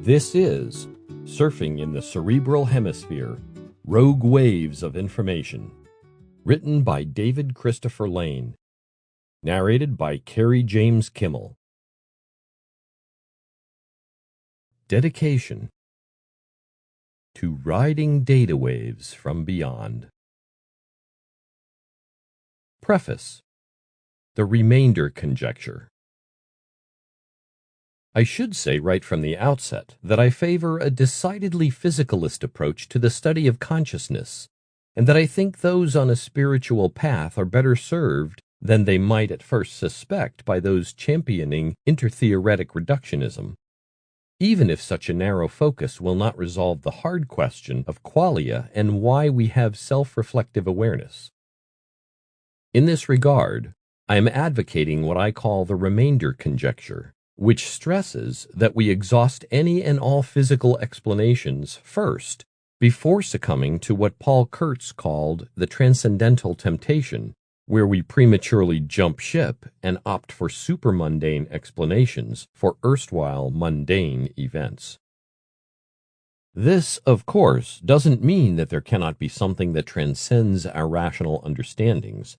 This is Surfing in the Cerebral Hemisphere, Rogue Waves of Information, written by David Christopher Lane, narrated by Karey James Kimmel. Dedication to riding data waves from beyond. Preface: The remainder conjecture. I should say right from the outset that I favor a decidedly physicalist approach to the study of consciousness, and that I think those on a spiritual path are better served than they might at first suspect by those championing intertheoretic reductionism, even if such a narrow focus will not resolve the hard question of qualia and why we have self-reflective awareness. In this regard, I am advocating what I call the remainder conjecture, which stresses that we exhaust any and all physical explanations first before succumbing to what Paul Kurtz called the transcendental temptation, where we prematurely jump ship and opt for supermundane explanations for erstwhile mundane events. This, of course, doesn't mean that there cannot be something that transcends our rational understandings,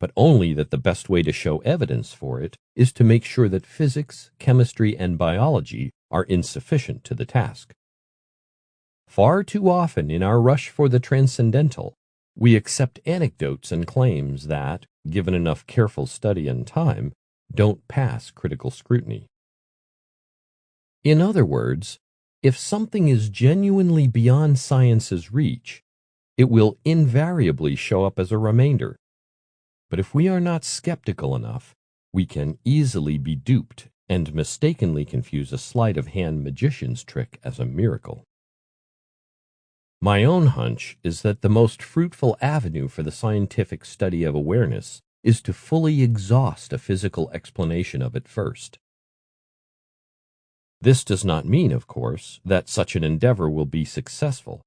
but only that the best way to show evidence for it is to make sure that physics, chemistry, and biology are insufficient to the task. Far too often in our rush for the transcendental, we accept anecdotes and claims that, given enough careful study and time, don't pass critical scrutiny. In other words, if something is genuinely beyond science's reach, it will invariably show up as a remainder. But if we are not skeptical enough, we can easily be duped and mistakenly confuse a sleight of hand magician's trick as a miracle. My own hunch is that the most fruitful avenue for the scientific study of awareness is to fully exhaust a physical explanation of it first. This does not mean, of course, that such an endeavor will be successful,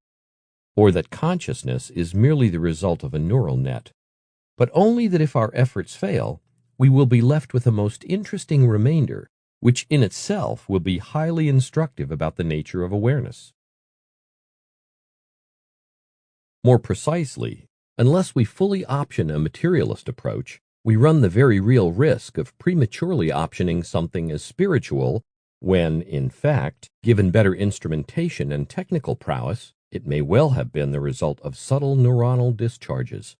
or that consciousness is merely the result of a neural net, but only that if our efforts fail, we will be left with a most interesting remainder, which in itself will be highly instructive about the nature of awareness. More precisely, unless we fully option a materialist approach, we run the very real risk of prematurely optioning something as spiritual when, in fact, given better instrumentation and technical prowess, it may well have been the result of subtle neuronal discharges.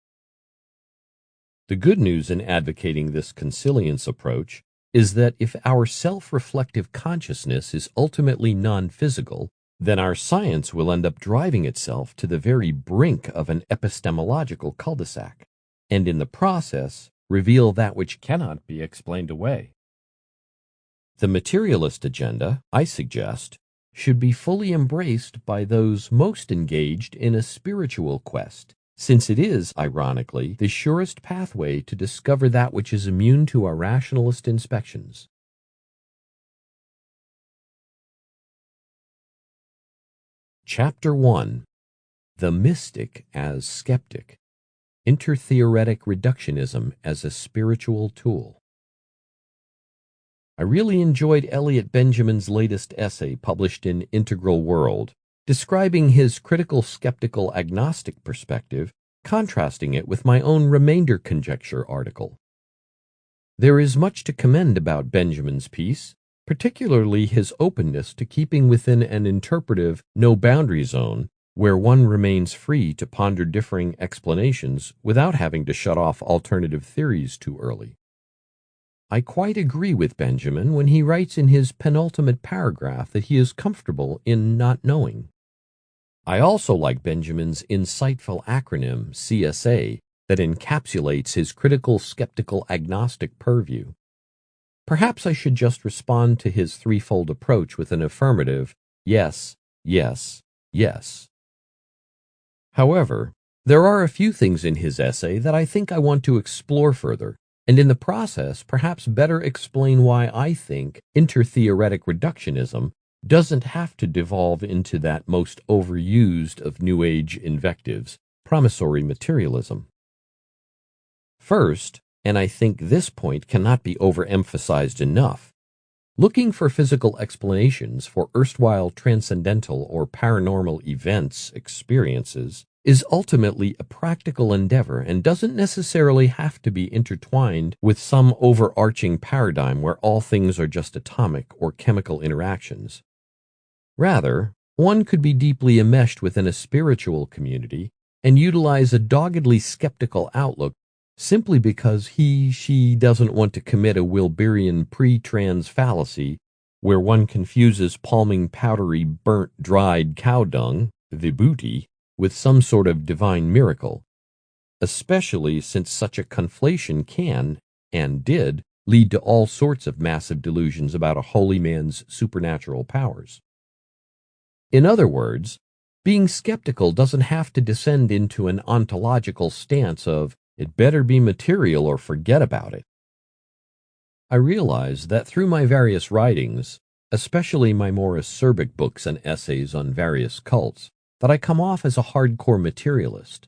The good news in advocating this consilience approach is that if our self-reflective consciousness is ultimately non-physical, then our science will end up driving itself to the very brink of an epistemological cul-de-sac, and in the process reveal that which cannot be explained away. The materialist agenda, I suggest, should be fully embraced by those most engaged in a spiritual quest, since it is, ironically, the surest pathway to discover that which is immune to our rationalist inspections. Chapter 1: The Mystic as Skeptic. Intertheoretic Reductionism as a Spiritual Tool. I really enjoyed Elliot Benjamin's latest essay published in Integral World, describing his critical skeptical agnostic perspective, contrasting it with my own remainder conjecture article. There is much to commend about Benjamin's piece, particularly his openness to keeping within an interpretive, no-boundary zone where one remains free to ponder differing explanations without having to shut off alternative theories too early. I quite agree with Benjamin when he writes in his penultimate paragraph that he is comfortable in not knowing. I also like Benjamin's insightful acronym, CSA, that encapsulates his critical skeptical agnostic purview. Perhaps I should just respond to his threefold approach with an affirmative, yes, yes, yes. However, there are a few things in his essay that I think I want to explore further, and in the process perhaps better explain why I think intertheoretic reductionism doesn't have to devolve into that most overused of New Age invectives, promissory materialism. First, and I think this point cannot be overemphasized enough, Looking for physical explanations for erstwhile transcendental or paranormal events, experiences, is ultimately a practical endeavor and doesn't necessarily have to be intertwined with some overarching paradigm where all things are just atomic or chemical interactions. Rather, one could be deeply enmeshed within a spiritual community and utilize a doggedly skeptical outlook simply because she doesn't want to commit a Wilberian pre-trans fallacy where one confuses palming powdery burnt dried cow dung, vibhuti, with some sort of divine miracle, especially since such a conflation can, and did, lead to all sorts of massive delusions about a holy man's supernatural powers. In other words, being skeptical doesn't have to descend into an ontological stance of, it better be material or forget about it. I realize that through my various writings, especially my more acerbic books and essays on various cults, that I come off as a hardcore materialist.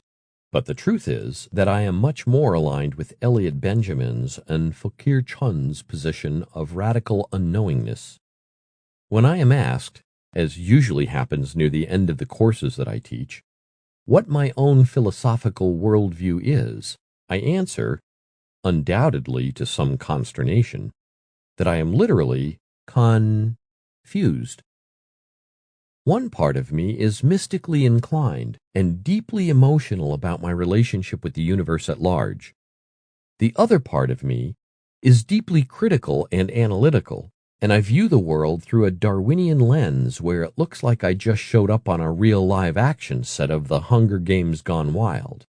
But the truth is that I am much more aligned with Elliot Benjamin's and Fakir Chun's position of radical unknowingness. When I am asked, as usually happens near the end of the courses that I teach, what my own philosophical worldview is, I answer, undoubtedly to some consternation, that I am literally confused. One part of me is mystically inclined and deeply emotional about my relationship with the universe at large. The other part of me is deeply critical and analytical, and I view the world through a Darwinian lens where it looks like I just showed up on a real live-action set of The Hunger Games Gone Wild.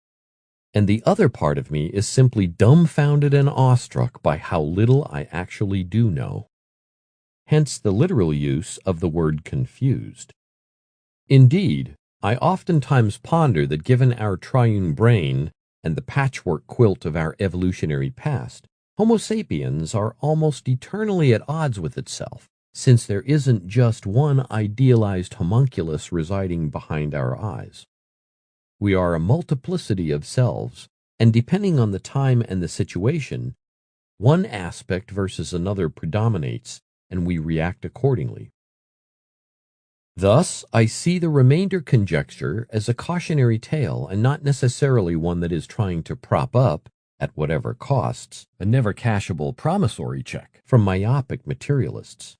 And the other part of me is simply dumbfounded and awestruck by how little I actually do know. Hence the literal use of the word confused. Indeed, I oftentimes ponder that given our triune brain and the patchwork quilt of our evolutionary past, Homo sapiens are almost eternally at odds with itself, since there isn't just one idealized homunculus residing behind our eyes. We are a multiplicity of selves, and depending on the time and the situation, one aspect versus another predominates, and we react accordingly. Thus, I see the remainder conjecture as a cautionary tale and not necessarily one that is trying to prop up, at whatever costs, a never-cashable promissory check from myopic materialists.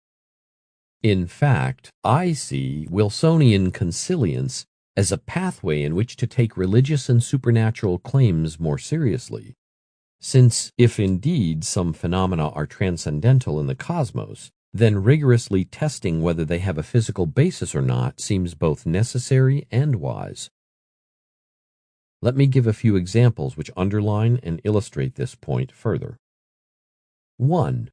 In fact, I see Wilsonian consilience as a pathway in which to take religious and supernatural claims more seriously, since if indeed some phenomena are transcendental in the cosmos, then rigorously testing whether they have a physical basis or not seems both necessary and wise. Let me give a few examples which underline and illustrate this point further. 1.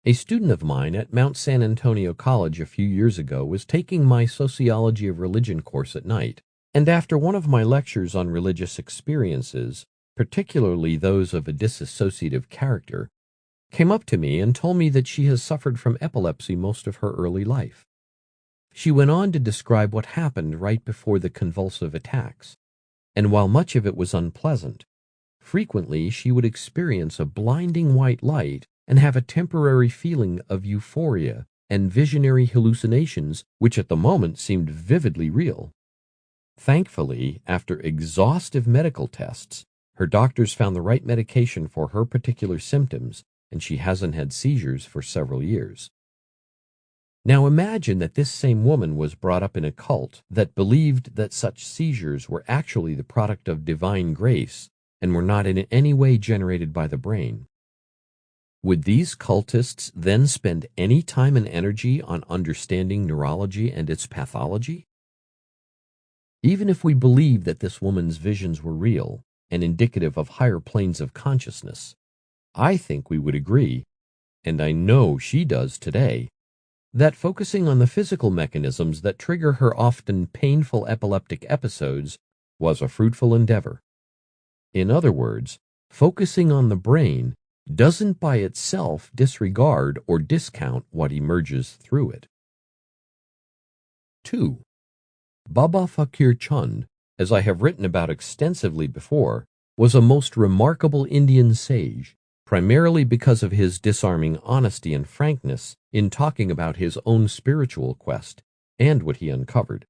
A student of mine at Mount San Antonio College a few years ago was taking my Sociology of Religion course at night, and after one of my lectures on religious experiences, particularly those of a dissociative character, came up to me and told me that she has suffered from epilepsy most of her early life. She went on to describe what happened right before the convulsive attacks, and while much of it was unpleasant, frequently she would experience a blinding white light and have a temporary feeling of euphoria and visionary hallucinations which at the moment seemed vividly real. Thankfully, after exhaustive medical tests, her doctors found the right medication for her particular symptoms, and she hasn't had seizures for several years. Now imagine that this same woman was brought up in a cult that believed that such seizures were actually the product of divine grace and were not in any way generated by the brain. Would these cultists then spend any time and energy on understanding neurology and its pathology? Even if we believe that this woman's visions were real and indicative of higher planes of consciousness, I think we would agree, and I know she does today, that focusing on the physical mechanisms that trigger her often painful epileptic episodes was a fruitful endeavor. In other words, focusing on the brain doesn't by itself disregard or discount what emerges through it. 2. Baba Fakir Chand, as I have written about extensively before, was a most remarkable Indian sage, primarily because of his disarming honesty and frankness in talking about his own spiritual quest and what he uncovered.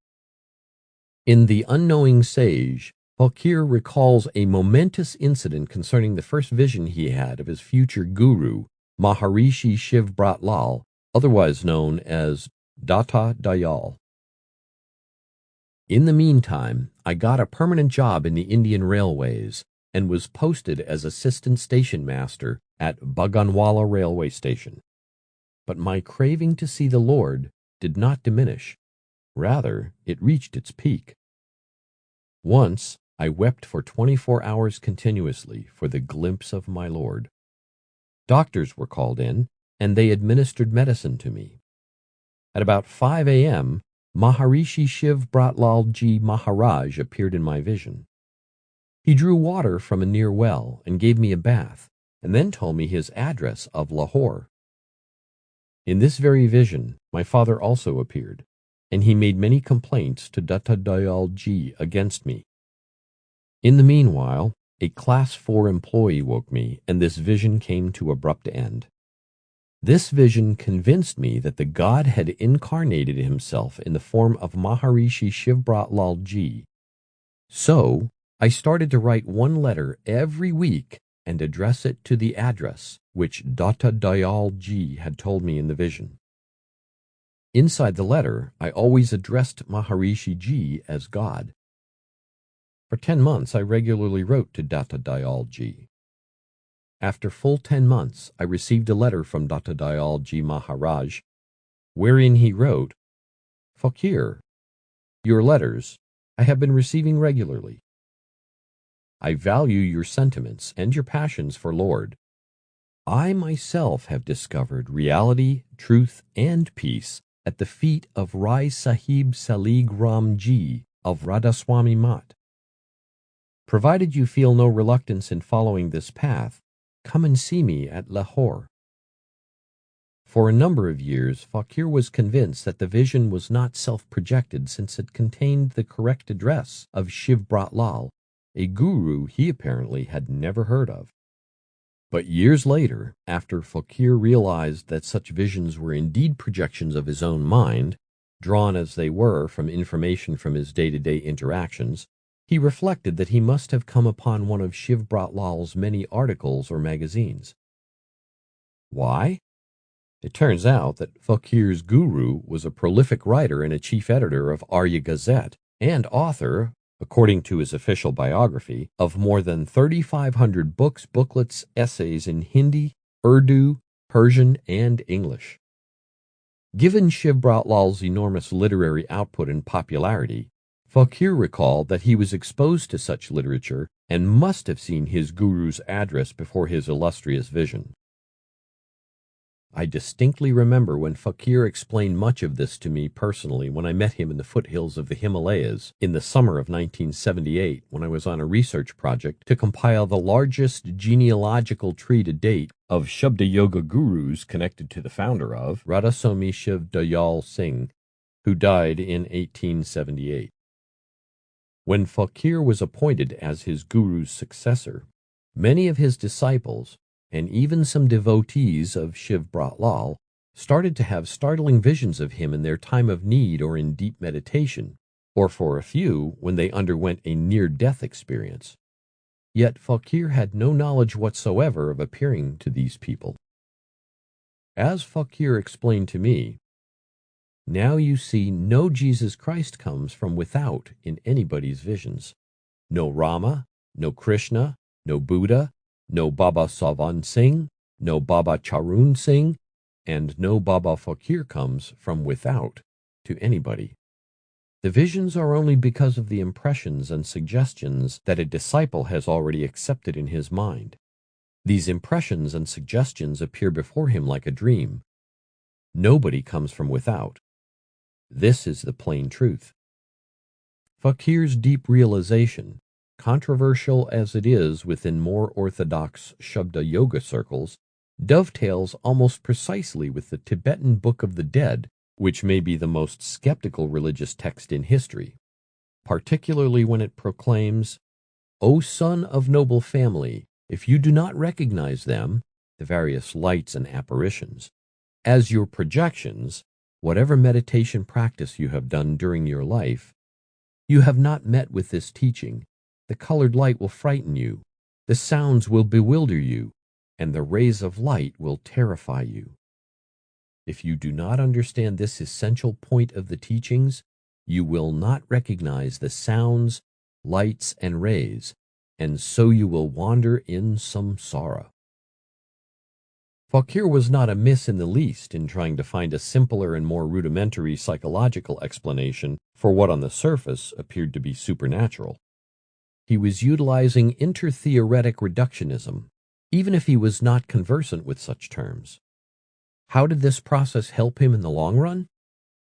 In The Unknowing Sage, Fakir recalls a momentous incident concerning the first vision he had of his future guru, Maharishi Shiv Brat Lal, otherwise known as Datta Dayal. In the meantime, I got a permanent job in the Indian Railways and was posted as assistant station master at Baganwala Railway Station. But my craving to see the Lord did not diminish. Rather, it reached its peak. Once, I wept for 24 hours continuously for the glimpse of my Lord. Doctors were called in, and they administered medicine to me. At about 5 a.m., Maharishi Shiv Brat Lal Ji Maharaj appeared in my vision. He drew water from a near well and gave me a bath, and then told me his address of Lahore. In this very vision, my father also appeared, and he made many complaints to Datta Dayal Ji against me. In the meanwhile, a Class 4 employee woke me, and this vision came to abrupt end. This vision convinced me that the God had incarnated himself in the form of Maharishi Shiv Brat Lal Ji. So, I started to write one letter every week and address it to the address which Datta Dayal Ji had told me in the vision. Inside the letter, I always addressed Maharishi Ji as God. For 10 months, I regularly wrote to Datta Dayal Ji. After full 10 months, I received a letter from Datta Dayal Ji Maharaj, wherein he wrote, "Fakir, your letters I have been receiving regularly. I value your sentiments and your passions for Lord. I myself have discovered reality, truth, and peace at the feet of Rai Sahib Salig Ram Ji of Radhaswami Mat. Provided you feel no reluctance in following this path, come and see me at Lahore." For a number of years, Fakir was convinced that the vision was not self-projected since it contained the correct address of Shiv Brat Lal, a guru he apparently had never heard of. But years later, after Fakir realized that such visions were indeed projections of his own mind, drawn as they were from information from his day-to-day interactions, he reflected that he must have come upon one of Shiv Brat Lal's many articles or magazines. Why? It turns out that Fakir's guru was a prolific writer and a chief editor of Arya Gazette and author, according to his official biography, of more than 3,500 books, booklets, essays in Hindi, Urdu, Persian, and English. Given Shiv Brat Lal's enormous literary output and popularity, Fakir recalled that he was exposed to such literature and must have seen his guru's address before his illustrious vision. I distinctly remember when Fakir explained much of this to me personally when I met him in the foothills of the Himalayas in the summer of 1978 when I was on a research project to compile the largest genealogical tree to date of Shabda Yoga gurus connected to the founder of Radhaswami Shiv Dayal Singh, who died in 1878. When Fakir was appointed as his guru's successor, many of his disciples, and even some devotees of Shiv Brat Lal, started to have startling visions of him in their time of need or in deep meditation, or for a few when they underwent a near-death experience. Yet Fakir had no knowledge whatsoever of appearing to these people. As Fakir explained to me, "Now you see no Jesus Christ comes from without in anybody's visions. No Rama, no Krishna, no Buddha, no Baba Savan Singh, no Baba Charun Singh, and no Baba Fakir comes from without to anybody. The visions are only because of the impressions and suggestions that a disciple has already accepted in his mind. These impressions and suggestions appear before him like a dream. Nobody comes from without. This is the plain truth." Fakir's deep realization, controversial as it is within more orthodox Shabda Yoga circles, dovetails almost precisely with the Tibetan Book of the Dead, which may be the most skeptical religious text in history, particularly when it proclaims, "O son of noble family, if you do not recognize them, the various lights and apparitions, as your projections. Whatever meditation practice you have done during your life, you have not met with this teaching. The colored light will frighten you, the sounds will bewilder you, and the rays of light will terrify you. If you do not understand this essential point of the teachings, you will not recognize the sounds, lights, and rays, and so you will wander in samsara. Fakir was not amiss in the least in trying to find a simpler and more rudimentary psychological explanation for what on the surface appeared to be supernatural. He was utilizing intertheoretic reductionism, even if he was not conversant with such terms. How did this process help him in the long run?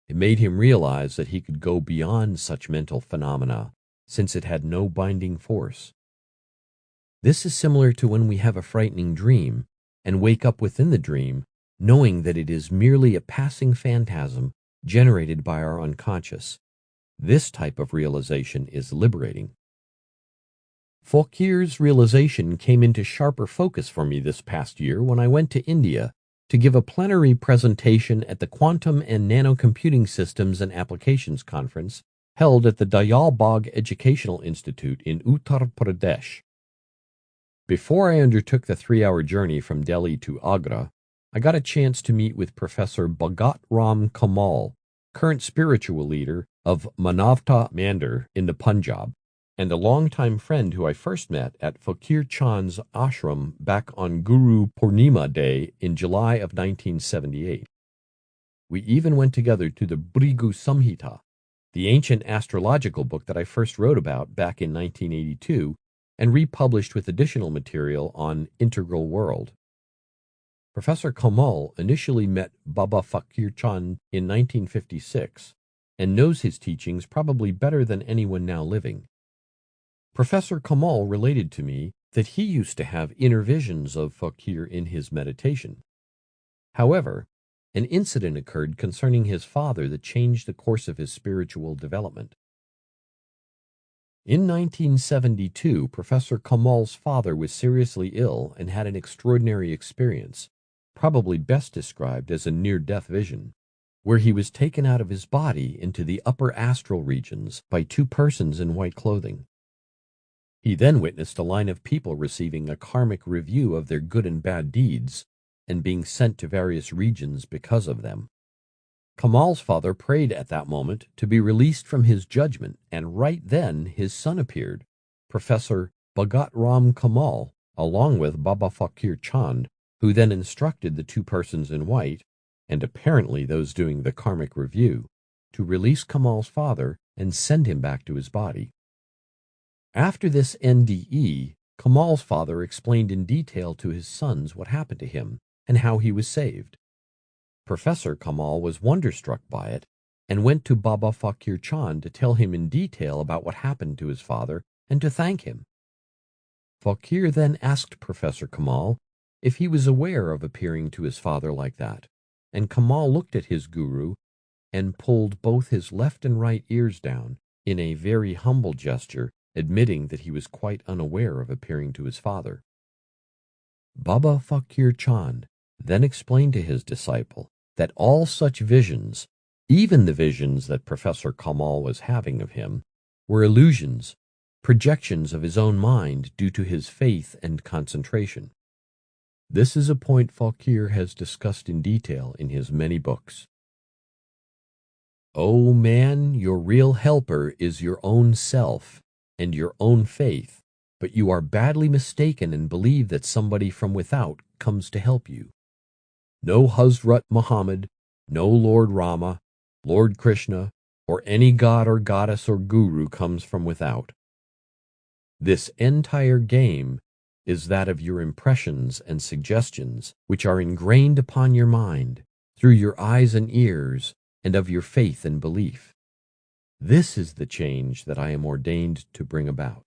It made him realize that he could go beyond such mental phenomena, since it had no binding force. This is similar to when we have a frightening dream and wake up within the dream, knowing that it is merely a passing phantasm generated by our unconscious. This type of realization is liberating. Fakir's realization came into sharper focus for me this past year when I went to India to give a plenary presentation at the Quantum and Nanocomputing Systems and Applications Conference held at the Dayal Bagh Educational Institute in Uttar Pradesh. Before I undertook the 3-hour journey from Delhi to Agra, I got a chance to meet with Professor Bhagat Ram Kamal, current spiritual leader of Manavta Mandir in the Punjab, and a longtime friend who I first met at Fakir Chand's ashram back on Guru Purnima Day in July of 1978. We even went together to the Bhrigu Samhita, the ancient astrological book that I first wrote about back in 1982, and republished with additional material on Integral World. Professor Kamal initially met Baba Fakir Chand in 1956 and knows his teachings probably better than anyone now living. Professor Kamal related to me that he used to have inner visions of Fakir in his meditation. However, an incident occurred concerning his father that changed the course of his spiritual development. In 1972, Professor Kamal's father was seriously ill and had an extraordinary experience, probably best described as a near-death vision, where he was taken out of his body into the upper astral regions by 2 persons in white clothing. He then witnessed a line of people receiving a karmic review of their good and bad deeds and being sent to various regions because of them. Kamal's father prayed at that moment to be released from his judgment, and right then his son appeared, Professor Bhagat Ram Kamal, along with Baba Fakir Chand, who then instructed the 2 persons in white, and apparently those doing the karmic review, to release Kamal's father and send him back to his body. After this NDE, Kamal's father explained in detail to his sons what happened to him and how he was saved. Professor Kamal was wonderstruck by it and went to Baba Fakir Chand to tell him in detail about what happened to his father and to thank him. Fakir then asked Professor Kamal if he was aware of appearing to his father like that, and Kamal looked at his guru and pulled both his left and right ears down in a very humble gesture, admitting that he was quite unaware of appearing to his father. Baba Fakir Chand then explained to his disciple that all such visions, even the visions that Professor Kamal was having of him, were illusions, projections of his own mind due to his faith and concentration. This is a point Fakir has discussed in detail in his many books. O man, your real helper is your own self and your own faith, but you are badly mistaken and believe that somebody from without comes to help you. No Hazrat Muhammad, no Lord Rama, Lord Krishna, or any god or goddess or guru comes from without. This entire game is that of your impressions and suggestions, which are ingrained upon your mind through your eyes and ears, and of your faith and belief. This is the change that I am ordained to bring about.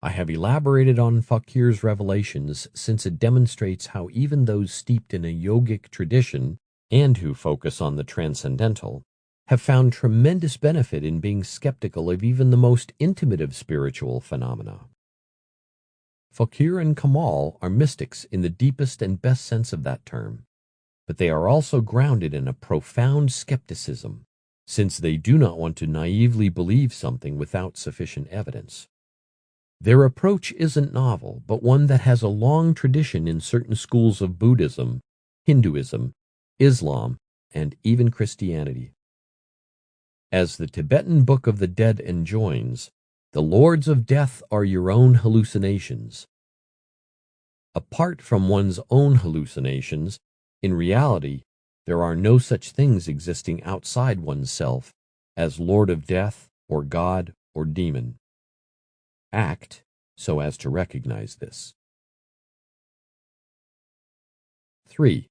I have elaborated on Fakir's revelations since it demonstrates how even those steeped in a yogic tradition and who focus on the transcendental have found tremendous benefit in being skeptical of even the most intimate of spiritual phenomena. Fakir and Kamal are mystics in the deepest and best sense of that term, but they are also grounded in a profound skepticism, since they do not want to naively believe something without sufficient evidence. Their approach isn't novel, but one that has a long tradition in certain schools of Buddhism, Hinduism, Islam, and even Christianity. As the Tibetan Book of the Dead enjoins, the lords of death are your own hallucinations. Apart from one's own hallucinations, in reality, there are no such things existing outside oneself as Lord of Death or God or demon. Act so as to recognize this. 3.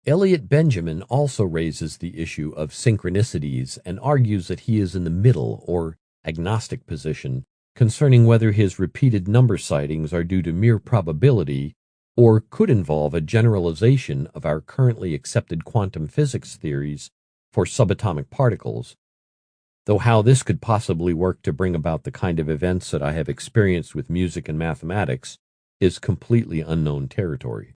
Elliot Benjamin also raises the issue of synchronicities and argues that he is in the middle or agnostic position concerning whether his repeated number sightings are due to mere probability or could involve a generalization of our currently accepted quantum physics theories for subatomic particles, though how this could possibly work to bring about the kind of events that I have experienced with music and mathematics is completely unknown territory.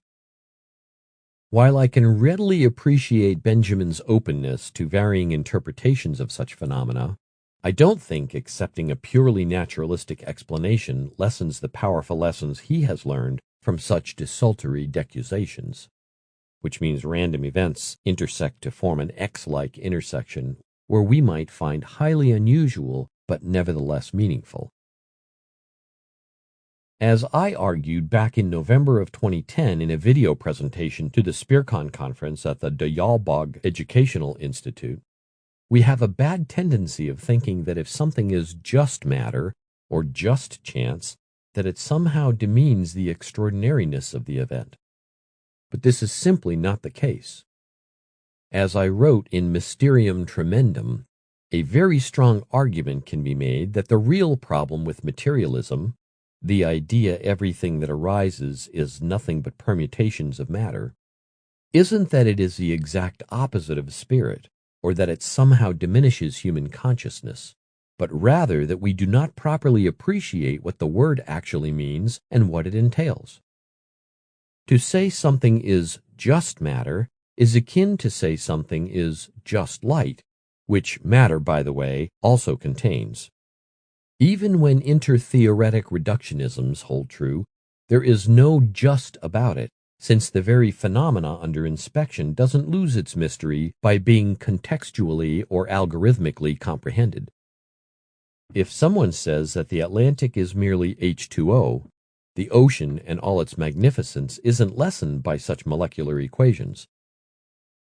While I can readily appreciate Benjamin's openness to varying interpretations of such phenomena, I don't think accepting a purely naturalistic explanation lessens the powerful lessons he has learned from such desultory decusations, which means random events intersect to form an X-like intersection where we might find highly unusual but nevertheless meaningful. As I argued back in November of 2010 in a video presentation to the SpearCon conference at the Dayalbog Educational Institute, we have a bad tendency of thinking that if something is just matter or just chance, that it somehow demeans the extraordinariness of the event. But this is simply not the case. As I wrote in Mysterium Tremendum, a very strong argument can be made that the real problem with materialism, the idea everything that arises is nothing but permutations of matter, isn't that it is the exact opposite of spirit, or that it somehow diminishes human consciousness, but rather that we do not properly appreciate what the word actually means and what it entails. To say something is just matter is akin to say something is just light, which matter, by the way, also contains. Even when inter-theoretic reductionisms hold true, there is no just about it, since the very phenomena under inspection doesn't lose its mystery by being contextually or algorithmically comprehended. If someone says that the Atlantic is merely H2O, the ocean and all its magnificence isn't lessened by such molecular equations.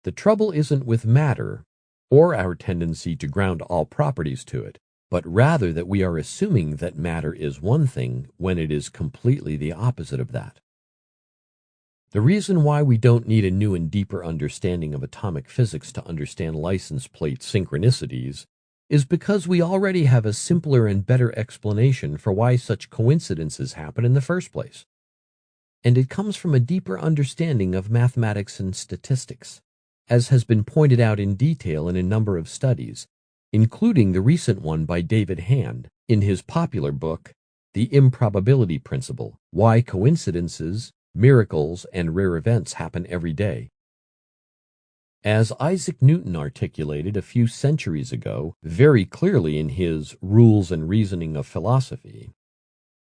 The trouble isn't with matter, or our tendency to ground all properties to it, but rather that we are assuming that matter is one thing when it is completely the opposite of that. The reason why we don't need a new and deeper understanding of atomic physics to understand license plate synchronicities is because we already have a simpler and better explanation for why such coincidences happen in the first place. And it comes from a deeper understanding of mathematics and statistics, as has been pointed out in detail in a number of studies, including the recent one by David Hand in his popular book, The Improbability Principle: Why Coincidences, Miracles, and Rare Events Happen Every Day. As Isaac Newton articulated a few centuries ago very clearly in his Rules and Reasoning of Philosophy,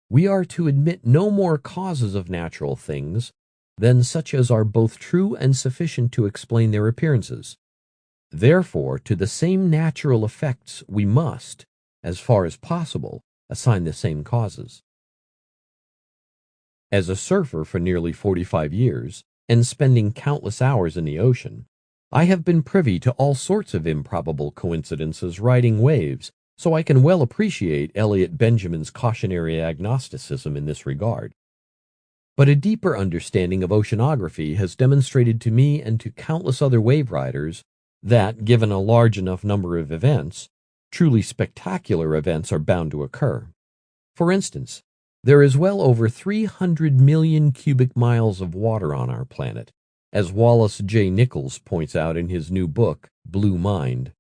we are to admit no more causes of natural things than such as are both true and sufficient to explain their appearances. Therefore, to the same natural effects we must, as far as possible, assign the same causes. As a surfer for nearly 45 years, and spending countless hours in the ocean, I have been privy to all sorts of improbable coincidences riding waves, so I can well appreciate Elliot Benjamin's cautionary agnosticism in this regard. But a deeper understanding of oceanography has demonstrated to me and to countless other wave riders that, given a large enough number of events, truly spectacular events are bound to occur. For instance, there is well over 300 million cubic miles of water on our planet, as Wallace J. Nichols points out in his new book, Blue Mind.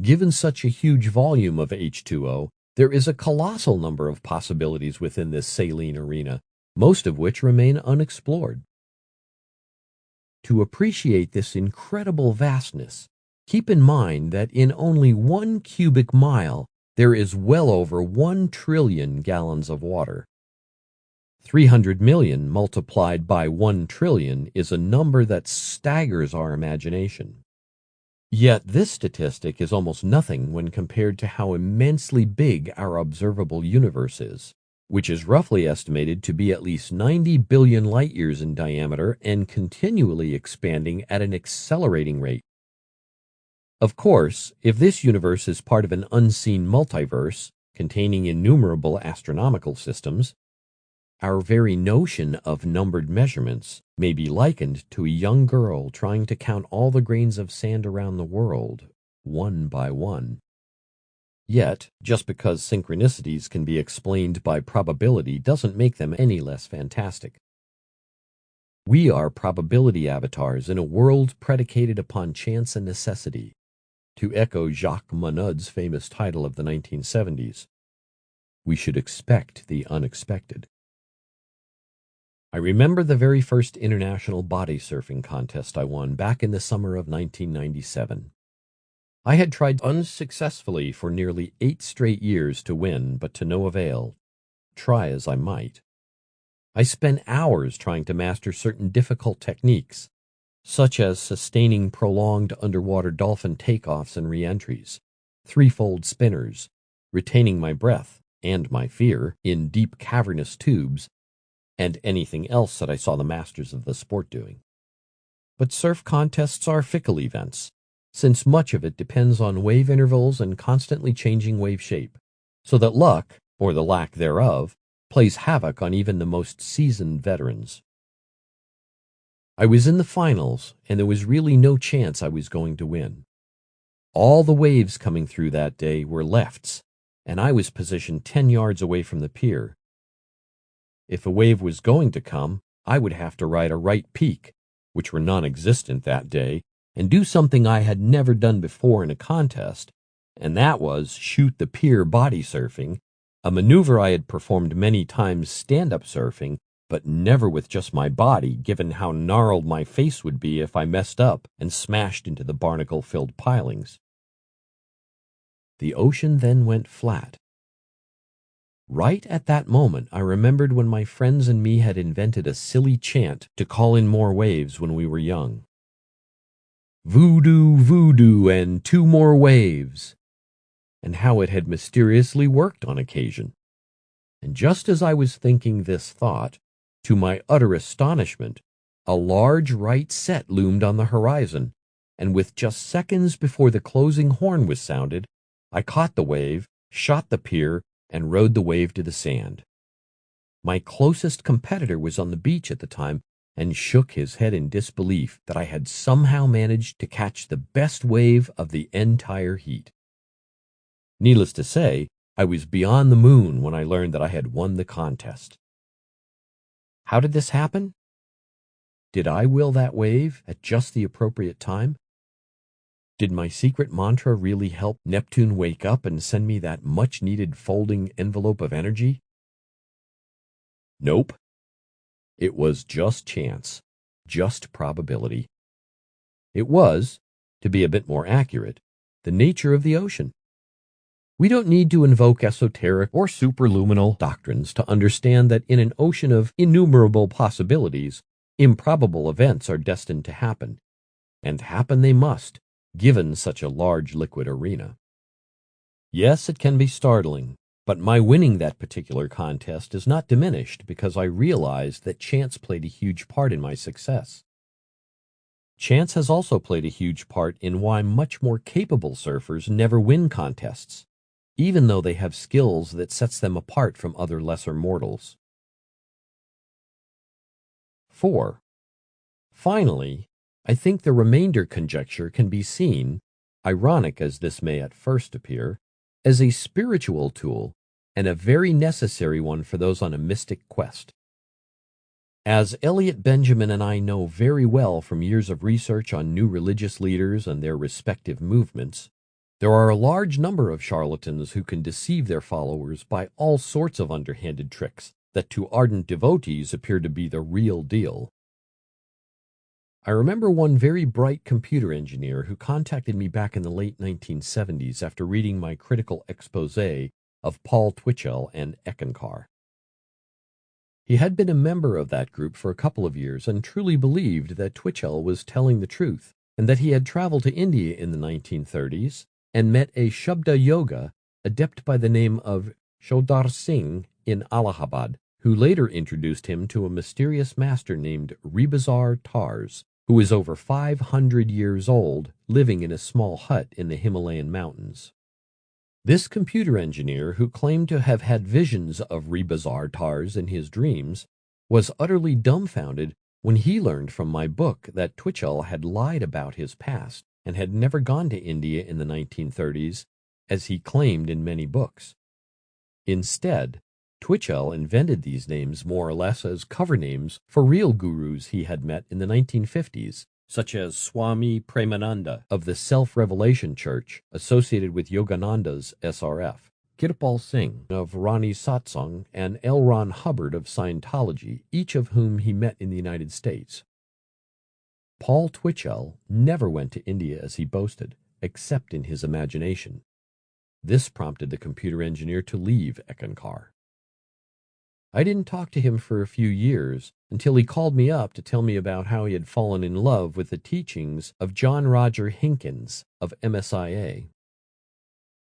Given such a huge volume of H2O, There is a colossal number of possibilities within this saline arena, most of which remain unexplored. To appreciate this incredible vastness, keep in mind that in only 1 cubic mile, there is well over 1 trillion gallons of water. 300 million multiplied by 1 trillion is a number that staggers our imagination. Yet this statistic is almost nothing when compared to how immensely big our observable universe is, which is roughly estimated to be at least 90 billion light-years in diameter and continually expanding at an accelerating rate. Of course, if this universe is part of an unseen multiverse containing innumerable astronomical systems, our very notion of numbered measurements may be likened to a young girl trying to count all the grains of sand around the world, one by one. Yet, just because synchronicities can be explained by probability doesn't make them any less fantastic. We are probability avatars in a world predicated upon chance and necessity, to echo Jacques Monod's famous title of the 1970s. We should expect the unexpected. I remember the very first international body surfing contest I won back in the summer of 1997. I had tried unsuccessfully for nearly 8 straight years to win, but to no avail, try as I might. I spent hours trying to master certain difficult techniques, such as sustaining prolonged underwater dolphin takeoffs and re-entries, threefold spinners, retaining my breath and my fear in deep cavernous tubes, and anything else that I saw the masters of the sport doing. But surf contests are fickle events, since much of it depends on wave intervals and constantly changing wave shape, so that luck, or the lack thereof, plays havoc on even the most seasoned veterans. I was in the finals, and there was really no chance I was going to win. All the waves coming through that day were lefts, and I was positioned 10 yards away from the pier. If a wave was going to come, I would have to ride a right peak, which were non-existent that day, and do something I had never done before in a contest, and that was shoot the pier body surfing, a maneuver I had performed many times stand-up surfing, but never with just my body, given how gnarled my face would be if I messed up and smashed into the barnacle-filled pilings. The ocean then went flat. Right at that moment, I remembered when my friends and me had invented a silly chant to call in more waves when we were young. Voodoo, voodoo, and 2 more waves, and how it had mysteriously worked on occasion. And just as I was thinking this thought, to my utter astonishment, a large right set loomed on the horizon, and with just seconds before the closing horn was sounded, I caught the wave, shot the pier, and rode the wave to the sand. My closest competitor was on the beach at the time and shook his head in disbelief that I had somehow managed to catch the best wave of the entire heat. Needless to say, I was beyond the moon when I learned that I had won the contest. How did this happen? Did I will that wave at just the appropriate time? Did my secret mantra really help Neptune wake up and send me that much-needed folding envelope of energy? Nope. It was just chance, just probability. It was, to be a bit more accurate, the nature of the ocean. We don't need to invoke esoteric or superluminal doctrines to understand that in an ocean of innumerable possibilities, improbable events are destined to happen, and happen they must, given such a large liquid arena. Yes, it can be startling, but my winning that particular contest is not diminished because I realized that chance played a huge part in my success. Chance has also played a huge part in why much more capable surfers never win contests, even though they have skills that sets them apart from other lesser mortals. 4. Finally, I think the remainder conjecture can be seen, ironic as this may at first appear, as a spiritual tool and a very necessary one for those on a mystic quest. As Elliot Benjamin and I know very well from years of research on new religious leaders and their respective movements, There are a large number of charlatans who can deceive their followers by all sorts of underhanded tricks that to ardent devotees appear to be the real deal. I remember one very bright computer engineer who contacted me back in the late 1970s after reading my critical exposé of Paul Twitchell and Eckankar. He had been a member of that group for a couple of years and truly believed that Twitchell was telling the truth, and that he had traveled to India in the 1930s and met a Shabda Yoga adept by the name of Shodhar Singh in Allahabad, who later introduced him to a mysterious master named Rebazar Tars, who is over 500 years old, living in a small hut in the Himalayan mountains. This computer engineer, who claimed to have had visions of Rebazar Tars in his dreams, was utterly dumbfounded when he learned from my book that Twitchell had lied about his past and had never gone to India in the 1930s, as he claimed in many books. Instead, Twitchell invented these names more or less as cover names for real gurus he had met in the 1950s, such as Swami Premananda of the Self-Revelation Church associated with Yogananda's SRF, Kirpal Singh of Rani Satsang, and L. Ron Hubbard of Scientology, each of whom he met in the United States. Paul Twitchell never went to India as he boasted, except in his imagination. This prompted the computer engineer to leave Eckankar. I didn't talk to him for a few years until he called me up to tell me about how he had fallen in love with the teachings of John Roger Hinkins of MSIA.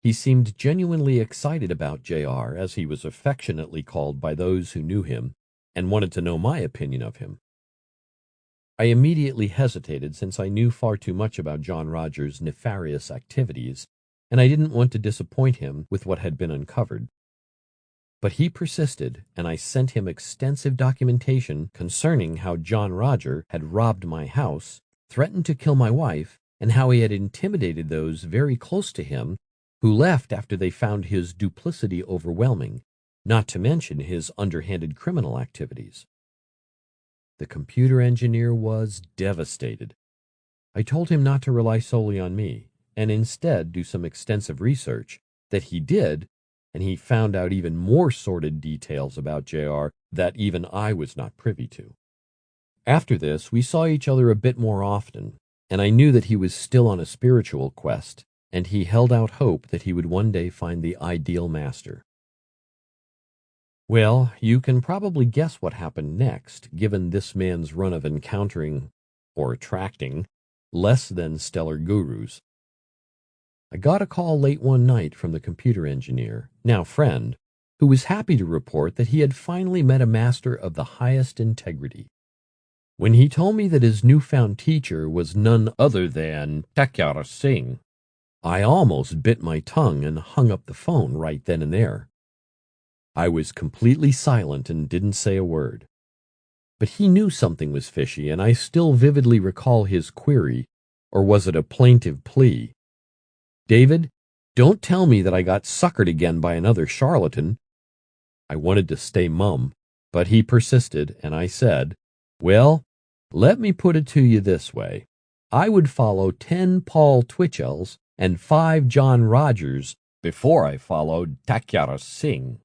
He seemed genuinely excited about JR, as he was affectionately called by those who knew him, and wanted to know my opinion of him. I immediately hesitated, since I knew far too much about John Roger's nefarious activities, and I didn't want to disappoint him with what had been uncovered. But he persisted, and I sent him extensive documentation concerning how John Roger had robbed my house, threatened to kill my wife, and how he had intimidated those very close to him who left after they found his duplicity overwhelming, not to mention his underhanded criminal activities. The computer engineer was devastated. I told him not to rely solely on me, and instead do some extensive research, that he did, and he found out even more sordid details about JR that even I was not privy to. After this, we saw each other a bit more often, and I knew that he was still on a spiritual quest, and he held out hope that he would one day find the ideal master. Well, you can probably guess what happened next, given this man's run of encountering, or attracting, less than stellar gurus. I got a call late one night from the computer engineer, now friend, who was happy to report that he had finally met a master of the highest integrity. When he told me that his newfound teacher was none other than Takyara Singh, I almost bit my tongue and hung up the phone right then and there. I was completely silent and didn't say a word. But he knew something was fishy, and I still vividly recall his query, or was it a plaintive plea? "David, don't tell me that I got suckered again by another charlatan." I wanted to stay mum, but he persisted, and I said, "Well, let me put it to you this way. I would follow 10 Paul Twitchells and 5 John Rogers before I followed Takyara Singh."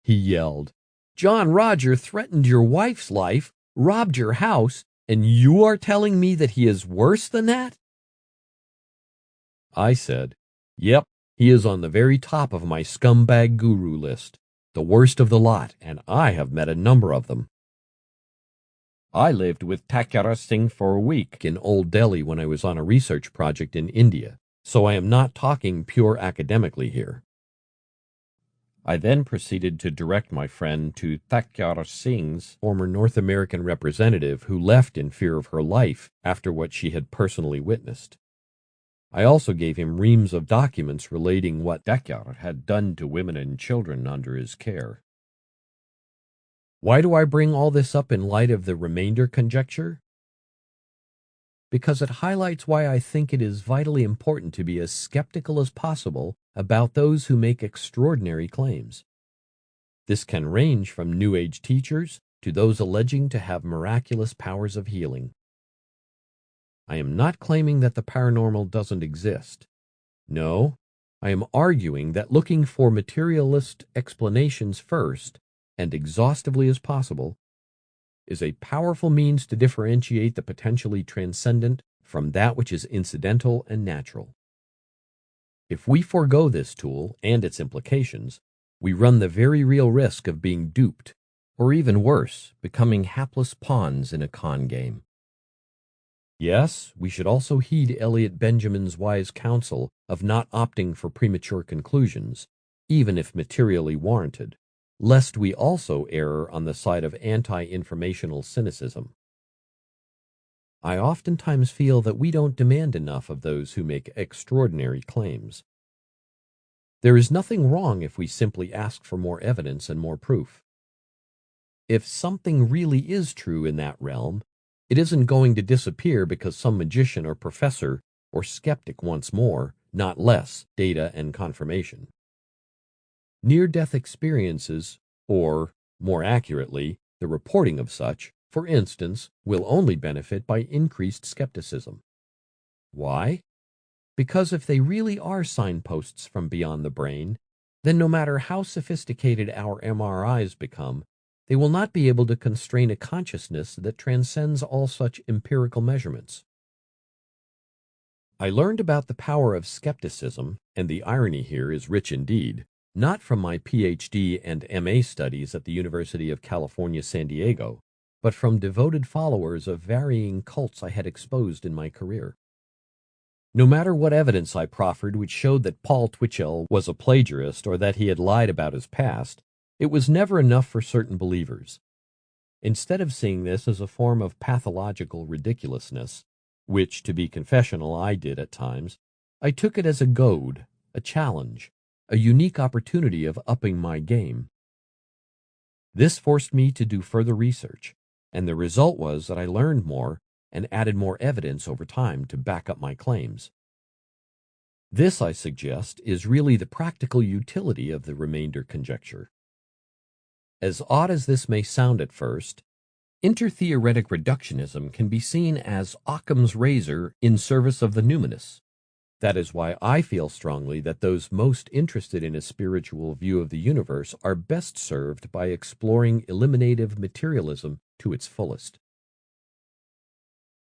He yelled, "John Roger threatened your wife's life, robbed your house, and you are telling me that he is worse than that?" I said, "Yep, he is on the very top of my scumbag guru list, the worst of the lot, and I have met a number of them. I lived with Takyara Singh for a week in Old Delhi when I was on a research project in India, so I am not talking pure academically here." I then proceeded to direct my friend to Takyara Singh's former North American representative, who left in fear of her life after what she had personally witnessed. I also gave him reams of documents relating what Takyara had done to women and children under his care. Why do I bring all this up in light of the remainder conjecture? Because it highlights why I think it is vitally important to be as skeptical as possible about those who make extraordinary claims. This can range from New Age teachers to those alleging to have miraculous powers of healing. I am not claiming that the paranormal doesn't exist. No, I am arguing that looking for materialist explanations first, and exhaustively as possible, is a powerful means to differentiate the potentially transcendent from that which is incidental and natural. If we forego this tool and its implications, we run the very real risk of being duped, or even worse, becoming hapless pawns in a con game. Yes, we should also heed Elliot Benjamin's wise counsel of not opting for premature conclusions, even if materially warranted, lest we also err on the side of anti-informational cynicism. I oftentimes feel that we don't demand enough of those who make extraordinary claims. There is nothing wrong if we simply ask for more evidence and more proof. If something really is true in that realm, it isn't going to disappear because some magician or professor or skeptic wants more, not less, data and confirmation. Near-death experiences, or, more accurately, the reporting of such, for instance, will only benefit by increased skepticism. Why? Because if they really are signposts from beyond the brain, then no matter how sophisticated our MRIs become, they will not be able to constrain a consciousness that transcends all such empirical measurements. I learned about the power of skepticism, and the irony here is rich indeed, not from my PhD and MA studies at the University of California, San Diego, but from devoted followers of varying cults I had exposed in my career. No matter what evidence I proffered which showed that Paul Twitchell was a plagiarist or that he had lied about his past, it was never enough for certain believers. Instead of seeing this as a form of pathological ridiculousness, which, to be confessional, I did at times, I took it as a goad, a challenge, a unique opportunity of upping my game. This forced me to do further research, and the result was that I learned more and added more evidence over time to back up my claims. This, I suggest, is really the practical utility of the remainder conjecture. As odd as this may sound at first, intertheoretic reductionism can be seen as Occam's razor in service of the numinous. That is why I feel strongly that those most interested in a spiritual view of the universe are best served by exploring eliminative materialism to its fullest.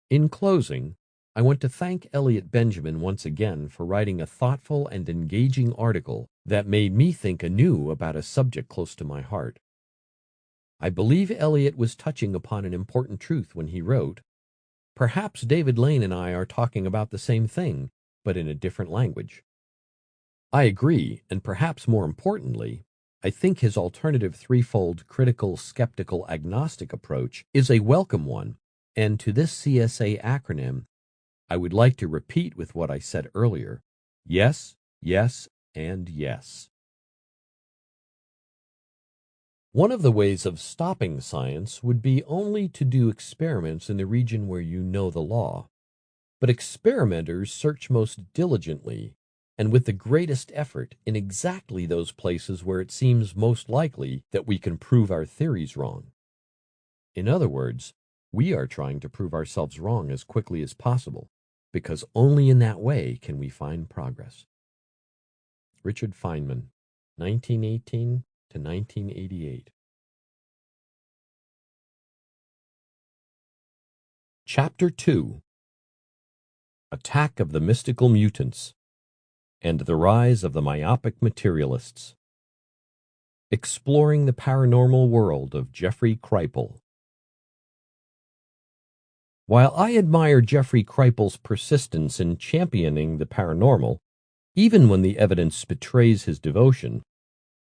In closing, I want to thank Elliot Benjamin once again for writing a thoughtful and engaging article that made me think anew about a subject close to my heart. I believe Elliot was touching upon an important truth when he wrote, "Perhaps David Lane and I are talking about the same thing, but in a different language." I agree, and perhaps more importantly, I think his alternative threefold critical, skeptical, agnostic approach is a welcome one, and to this CSA acronym, I would like to repeat with what I said earlier: yes, yes, and yes. One of the ways of stopping science would be only to do experiments in the region where you know the law. But experimenters search most diligently and with the greatest effort in exactly those places where it seems most likely that we can prove our theories wrong. In other words, we are trying to prove ourselves wrong as quickly as possible, because only in that way can we find progress. Richard Feynman, 1918 to 1988. Chapter 2: Attack of the Mystical Mutants and the Rise of the Myopic Materialists. Exploring the Paranormal World of Jeffrey Kripal. While I admire Jeffrey Kripal's persistence in championing the paranormal, even when the evidence betrays his devotion,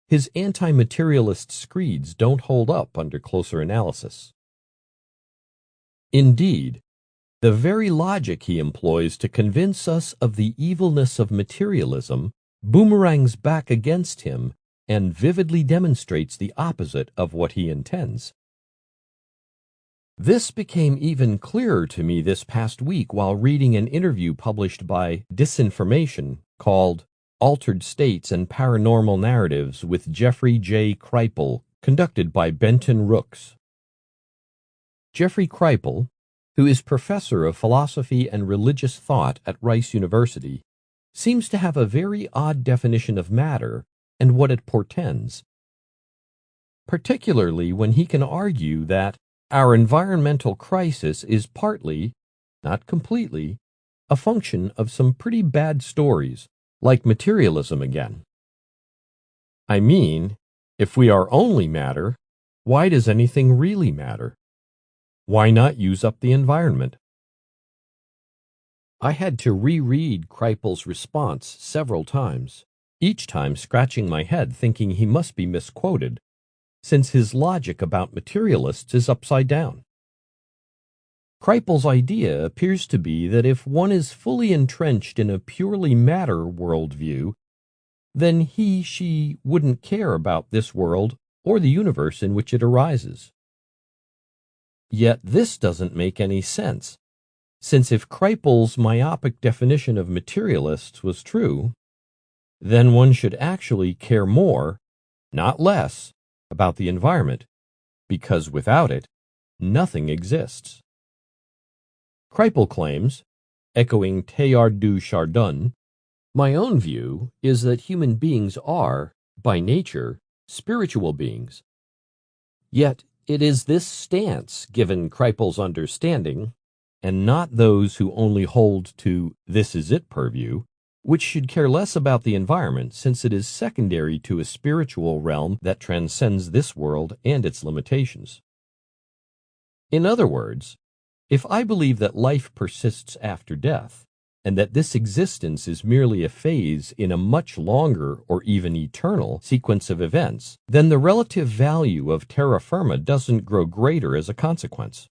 his anti-materialist screeds don't hold up under closer analysis. Indeed, the very logic he employs to convince us of the evilness of materialism boomerangs back against him and vividly demonstrates the opposite of what he intends. This became even clearer to me this past week while reading an interview published by Disinformation called Altered States and Paranormal Narratives with Jeffrey J. Kripal, conducted by Benton Rooks. Jeffrey Kripal, who is professor of philosophy and religious thought at Rice University, seems to have a very odd definition of matter and what it portends, particularly when he can argue that our environmental crisis is partly, not completely, a function of some pretty bad stories, like materialism again. I mean, if we are only matter, why does anything really matter? Why not use up the environment? I had to reread Kripal's response several times, each time scratching my head thinking he must be misquoted, since his logic about materialists is upside down. Kripal's idea appears to be that if one is fully entrenched in a purely matter worldview, then she wouldn't care about this world or the universe in which it arises. Yet this doesn't make any sense, since if Kripal's myopic definition of materialists was true, then one should actually care more, not less, about the environment, because without it, nothing exists. Kripal claims, echoing Teilhard de Chardin, my own view is that human beings are, by nature, spiritual beings. Yet it is this stance, given Kripal's understanding, and not those who only hold to this is it purview, which should care less about the environment since it is secondary to a spiritual realm that transcends this world and its limitations. In other words, if I believe that life persists after death, and that this existence is merely a phase in a much longer or even eternal sequence of events, then the relative value of terra firma doesn't grow greater as a consequence.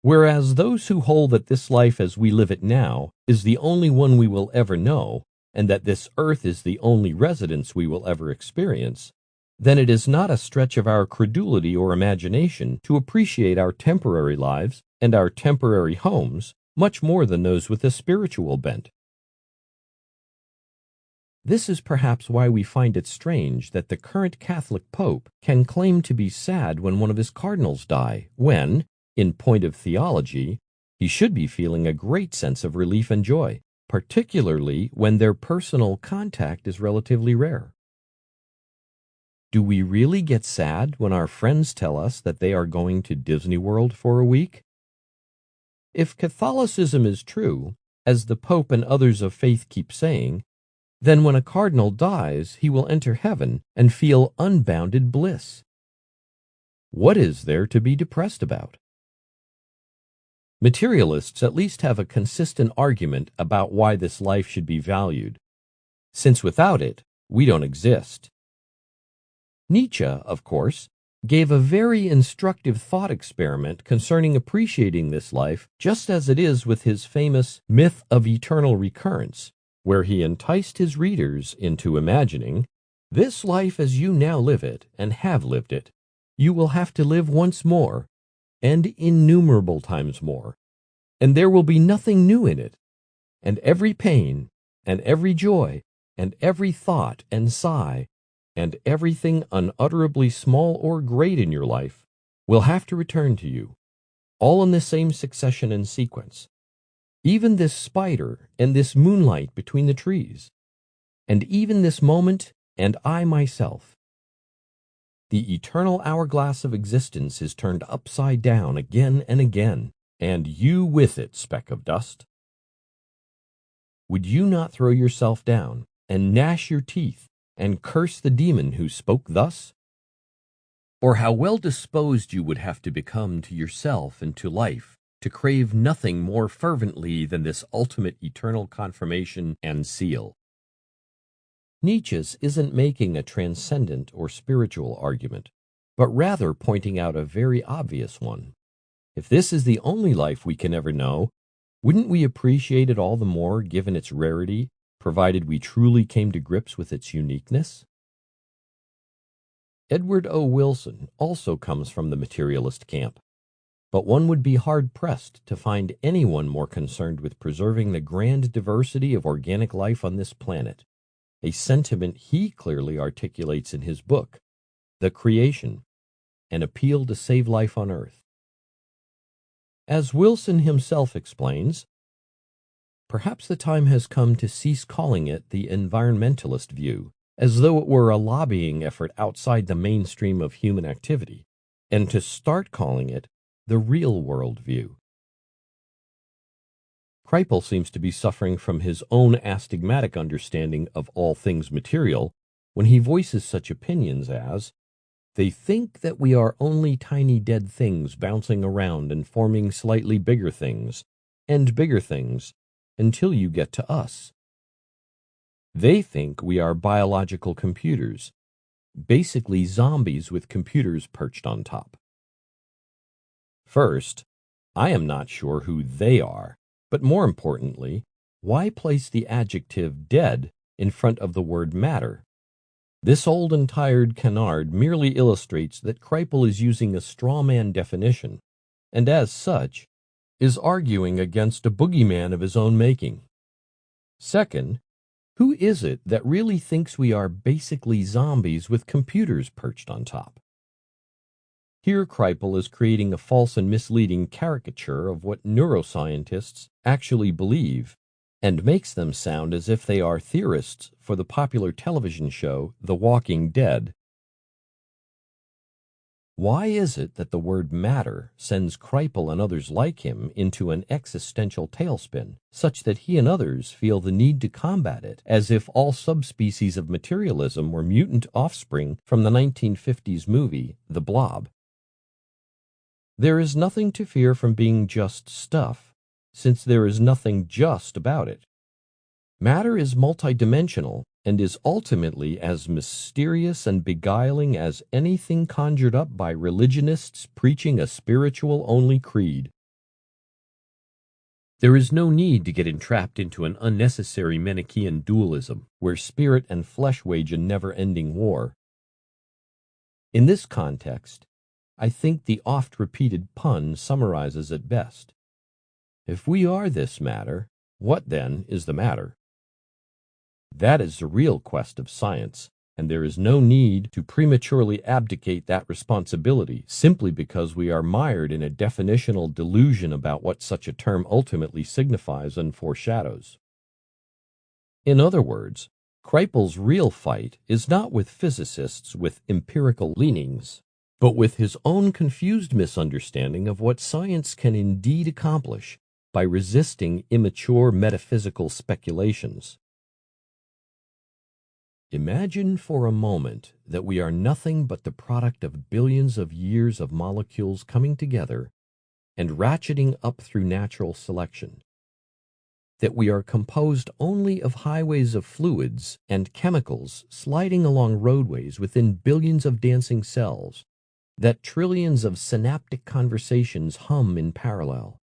Whereas those who hold that this life as we live it now is the only one we will ever know, and that this earth is the only residence we will ever experience, then it is not a stretch of our credulity or imagination to appreciate our temporary lives and our temporary homes much more than those with a spiritual bent. This is perhaps why we find it strange that the current Catholic Pope can claim to be sad when one of his cardinals die, when, in point of theology, he should be feeling a great sense of relief and joy, particularly when their personal contact is relatively rare. Do we really get sad when our friends tell us that they are going to Disney World for a week? If Catholicism is true, as the Pope and others of faith keep saying, then when a cardinal dies, he will enter heaven and feel unbounded bliss. What is there to be depressed about? Materialists at least have a consistent argument about why this life should be valued, since without it, we don't exist. Nietzsche, of course, gave a very instructive thought experiment concerning appreciating this life just as it is with his famous myth of eternal recurrence, where he enticed his readers into imagining, this life as you now live it and have lived it, you will have to live once more, and innumerable times more, and there will be nothing new in it, and every pain, and every joy, and every thought and sigh, and everything unutterably small or great in your life will have to return to you, all in the same succession and sequence, even this spider and this moonlight between the trees, and even this moment and I myself. The eternal hourglass of existence is turned upside down again and again, and you with it, speck of dust. Would you not throw yourself down and gnash your teeth and curse the demon who spoke thus? Or how well disposed you would have to become to yourself and to life to crave nothing more fervently than this ultimate eternal confirmation and seal. Nietzsche's isn't making a transcendent or spiritual argument, but rather pointing out a very obvious one. If this is the only life we can ever know, wouldn't we appreciate it all the more given its rarity, provided we truly came to grips with its uniqueness? Edward O. Wilson also comes from the materialist camp, but one would be hard-pressed to find anyone more concerned with preserving the grand diversity of organic life on this planet, a sentiment he clearly articulates in his book, The Creation, an appeal to save life on Earth. As Wilson himself explains, Perhaps the time has come to cease calling it the environmentalist view, as though it were a lobbying effort outside the mainstream of human activity, and to start calling it the real-world view. Kripal seems to be suffering from his own astigmatic understanding of all things material when he voices such opinions as, "They think that we are only tiny dead things bouncing around and forming slightly bigger things, and bigger things, until you get to us. They think we are biological computers, basically zombies with computers perched on top." First, I am not sure who they are, but more importantly, why place the adjective dead in front of the word matter? This old and tired canard merely illustrates that Kripal is using a straw man definition, and as such, is arguing against a boogeyman of his own making. Second, who is it that really thinks we are basically zombies with computers perched on top? Here Kripal is creating a false and misleading caricature of what neuroscientists actually believe, and makes them sound as if they are theorists for the popular television show The Walking Dead. Why is it that the word matter sends Kripal and others like him into an existential tailspin, such that he and others feel the need to combat it, as if all subspecies of materialism were mutant offspring from the 1950s movie The Blob? There is nothing to fear from being just stuff, since there is nothing just about it. Matter is multidimensional and is ultimately as mysterious and beguiling as anything conjured up by religionists preaching a spiritual-only creed. There is no need to get entrapped into an unnecessary Manichaean dualism, where spirit and flesh wage a never-ending war. In this context, I think the oft-repeated pun summarizes it best. If we are this matter, what then is the matter? That is the real quest of science, and there is no need to prematurely abdicate that responsibility simply because we are mired in a definitional delusion about what such a term ultimately signifies and foreshadows. In other words, Kripal's real fight is not with physicists with empirical leanings, but with his own confused misunderstanding of what science can indeed accomplish by resisting immature metaphysical speculations. Imagine for a moment that we are nothing but the product of billions of years of molecules coming together and ratcheting up through natural selection. That we are composed only of highways of fluids and chemicals sliding along roadways within billions of dancing cells, that trillions of synaptic conversations hum in parallel,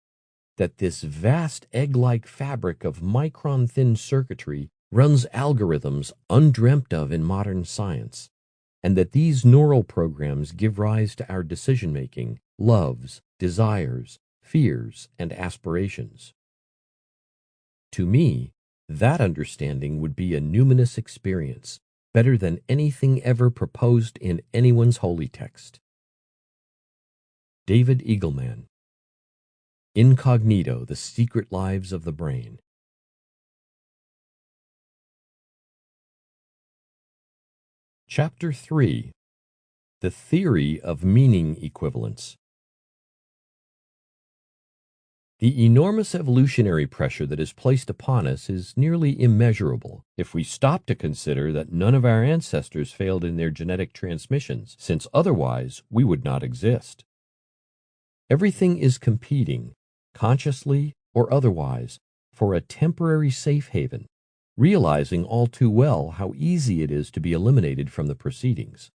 that this vast egg-like fabric of micron-thin circuitry runs algorithms undreamt of in modern science, and that these neural programs give rise to our decision-making, loves, desires, fears, and aspirations. To me, that understanding would be a numinous experience, better than anything ever proposed in anyone's holy text. David Eagleman, Incognito, The Secret Lives of the Brain. Chapter 3. The Theory of Meaning Equivalence. The enormous evolutionary pressure that is placed upon us is nearly immeasurable if we stop to consider that none of our ancestors failed in their genetic transmissions, since otherwise we would not exist. Everything is competing, consciously or otherwise, for a temporary safe haven, realizing all too well how easy it is to be eliminated from the proceedings.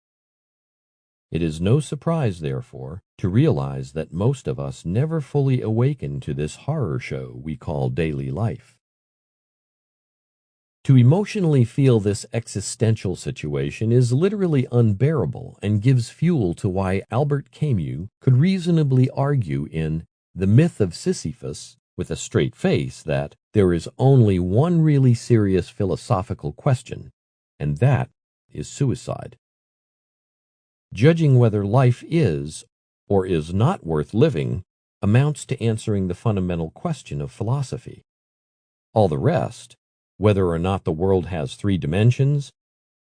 It is no surprise, therefore, to realize that most of us never fully awaken to this horror show we call daily life. To emotionally feel this existential situation is literally unbearable and gives fuel to why Albert Camus could reasonably argue in The Myth of Sisyphus, with a straight face, that there is only one really serious philosophical question, and that is suicide. Judging whether life is or is not worth living amounts to answering the fundamental question of philosophy. All the rest, whether or not the world has 3 dimensions,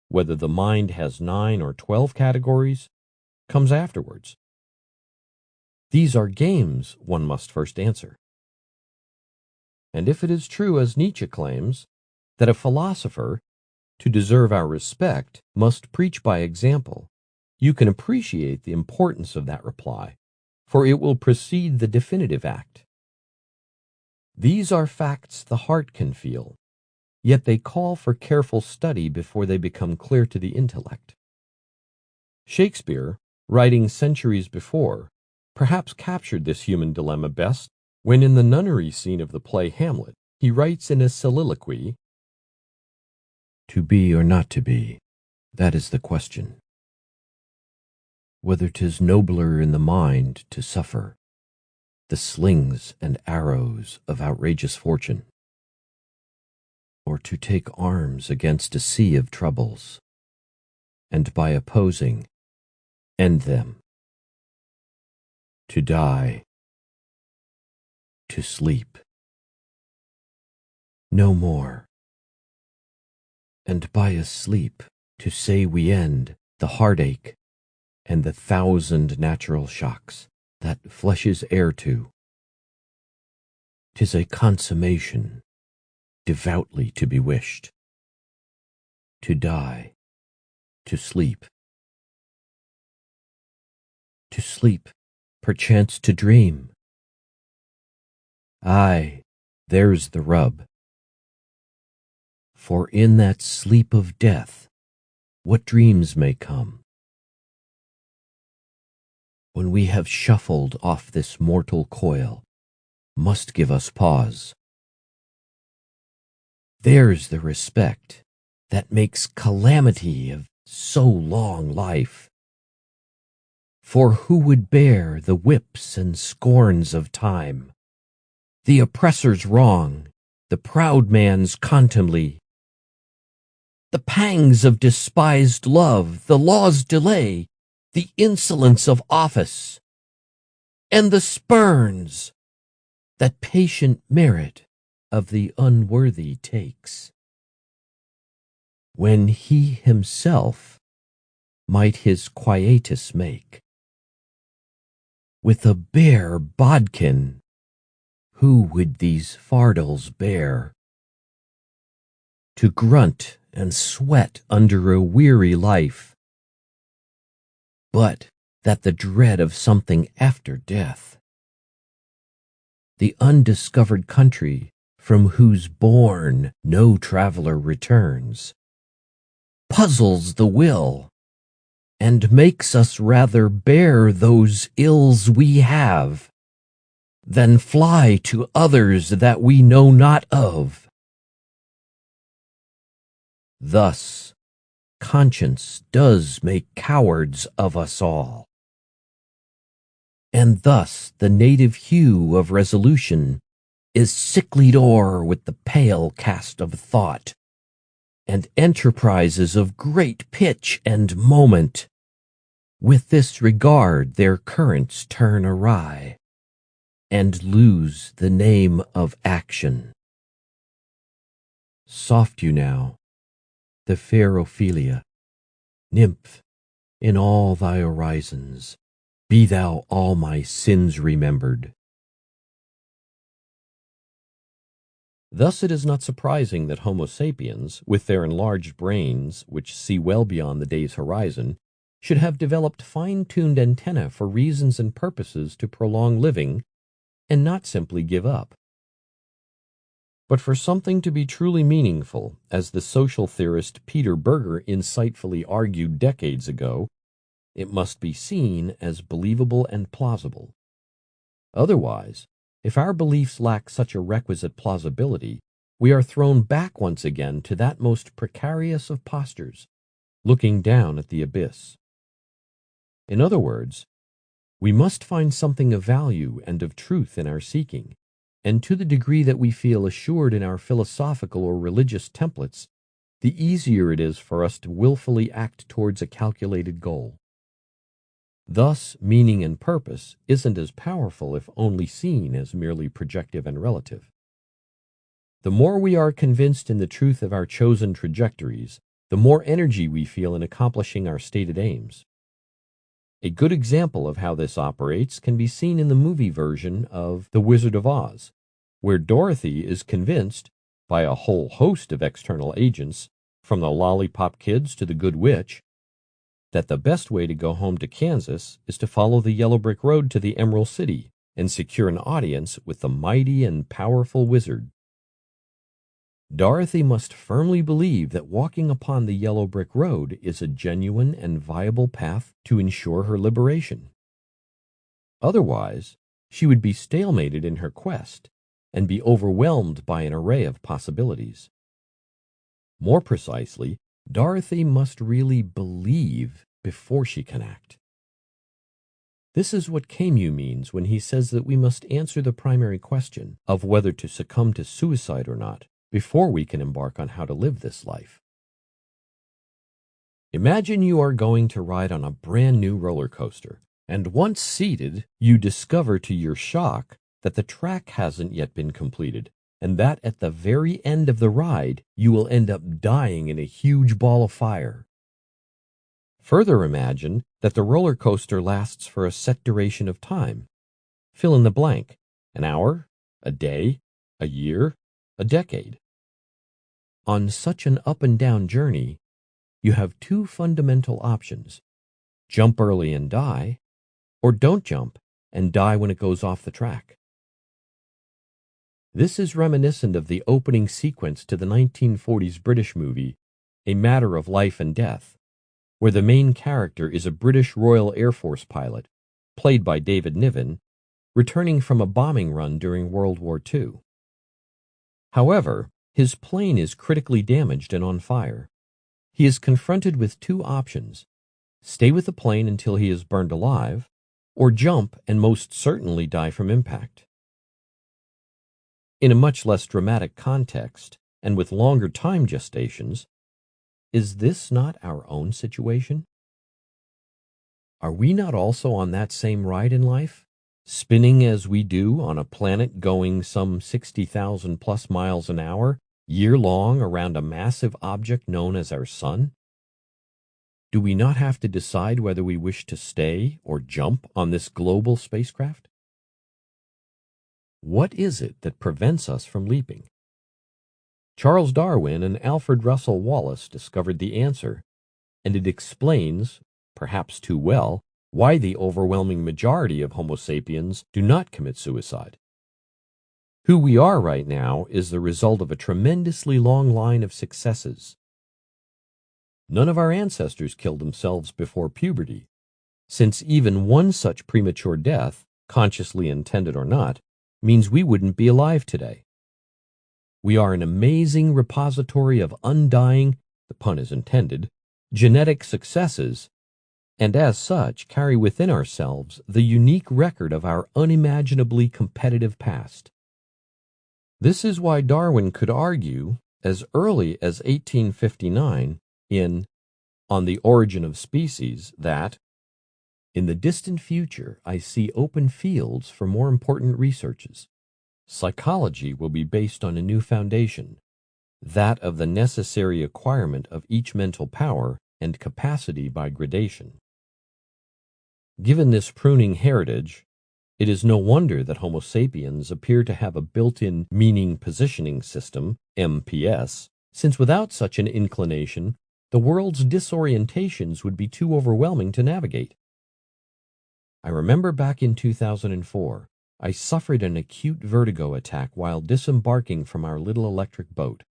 whether the mind has 9 or 12 categories, comes afterwards. These are games one must first answer. And if it is true, as Nietzsche claims, that a philosopher, to deserve our respect, must preach by example, you can appreciate the importance of that reply, for it will precede the definitive act. These are facts the heart can feel, yet they call for careful study before they become clear to the intellect. Shakespeare, writing centuries before, perhaps captured this human dilemma best when in the nunnery scene of the play Hamlet, he writes in a soliloquy, "To be or not to be, that is the question. Whether 'tis nobler in the mind to suffer the slings and arrows of outrageous fortune, or to take arms against a sea of troubles, and by opposing end them. To die, to sleep, no more, and by a sleep to say we end the heartache and the 1,000 natural shocks that flesh is heir to. 'Tis a consummation devoutly to be wished. To die, to sleep, perchance to dream. Aye, there's the rub. For in that sleep of death, what dreams may come? When we have shuffled off this mortal coil, must give us pause. There's the respect that makes calamity of so long life. For who would bear the whips and scorns of time, the oppressor's wrong, the proud man's contumely, the pangs of despised love, the law's delay, the insolence of office, and the spurns that patient merit of the unworthy takes, when he himself might his quietus make? With a bare bodkin, who would these fardels bear? To grunt and sweat under a weary life, but that the dread of something after death, the undiscovered country from whose bourne no traveler returns, puzzles the will, and makes us rather bear those ills we have, than fly to others that we know not of. Thus, conscience does make cowards of us all. And thus the native hue of resolution is sicklied o'er with the pale cast of thought, and enterprises of great pitch and moment, with this regard their currents turn awry, and lose the name of action. Soft you now, the fair Ophelia, nymph, in all thy orisons, be thou all my sins remembered. Thus it is not surprising that Homo sapiens, with their enlarged brains, which see well beyond the day's horizon, should have developed fine-tuned antennae for reasons and purposes to prolong living, and not simply give up. But for something to be truly meaningful, as the social theorist Peter Berger insightfully argued decades ago, it must be seen as believable and plausible. Otherwise, if our beliefs lack such a requisite plausibility, we are thrown back once again to that most precarious of postures, looking down at the abyss. In other words, we must find something of value and of truth in our seeking, and to the degree that we feel assured in our philosophical or religious templates, the easier it is for us to willfully act towards a calculated goal. Thus, meaning and purpose isn't as powerful if only seen as merely projective and relative. The more we are convinced in the truth of our chosen trajectories, the more energy we feel in accomplishing our stated aims. A good example of how this operates can be seen in the movie version of The Wizard of Oz, where Dorothy is convinced, by a whole host of external agents, from the lollipop kids to the good witch, that the best way to go home to Kansas is to follow the yellow brick road to the Emerald City and secure an audience with the mighty and powerful wizard. Dorothy must firmly believe that walking upon the yellow brick road is a genuine and viable path to ensure her liberation. Otherwise, she would be stalemated in her quest and be overwhelmed by an array of possibilities. More precisely, Dorothy must really believe before she can act. This is what Camus means when he says that we must answer the primary question of whether to succumb to suicide or not before we can embark on how to live this life. Imagine you are going to ride on a brand new roller coaster, and once seated, you discover to your shock that the track hasn't yet been completed, and that at the very end of the ride, you will end up dying in a huge ball of fire. Further imagine that the roller coaster lasts for a set duration of time. Fill in the blank: an hour, a day, a year, a decade. On such an up and down journey, you have two fundamental options: jump early and die, or don't jump and die when it goes off the track. This is reminiscent of the opening sequence to the 1940s British movie, A Matter of Life and Death, where the main character is a British Royal Air Force pilot, played by David Niven, returning from a bombing run during World War II. However, his plane is critically damaged and on fire. He is confronted with two options: stay with the plane until he is burned alive, or jump and most certainly die from impact. In a much less dramatic context, and with longer time gestations, is this not our own situation? Are we not also on that same ride in life, spinning as we do on a planet going some 60,000 plus miles an hour, year-long around a massive object known as our sun? Do we not have to decide whether we wish to stay or jump on this global spacecraft? What is it that prevents us from leaping? Charles Darwin and Alfred Russel Wallace discovered the answer, and it explains, perhaps too well, why the overwhelming majority of Homo sapiens do not commit suicide. Who we are right now is the result of a tremendously long line of successes. None of our ancestors killed themselves before puberty, since even one such premature death, consciously intended or not, means we wouldn't be alive today. We are an amazing repository of undying, the pun is intended, genetic successes, and as such carry within ourselves the unique record of our unimaginably competitive past. This is why Darwin could argue, as early as 1859, in On the Origin of Species, that in the distant future I see open fields for more important researches. Psychology will be based on a new foundation, that of the necessary acquirement of each mental power and capacity by gradation. Given this pruning heritage, it is no wonder that Homo sapiens appear to have a built-in meaning positioning system, MPS, since without such an inclination, the world's disorientations would be too overwhelming to navigate. I remember back in 2004, I suffered an acute vertigo attack while disembarking from our little electric boat.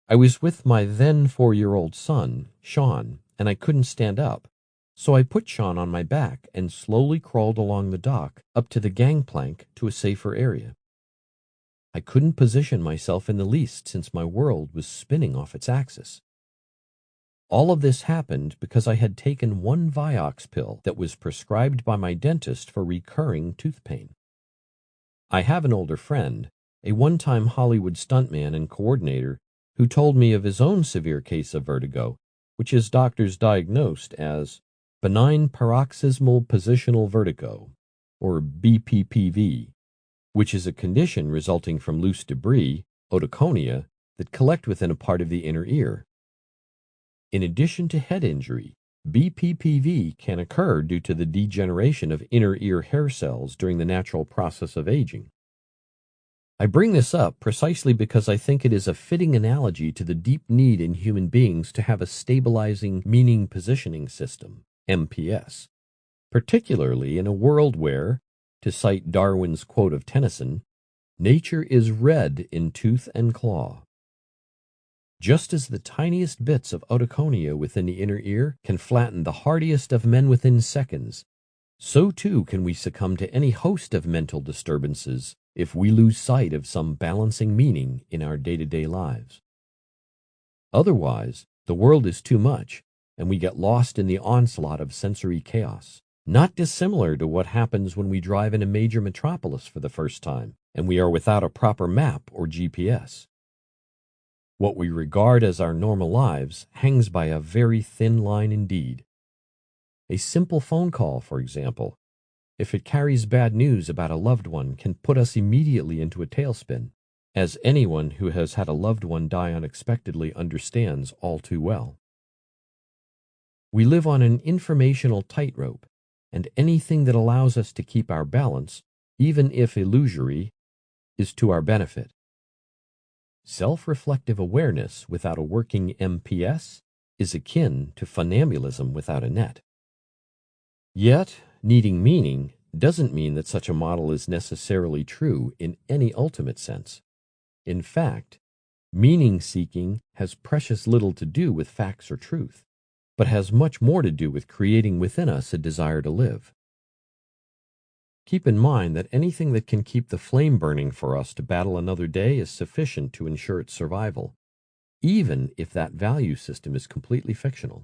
I was with my then 4-year-old son, Sean, and I couldn't stand up, so I put Sean on my back and slowly crawled along the dock up to the gangplank to a safer area. I couldn't position myself in the least since my world was spinning off its axis. All of this happened because I had taken one Vioxx pill that was prescribed by my dentist for recurring tooth pain. I have an older friend, a one-time Hollywood stuntman and coordinator, who told me of his own severe case of vertigo, which his doctors diagnosed as benign paroxysmal positional vertigo, or BPPV, which is a condition resulting from loose debris, otoconia, that collect within a part of the inner ear. In addition to head injury, BPPV can occur due to the degeneration of inner ear hair cells during the natural process of aging. I bring this up precisely because I think it is a fitting analogy to the deep need in human beings to have a stabilizing meaning positioning system, MPS, particularly in a world where, to cite Darwin's quote of Tennyson, nature is red in tooth and claw. Just as the tiniest bits of otoconia within the inner ear can flatten the hardiest of men within seconds, so too can we succumb to any host of mental disturbances if we lose sight of some balancing meaning in our day-to-day lives. Otherwise, the world is too much, and we get lost in the onslaught of sensory chaos, not dissimilar to what happens when we drive in a major metropolis for the first time, and we are without a proper map or GPS. What we regard as our normal lives hangs by a very thin line indeed. A simple phone call, for example, if it carries bad news about a loved one, can put us immediately into a tailspin, as anyone who has had a loved one die unexpectedly understands all too well. We live on an informational tightrope, and anything that allows us to keep our balance, even if illusory, is to our benefit. Self-reflective awareness without a working MPS is akin to funambulism without a net. Yet, needing meaning doesn't mean that such a model is necessarily true in any ultimate sense. In fact, meaning-seeking has precious little to do with facts or truth, but has much more to do with creating within us a desire to live. Keep in mind that anything that can keep the flame burning for us to battle another day is sufficient to ensure its survival, even if that value system is completely fictional.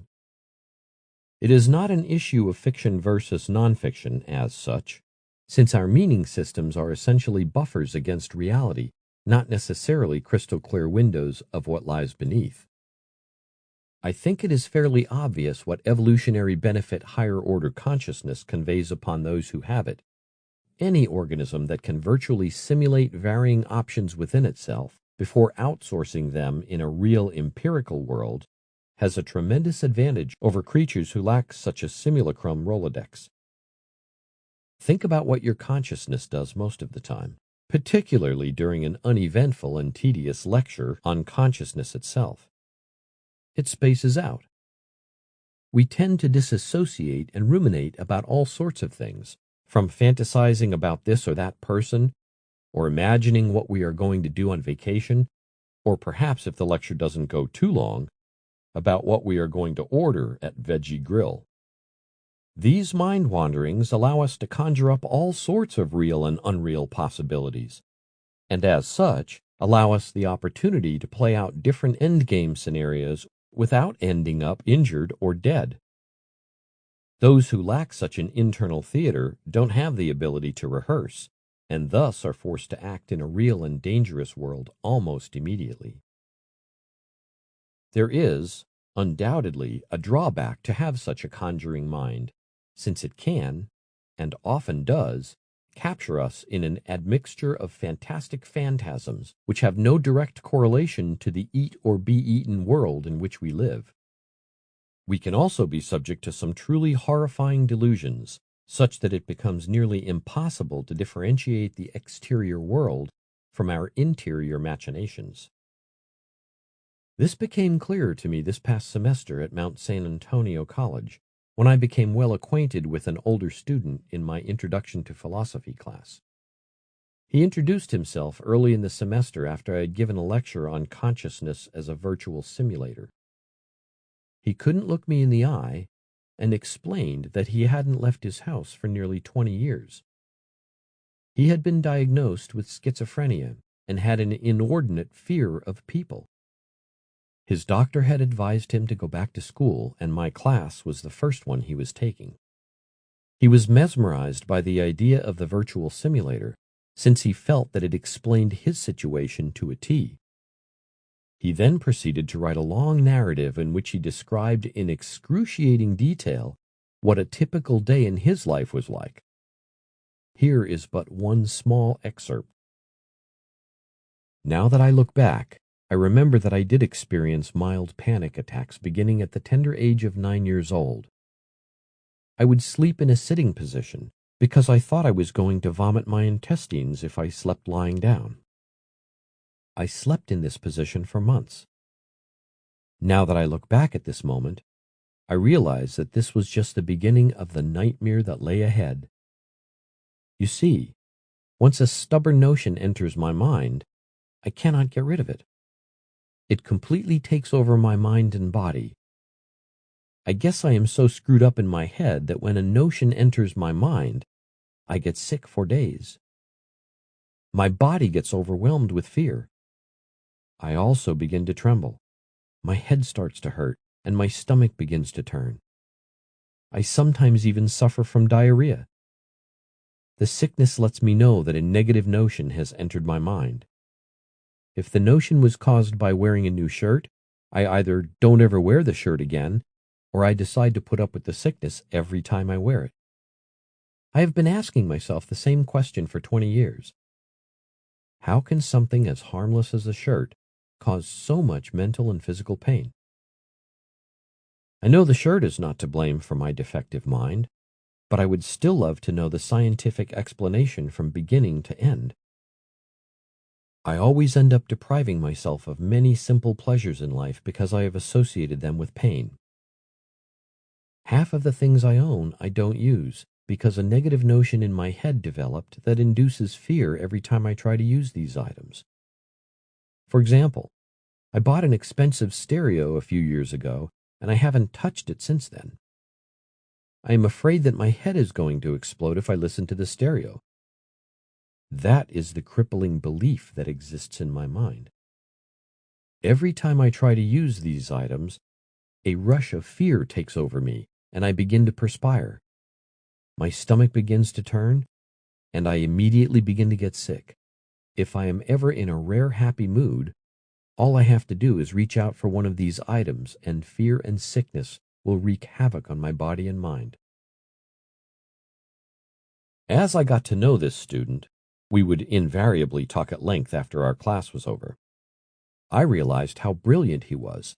It is not an issue of fiction versus nonfiction as such, since our meaning systems are essentially buffers against reality, not necessarily crystal clear windows of what lies beneath. I think it is fairly obvious what evolutionary benefit higher order consciousness conveys upon those who have it. Any organism that can virtually simulate varying options within itself before outsourcing them in a real empirical world has a tremendous advantage over creatures who lack such a simulacrum Rolodex. Think about what your consciousness does most of the time, particularly during an uneventful and tedious lecture on consciousness itself. It spaces out. We tend to disassociate and ruminate about all sorts of things, from fantasizing about this or that person, or imagining what we are going to do on vacation, or perhaps if the lecture doesn't go too long, about what we are going to order at Veggie Grill. These mind wanderings allow us to conjure up all sorts of real and unreal possibilities, and as such, allow us the opportunity to play out different endgame scenarios without ending up injured or dead. Those who lack such an internal theater don't have the ability to rehearse, and thus are forced to act in a real and dangerous world almost immediately. There is, undoubtedly, a drawback to have such a conjuring mind, since it can, and often does, capture us in an admixture of fantastic phantasms which have no direct correlation to the eat or be eaten world in which we live. We can also be subject to some truly horrifying delusions, such that it becomes nearly impossible to differentiate the exterior world from our interior machinations. This became clearer to me this past semester at Mount San Antonio College, when I became well acquainted with an older student in my Introduction to Philosophy class. He introduced himself early in the semester after I had given a lecture on consciousness as a virtual simulator. He couldn't look me in the eye and explained that he hadn't left his house for nearly 20 years. He had been diagnosed with schizophrenia and had an inordinate fear of people. His doctor had advised him to go back to school, and my class was the first one he was taking. He was mesmerized by the idea of the virtual simulator, since he felt that it explained his situation to a T. He then proceeded to write a long narrative in which he described in excruciating detail what a typical day in his life was like. Here is but one small excerpt. Now that I look back, I remember that I did experience mild panic attacks beginning at the tender age of 9 years old. I would sleep in a sitting position because I thought I was going to vomit my intestines if I slept lying down. I slept in this position for months. Now that I look back at this moment, I realize that this was just the beginning of the nightmare that lay ahead. You see, once a stubborn notion enters my mind, I cannot get rid of it. It completely takes over my mind and body. I guess I am so screwed up in my head that when a notion enters my mind, I get sick for days. My body gets overwhelmed with fear. I also begin to tremble. My head starts to hurt, and my stomach begins to turn. I sometimes even suffer from diarrhea. The sickness lets me know that a negative notion has entered my mind. If the notion was caused by wearing a new shirt, I either don't ever wear the shirt again, or I decide to put up with the sickness every time I wear it. I have been asking myself the same question for 20 years. How can something as harmless as a shirt cause so much mental and physical pain? I know the shirt is not to blame for my defective mind, but I would still love to know the scientific explanation from beginning to end. I always end up depriving myself of many simple pleasures in life because I have associated them with pain. Half of the things I own I don't use because a negative notion in my head developed that induces fear every time I try to use these items. For example, I bought an expensive stereo a few years ago, and I haven't touched it since then. I am afraid that my head is going to explode if I listen to the stereo. That is the crippling belief that exists in my mind. Every time I try to use these items, a rush of fear takes over me, and I begin to perspire. My stomach begins to turn, and I immediately begin to get sick. If I am ever in a rare happy mood, all I have to do is reach out for one of these items, and fear and sickness will wreak havoc on my body and mind. As I got to know this student, we would invariably talk at length after our class was over. I realized how brilliant he was.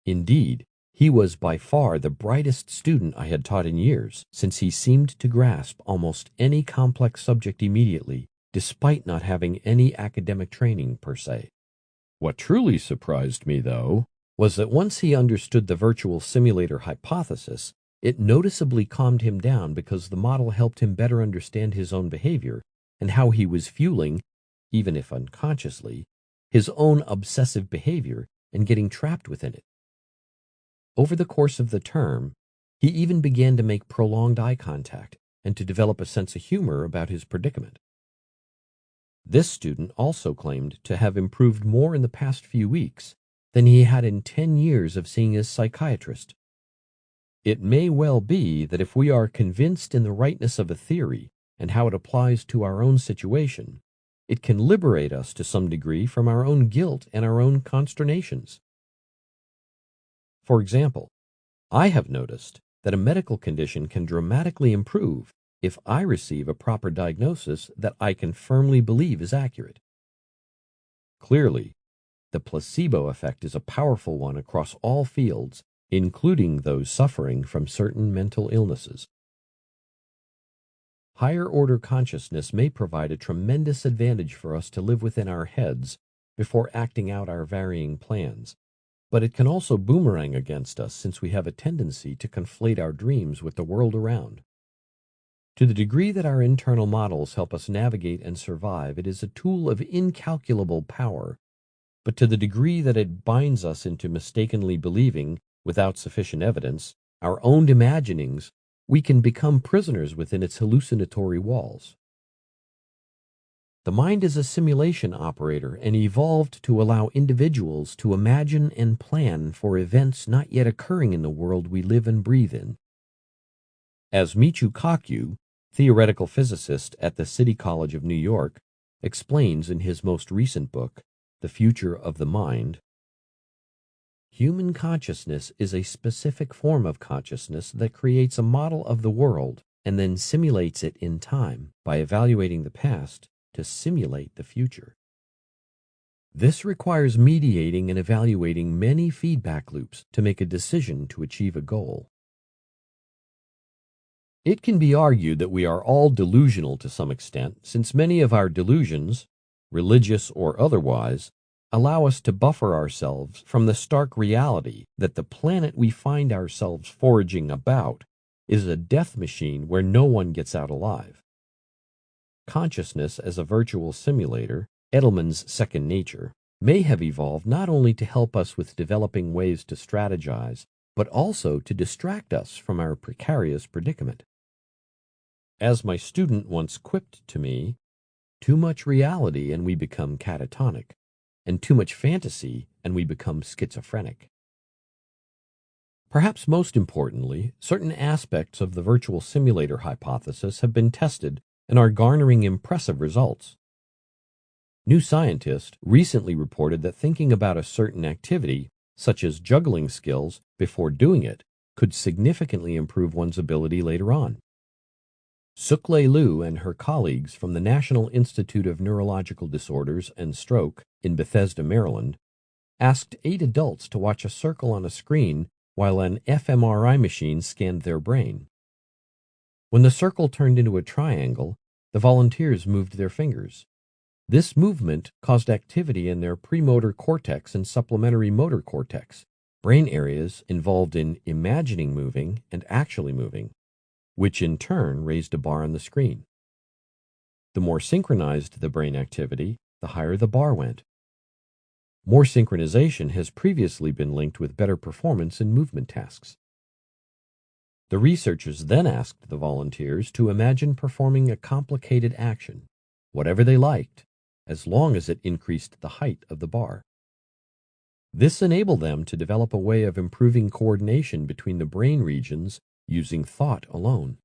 Indeed, he was by far the brightest student I had taught in years, since he seemed to grasp almost any complex subject immediately, despite not having any academic training per se. What truly surprised me, though, was that once he understood the virtual simulator hypothesis, it noticeably calmed him down because the model helped him better understand his own behavior and how he was fueling, even if unconsciously, his own obsessive behavior and getting trapped within it. Over the course of the term, he even began to make prolonged eye contact and to develop a sense of humor about his predicament. This student also claimed to have improved more in the past few weeks than he had in 10 years of seeing his psychiatrist. It may well be that if we are convinced in the rightness of a theory and how it applies to our own situation, it can liberate us to some degree from our own guilt and our own consternations. For example, I have noticed that a medical condition can dramatically improve if I receive a proper diagnosis that I can firmly believe is accurate. Clearly, the placebo effect is a powerful one across all fields, including those suffering from certain mental illnesses. Higher order consciousness may provide a tremendous advantage for us to live within our heads before acting out our varying plans, but it can also boomerang against us since we have a tendency to conflate our dreams with the world around. To the degree that our internal models help us navigate and survive, it is a tool of incalculable power, but to the degree that it binds us into mistakenly believing, without sufficient evidence, our own imaginings, we can become prisoners within its hallucinatory walls. The mind is a simulation operator and evolved to allow individuals to imagine and plan for events not yet occurring in the world we live and breathe in. As Michio Kaku, theoretical physicist at the City College of New York, explains in his most recent book, The Future of the Mind, human consciousness is a specific form of consciousness that creates a model of the world and then simulates it in time by evaluating the past to simulate the future. This requires mediating and evaluating many feedback loops to make a decision to achieve a goal. It can be argued that we are all delusional to some extent, since many of our delusions, religious or otherwise, allow us to buffer ourselves from the stark reality that the planet we find ourselves foraging about is a death machine where no one gets out alive. Consciousness as a virtual simulator, Edelman's second nature, may have evolved not only to help us with developing ways to strategize, but also to distract us from our precarious predicament. As my student once quipped to me, too much reality and we become catatonic, and too much fantasy and we become schizophrenic. Perhaps most importantly, certain aspects of the virtual simulator hypothesis have been tested and are garnering impressive results. New Scientist recently reported that thinking about a certain activity, such as juggling skills, before doing it could significantly improve one's ability later on. Suklay Liu and her colleagues from the National Institute of Neurological Disorders and Stroke in Bethesda, Maryland, asked 8 adults to watch a circle on a screen while an fMRI machine scanned their brain. When the circle turned into a triangle, the volunteers moved their fingers. This movement caused activity in their premotor cortex and supplementary motor cortex, brain areas involved in imagining moving and actually moving, which in turn raised a bar on the screen. The more synchronized the brain activity, the higher the bar went. More synchronization has previously been linked with better performance in movement tasks. The researchers then asked the volunteers to imagine performing a complicated action, whatever they liked, as long as it increased the height of the bar. This enabled them to develop a way of improving coordination between the brain regions using thought alone.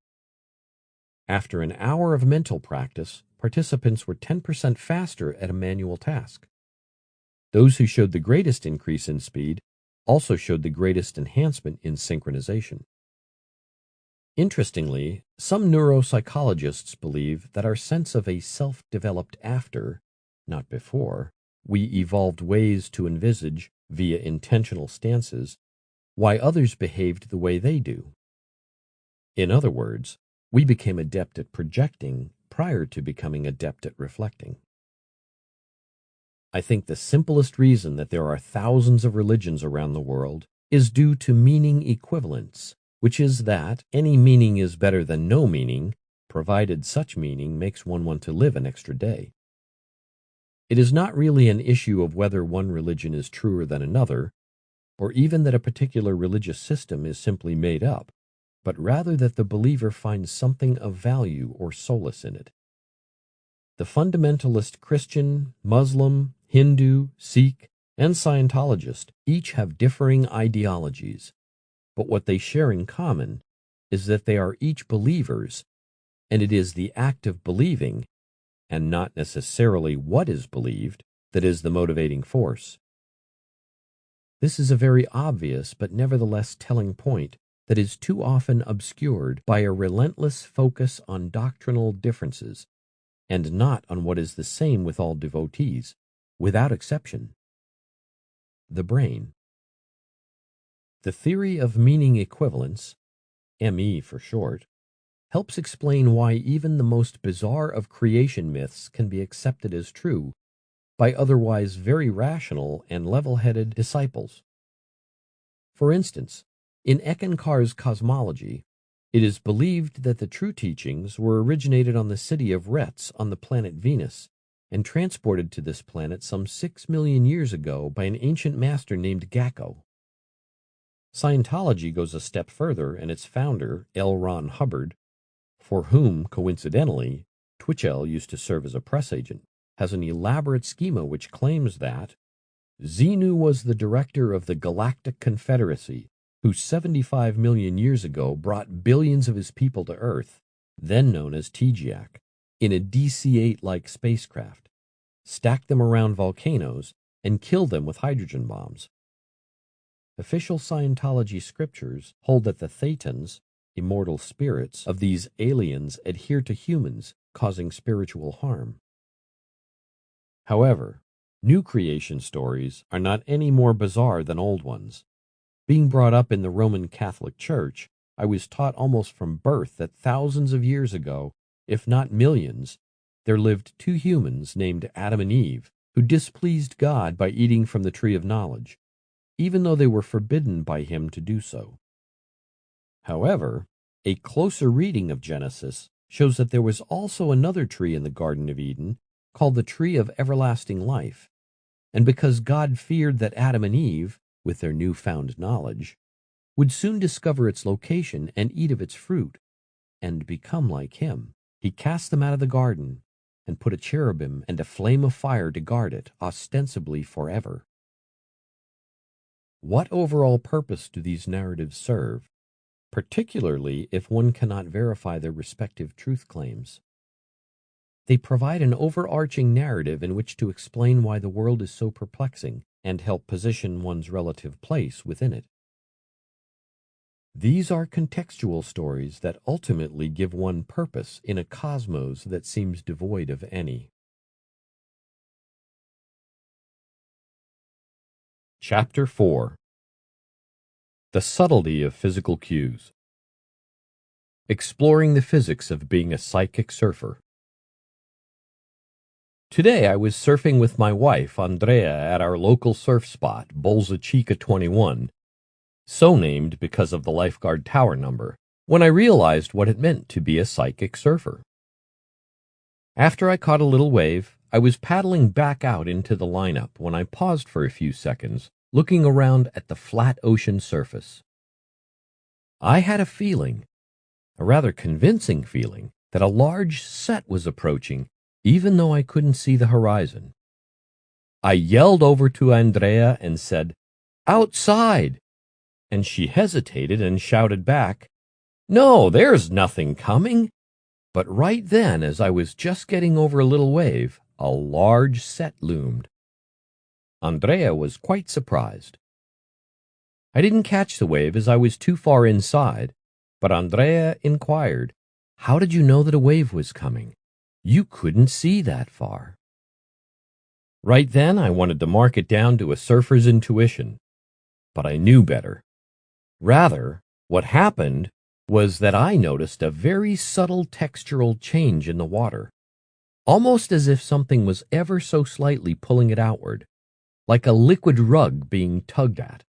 After an hour of mental practice, participants were 10% faster at a manual task. Those who showed the greatest increase in speed also showed the greatest enhancement in synchronization. Interestingly, some neuropsychologists believe that our sense of a self developed after, not before, we evolved ways to envisage, via intentional stances, why others behaved the way they do. In other words, we became adept at projecting prior to becoming adept at reflecting. I think the simplest reason that there are thousands of religions around the world is due to meaning equivalence, which is that any meaning is better than no meaning, provided such meaning makes one want to live an extra day. It is not really an issue of whether one religion is truer than another, or even that a particular religious system is simply made up, but rather that the believer finds something of value or solace in it. The fundamentalist Christian, Muslim, Hindu, Sikh, and Scientologist each have differing ideologies, but what they share in common is that they are each believers, and it is the act of believing, and not necessarily what is believed, that is the motivating force. This is a very obvious but nevertheless telling point that is too often obscured by a relentless focus on doctrinal differences, and not on what is the same with all devotees, without exception: the brain. The theory of meaning equivalence, ME for short, helps explain why even the most bizarre of creation myths can be accepted as true by otherwise very rational and level-headed disciples. For instance, in Eckankar's cosmology, it is believed that the true teachings were originated on the city of Retz on the planet Venus and transported to this planet some 6 million years ago by an ancient master named Gacko. Scientology goes a step further, and its founder, L. Ron Hubbard, for whom, coincidentally, Twitchell used to serve as a press agent, has an elaborate schema which claims that Xenu was the director of the Galactic Confederacy, who 75 million years ago brought billions of his people to Earth, then known as Tegeac, in a DC-8-like spacecraft, stacked them around volcanoes, and killed them with hydrogen bombs. Official Scientology scriptures hold that the thetans, immortal spirits, of these aliens adhere to humans, causing spiritual harm. However, New creation stories are not any more bizarre than old ones. Being brought up in the Roman Catholic Church, I was taught almost from birth that thousands of years ago, if not millions, there lived two humans named Adam and Eve who displeased God by eating from the tree of knowledge, even though they were forbidden by him to do so. However, a closer reading of Genesis shows that there was also another tree in the Garden of Eden called the tree of everlasting life, and because God feared that Adam and Eve, with their newfound knowledge, would soon discover its location and eat of its fruit, and become like him, he cast them out of the garden and put a cherubim and a flame of fire to guard it, ostensibly forever. What overall purpose do these narratives serve, particularly if one cannot verify their respective truth claims? They provide an overarching narrative in which to explain why the world is so perplexing and help position one's relative place within it. These are contextual stories that ultimately give one purpose in a cosmos that seems devoid of any. Chapter 4: The Subtlety of Physical Cues. Exploring the physics of being a psychic surfer. Today I was surfing with my wife, Andrea, at our local surf spot, Bolsa Chica 21, so named because of the lifeguard tower number, when I realized what it meant to be a psychic surfer. After I caught a little wave, I was paddling back out into the lineup when I paused for a few seconds, looking around at the flat ocean surface. I had a feeling, a rather convincing feeling, that a large set was approaching, even though I couldn't see the horizon. I yelled over to Andrea and said, "Outside!" And she hesitated and shouted back, "No, there's nothing coming." But right then, as I was just getting over a little wave, a large set loomed. Andrea was quite surprised. I didn't catch the wave as I was too far inside, but Andrea inquired, "How did you know that a wave was coming? You couldn't see that far." Right then, I wanted to mark it down to a surfer's intuition, but I knew better. Rather, what happened was that I noticed a very subtle textural change in the water, almost as if something was ever so slightly pulling it outward, like a liquid rug being tugged at.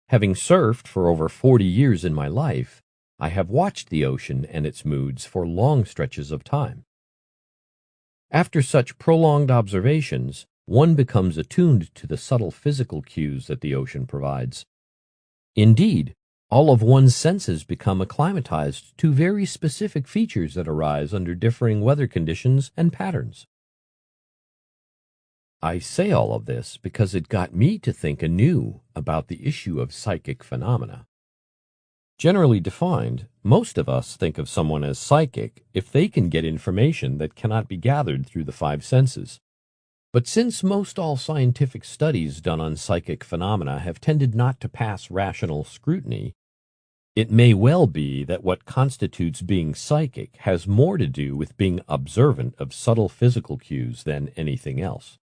Having surfed for over 40 years in my life, I have watched the ocean and its moods for long stretches of time. After such prolonged observations, one becomes attuned to the subtle physical cues that the ocean provides. Indeed, all of one's senses become acclimatized to very specific features that arise under differing weather conditions and patterns. I say all of this because it got me to think anew about the issue of psychic phenomena. Generally defined, most of us think of someone as psychic if they can get information that cannot be gathered through the five senses. But since most all scientific studies done on psychic phenomena have tended not to pass rational scrutiny, it may well be that what constitutes being psychic has more to do with being observant of subtle physical cues than anything else.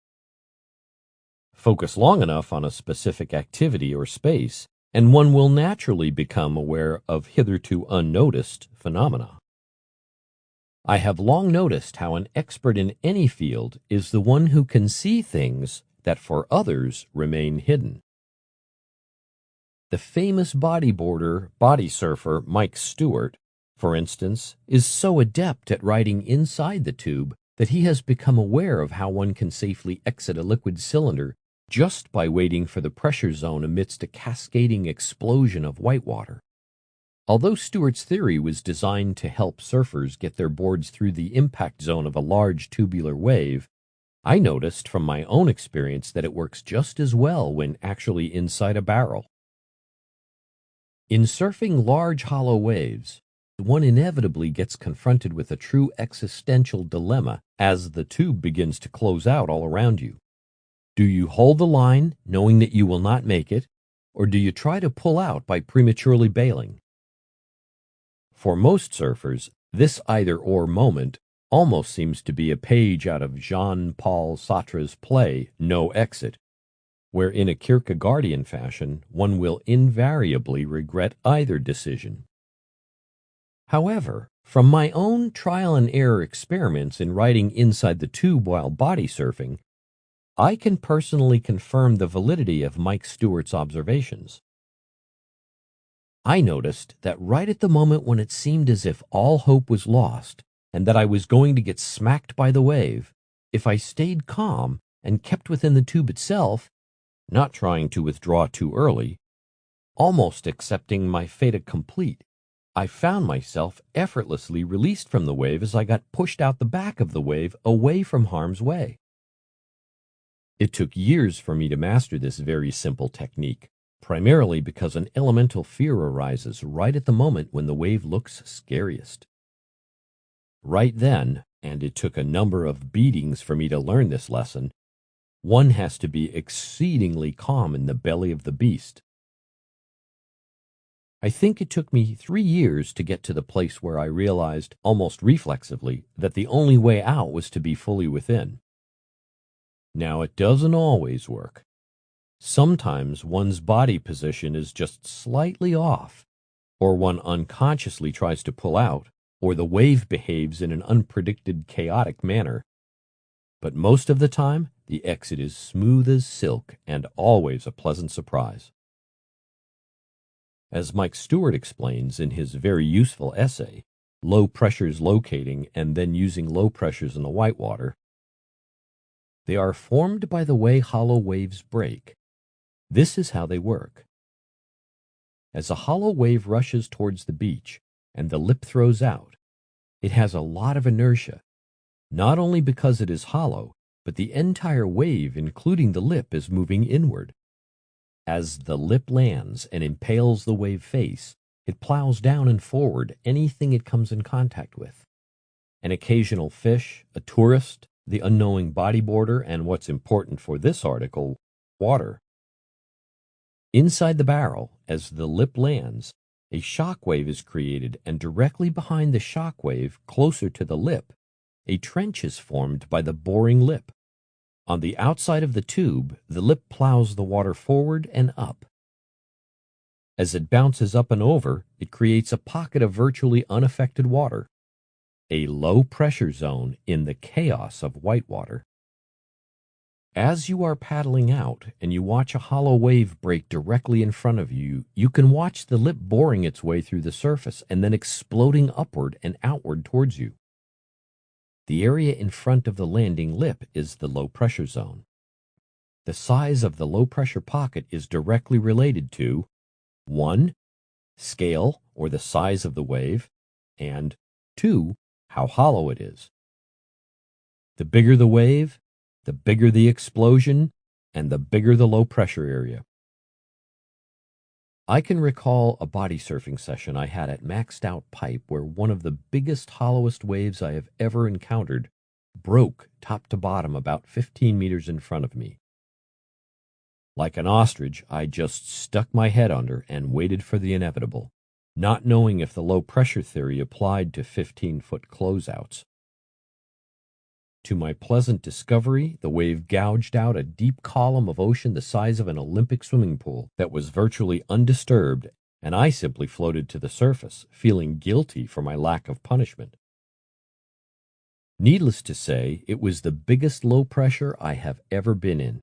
Focus long enough on a specific activity or space, and one will naturally become aware of hitherto unnoticed phenomena. I have long noticed how an expert in any field is the one who can see things that for others remain hidden. The famous bodyboarder, body surfer Mike Stewart, for instance, is so adept at riding inside the tube that he has become aware of how one can safely exit a liquid cylinder just by waiting for the pressure zone amidst a cascading explosion of whitewater. Although Stewart's theory was designed to help surfers get their boards through the impact zone of a large tubular wave, I noticed from my own experience that it works just as well when actually inside a barrel. In surfing large hollow waves, one inevitably gets confronted with a true existential dilemma as the tube begins to close out all around you. Do you hold the line, knowing that you will not make it, or do you try to pull out by prematurely bailing? For most surfers, this either-or moment Almost seems to be a page out of Jean-Paul Sartre's play No Exit, where in a Kierkegaardian fashion one will invariably regret either decision. However, from my own trial-and-error experiments in riding inside the tube while body surfing, I can personally confirm the validity of Mike Stewart's observations. I noticed that right at the moment when it seemed as if all hope was lost and that I was going to get smacked by the wave, if I stayed calm and kept within the tube itself, not trying to withdraw too early, almost accepting my fait accompli, I found myself effortlessly released from the wave as I got pushed out the back of the wave away from harm's way. It took years for me to master this very simple technique, primarily because an elemental fear arises right at the moment when the wave looks scariest. Right then, and it took a number of beatings for me to learn this lesson, one has to be exceedingly calm in the belly of the beast. I think it took me 3 years to get to the place where I realized, almost reflexively, that the only way out was to be fully within. Now, it doesn't always work. Sometimes one's body position is just slightly off, or one unconsciously tries to pull out, or the wave behaves in an unpredicted, chaotic manner. But most of the time, the exit is smooth as silk and always a pleasant surprise. As Mike Stewart explains in his very useful essay, Low Pressures Locating and Then Using Low Pressures in the Whitewater, they are formed by the way hollow waves break. This is how they work. As a hollow wave rushes towards the beach and the lip throws out, it has a lot of inertia, not only because it is hollow, but the entire wave, including the lip, is moving inward. As the lip lands and impales the wave face, it plows down and forward anything it comes in contact with. An occasional fish, a tourist, the unknowing bodyboarder, and what's important for this article, water. Inside the barrel, as the lip lands, a shock wave is created, and directly behind the shock wave, closer to the lip, a trench is formed by the boring lip. On the outside of the tube, the lip plows the water forward and up. As it bounces up and over, it creates a pocket of virtually unaffected water, a low-pressure zone in the chaos of whitewater. As you are paddling out and you watch a hollow wave break directly in front of you, you can watch the lip boring its way through the surface and then exploding upward and outward towards you. The area in front of the landing lip is the low-pressure zone. The size of the low-pressure pocket is directly related to 1. Scale, or the size of the wave, and 2. How hollow it is. The bigger the wave, the bigger the explosion, and the bigger the low-pressure area. I can recall a body surfing session I had at Maxed Out Pipe where one of the biggest, hollowest waves I have ever encountered broke top to bottom about 15 meters in front of me. Like an ostrich, I just stuck my head under and waited for the inevitable, not knowing if the low-pressure theory applied to 15-foot closeouts. To my pleasant discovery, the wave gouged out a deep column of ocean the size of an Olympic swimming pool that was virtually undisturbed, and I simply floated to the surface, feeling guilty for my lack of punishment. Needless to say, it was the biggest low pressure I have ever been in.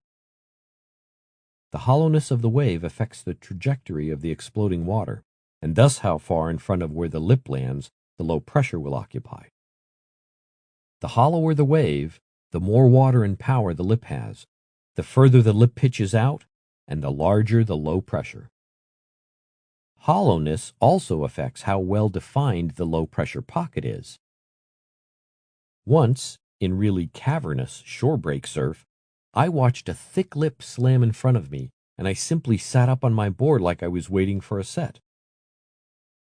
The hollowness of the wave affects the trajectory of the exploding water, and thus how far in front of where the lip lands the low pressure will occupy. The hollower the wave, the more water and power the lip has, the further the lip pitches out, and the larger the low pressure. Hollowness also affects how well defined the low pressure pocket is. Once, in really cavernous shorebreak surf, I watched a thick lip slam in front of me, and I simply sat up on my board like I was waiting for a set.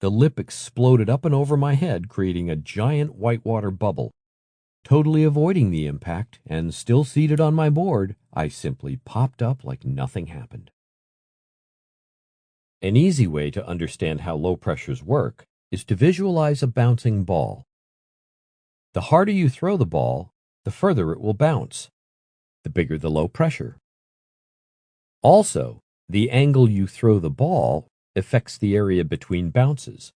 The lip exploded up and over my head, creating a giant whitewater bubble. Totally avoiding the impact, and still seated on my board, I simply popped up like nothing happened. An easy way to understand how low pressures work is to visualize a bouncing ball. The harder you throw the ball, the further it will bounce, the bigger the low pressure. Also, the angle you throw the ball affects the area between bounces.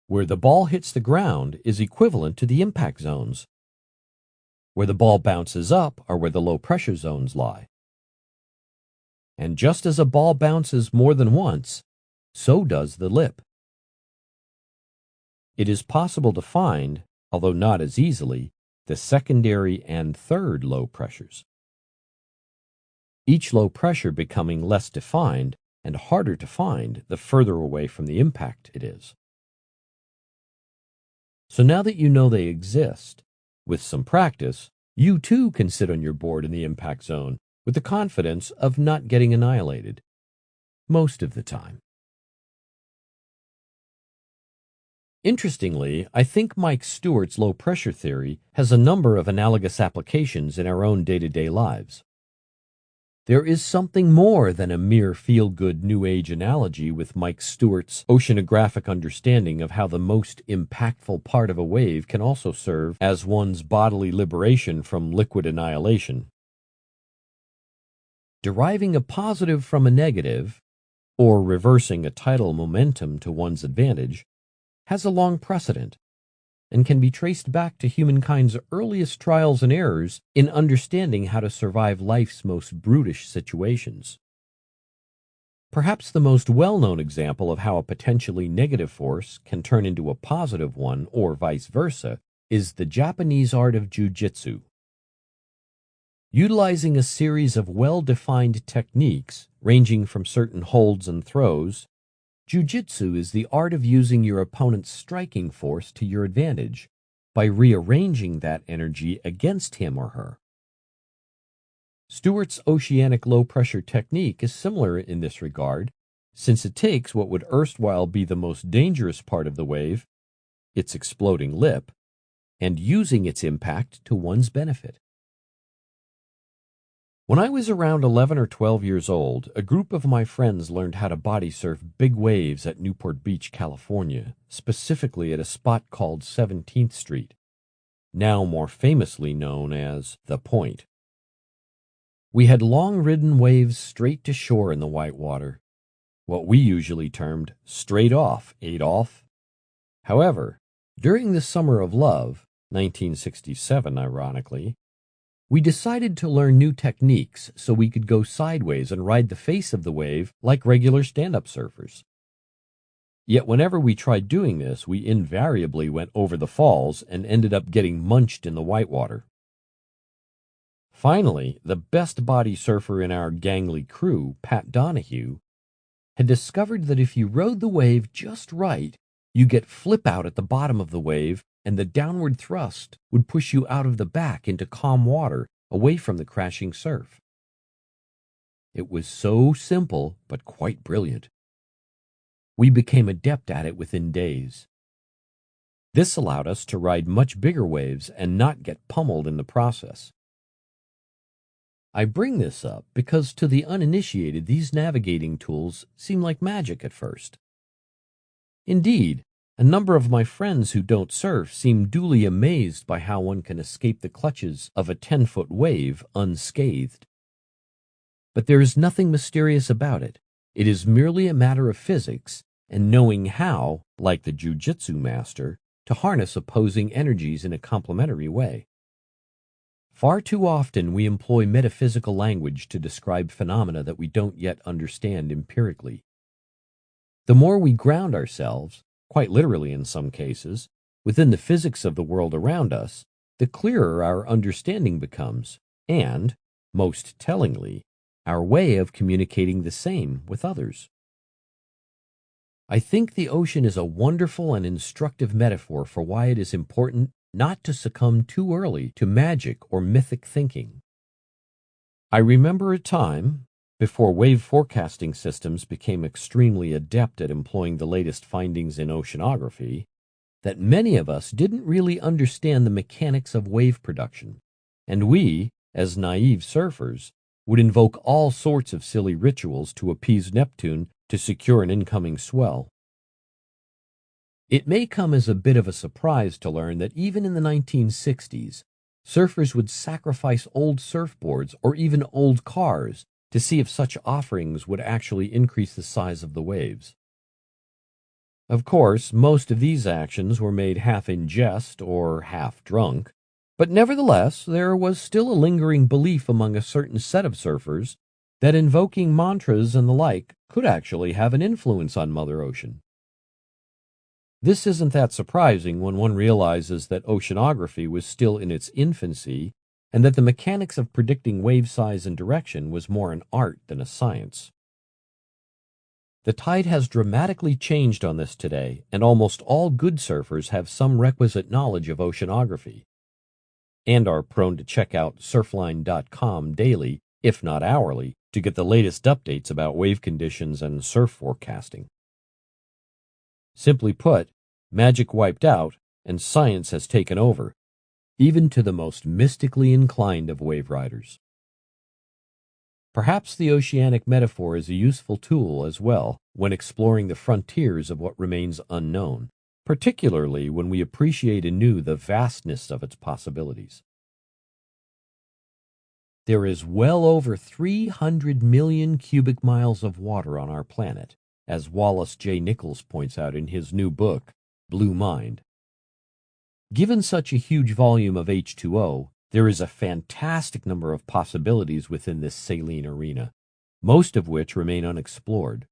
Where the ball hits the ground is equivalent to the impact zones. Where the ball bounces up are where the low pressure zones lie. And just as a ball bounces more than once, so does the lip. It is possible to find, although not as easily, the secondary and third low pressures, each low pressure becoming less defined and harder to find the further away from the impact it is. So now that you know they exist, with some practice, you too can sit on your board in the impact zone with the confidence of not getting annihilated, most of the time. Interestingly, I think Mike Stewart's low-pressure theory has a number of analogous applications in our own day-to-day lives. There is something more than a mere feel-good New Age analogy with Mike Stewart's oceanographic understanding of how the most impactful part of a wave can also serve as one's bodily liberation from liquid annihilation. Deriving a positive from a negative, or reversing a tidal momentum to one's advantage, has a long precedent and can be traced back to humankind's earliest trials and errors in understanding how to survive life's most brutish situations. Perhaps the most well-known example of how a potentially negative force can turn into a positive one or vice versa is the Japanese art of jiu-jitsu. Utilizing a series of well-defined techniques ranging from certain holds and throws, jiu-jitsu is the art of using your opponent's striking force to your advantage by rearranging that energy against him or her. Stewart's oceanic low-pressure technique is similar in this regard, since it takes what would erstwhile be the most dangerous part of the wave, its exploding lip, and using its impact to one's benefit. When I was around 11 or 12 years old, a group of my friends learned how to body surf big waves at Newport Beach, California, specifically at a spot called 17th Street, now more famously known as The Point. We had long-ridden waves straight to shore in the white water, what we usually termed straight off, Adolf. However, during the Summer of Love, 1967 ironically, we decided to learn new techniques so we could go sideways and ride the face of the wave like regular stand-up surfers. Yet whenever we tried doing this, we invariably went over the falls and ended up getting munched in the whitewater. Finally, the best body surfer in our gangly crew, Pat Donahue, had discovered that if you rode the wave just right, you get flip out at the bottom of the wave, and the downward thrust would push you out of the back into calm water away from the crashing surf. It was so simple, but quite brilliant. We became adept at it within days. This allowed us to ride much bigger waves and not get pummeled in the process. I bring this up because to the uninitiated, these navigating tools seem like magic at first. Indeed, a number of my friends who don't surf seem duly amazed by how one can escape the clutches of a 10-foot wave unscathed. But there is nothing mysterious about it. It is merely a matter of physics and knowing how, like the jiu-jitsu master, to harness opposing energies in a complementary way. Far too often we employ metaphysical language to describe phenomena that we don't yet understand empirically. The more we ground ourselves, quite literally in some cases, within the physics of the world around us, the clearer our understanding becomes, and, most tellingly, our way of communicating the same with others. I think the ocean is a wonderful and instructive metaphor for why it is important not to succumb too early to magic or mythic thinking. I remember a time, before wave forecasting systems became extremely adept at employing the latest findings in oceanography, that many of us didn't really understand the mechanics of wave production, and we, as naive surfers, would invoke all sorts of silly rituals to appease Neptune to secure an incoming swell. It may come as a bit of a surprise to learn that even in the 1960s, surfers would sacrifice old surfboards or even old cars to see if such offerings would actually increase the size of the waves. Of course, most of these actions were made half in jest or half drunk, but nevertheless there was still a lingering belief among a certain set of surfers that invoking mantras and the like could actually have an influence on Mother Ocean. This isn't that surprising when one realizes that oceanography was still in its infancy and that the mechanics of predicting wave size and direction was more an art than a science. The tide has dramatically changed on this today, and almost all good surfers have some requisite knowledge of oceanography, and are prone to check out surfline.com daily, if not hourly, to get the latest updates about wave conditions and surf forecasting. Simply put, magic wiped out, and science has taken over, even to the most mystically inclined of wave riders. Perhaps the oceanic metaphor is a useful tool as well when exploring the frontiers of what remains unknown, particularly when we appreciate anew the vastness of its possibilities. There is well over 300 million cubic miles of water on our planet, as Wallace J. Nichols points out in his new book, Blue Mind. Given such a huge volume of H2O, there is a fantastic number of possibilities within this saline arena, most of which remain unexplored.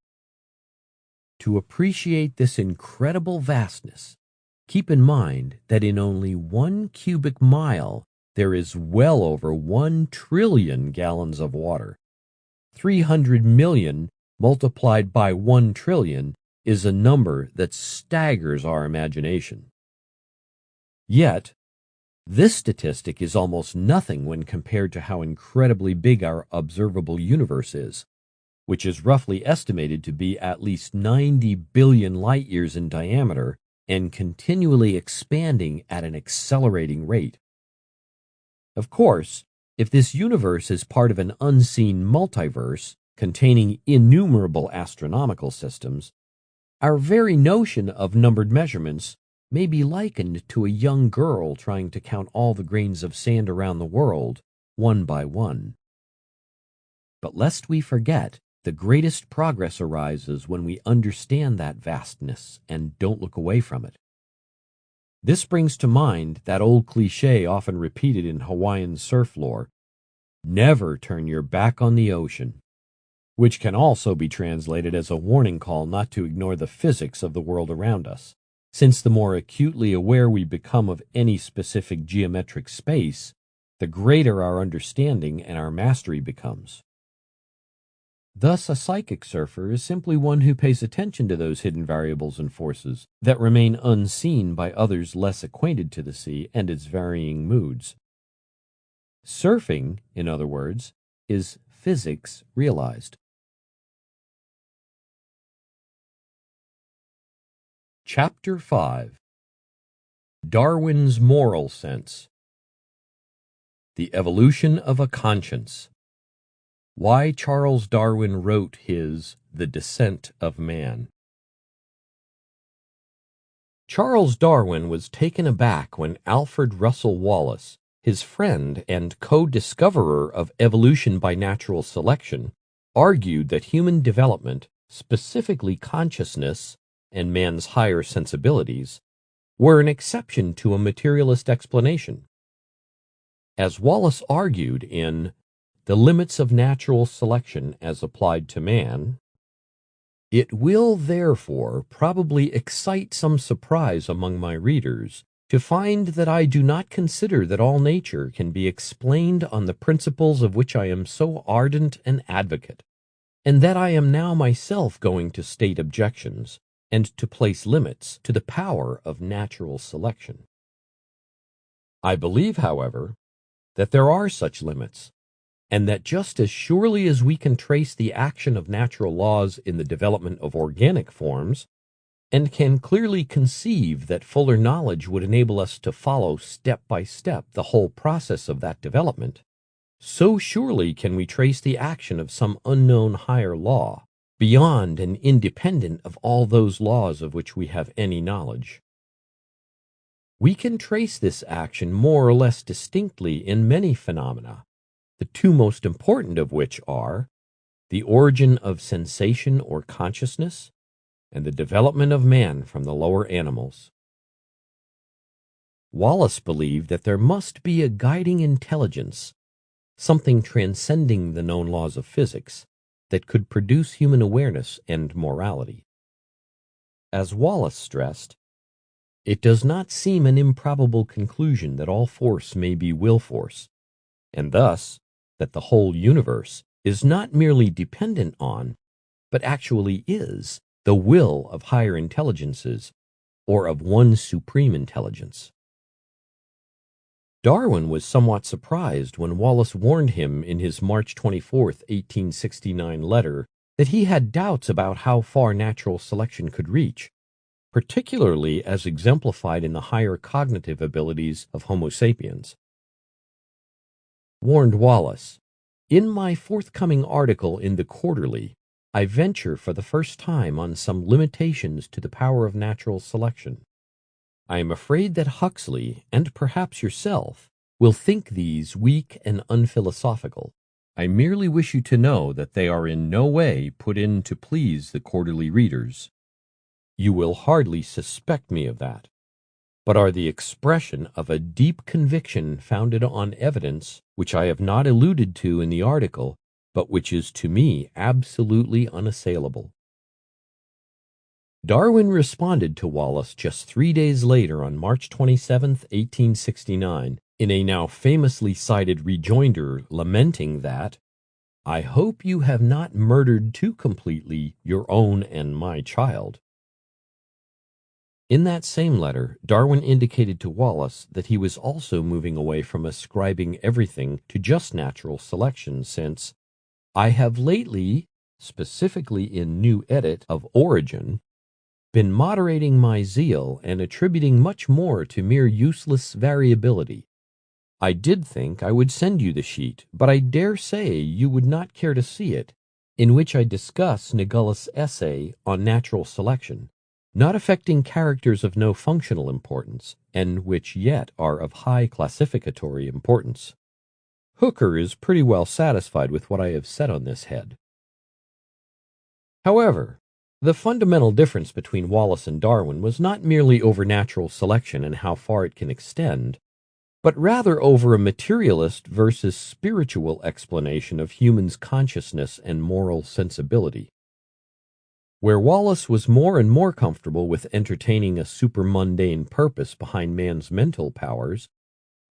To appreciate this incredible vastness, keep in mind that in only 1 cubic mile there is well over 1 trillion gallons of water. 300 million multiplied by 1 trillion is a number that staggers our imagination. Yet, this statistic is almost nothing when compared to how incredibly big our observable universe is, which is roughly estimated to be at least 90 billion light-years in diameter and continually expanding at an accelerating rate. Of course, if this universe is part of an unseen multiverse containing innumerable astronomical systems, our very notion of numbered measurements may be likened to a young girl trying to count all the grains of sand around the world, one by one. But lest we forget, the greatest progress arises when we understand that vastness and don't look away from it. This brings to mind that old cliché often repeated in Hawaiian surf lore, "Never turn your back on the ocean," which can also be translated as a warning call not to ignore the physics of the world around us, since the more acutely aware we become of any specific geometric space, the greater our understanding and our mastery becomes. Thus, a psychic surfer is simply one who pays attention to those hidden variables and forces that remain unseen by others less acquainted to the sea and its varying moods. Surfing, in other words, is physics realized. Chapter 5: Darwin's Moral Sense. The Evolution of a Conscience. Why Charles Darwin wrote his The Descent of Man. Charles Darwin was taken aback when Alfred Russel Wallace, his friend and co-discoverer of evolution by natural selection, argued that human development, specifically consciousness, and man's higher sensibilities, were an exception to a materialist explanation. As Wallace argued in The Limits of Natural Selection as Applied to Man, it will therefore probably excite some surprise among my readers to find that I do not consider that all nature can be explained on the principles of which I am so ardent an advocate, and that I am now myself going to state objections and to place limits to the power of natural selection. I believe, however, that there are such limits, and that just as surely as we can trace the action of natural laws in the development of organic forms, and can clearly conceive that fuller knowledge would enable us to follow step by step the whole process of that development, so surely can we trace the action of some unknown higher law, beyond and independent of all those laws of which we have any knowledge. We can trace this action more or less distinctly in many phenomena, the two most important of which are the origin of sensation or consciousness and the development of man from the lower animals. Wallace believed that there must be a guiding intelligence, something transcending the known laws of physics, that could produce human awareness and morality. As Wallace stressed, it does not seem an improbable conclusion that all force may be will force, and thus that the whole universe is not merely dependent on, but actually is, the will of higher intelligences, or of one supreme intelligence. Darwin was somewhat surprised when Wallace warned him in his March 24, 1869 letter that he had doubts about how far natural selection could reach, particularly as exemplified in the higher cognitive abilities of Homo sapiens. Warned Wallace, "In my forthcoming article in the Quarterly, I venture for the first time on some limitations to the power of natural selection. I am afraid that Huxley, and perhaps yourself, will think these weak and unphilosophical. I merely wish you to know that they are in no way put in to please the Quarterly readers. You will hardly suspect me of that, but are the expression of a deep conviction founded on evidence which I have not alluded to in the article, but which is to me absolutely unassailable." Darwin responded to Wallace just 3 days later on March 27, 1869, in a now famously cited rejoinder lamenting that, "I hope you have not murdered too completely your own and my child." In that same letter, Darwin indicated to Wallace that he was also moving away from ascribing everything to just natural selection, since "I have lately, specifically in New Edit of Origin, been moderating my zeal and attributing much more to mere useless variability. I did think I would send you the sheet, but I dare say you would not care to see it, in which I discuss Nagullis' essay on natural selection, not affecting characters of no functional importance, and which yet are of high classificatory importance. Hooker is pretty well satisfied with what I have said on this head." However, the fundamental difference between Wallace and Darwin was not merely over natural selection and how far it can extend, but rather over a materialist versus spiritual explanation of humans' consciousness and moral sensibility. Where Wallace was more and more comfortable with entertaining a supermundane purpose behind man's mental powers,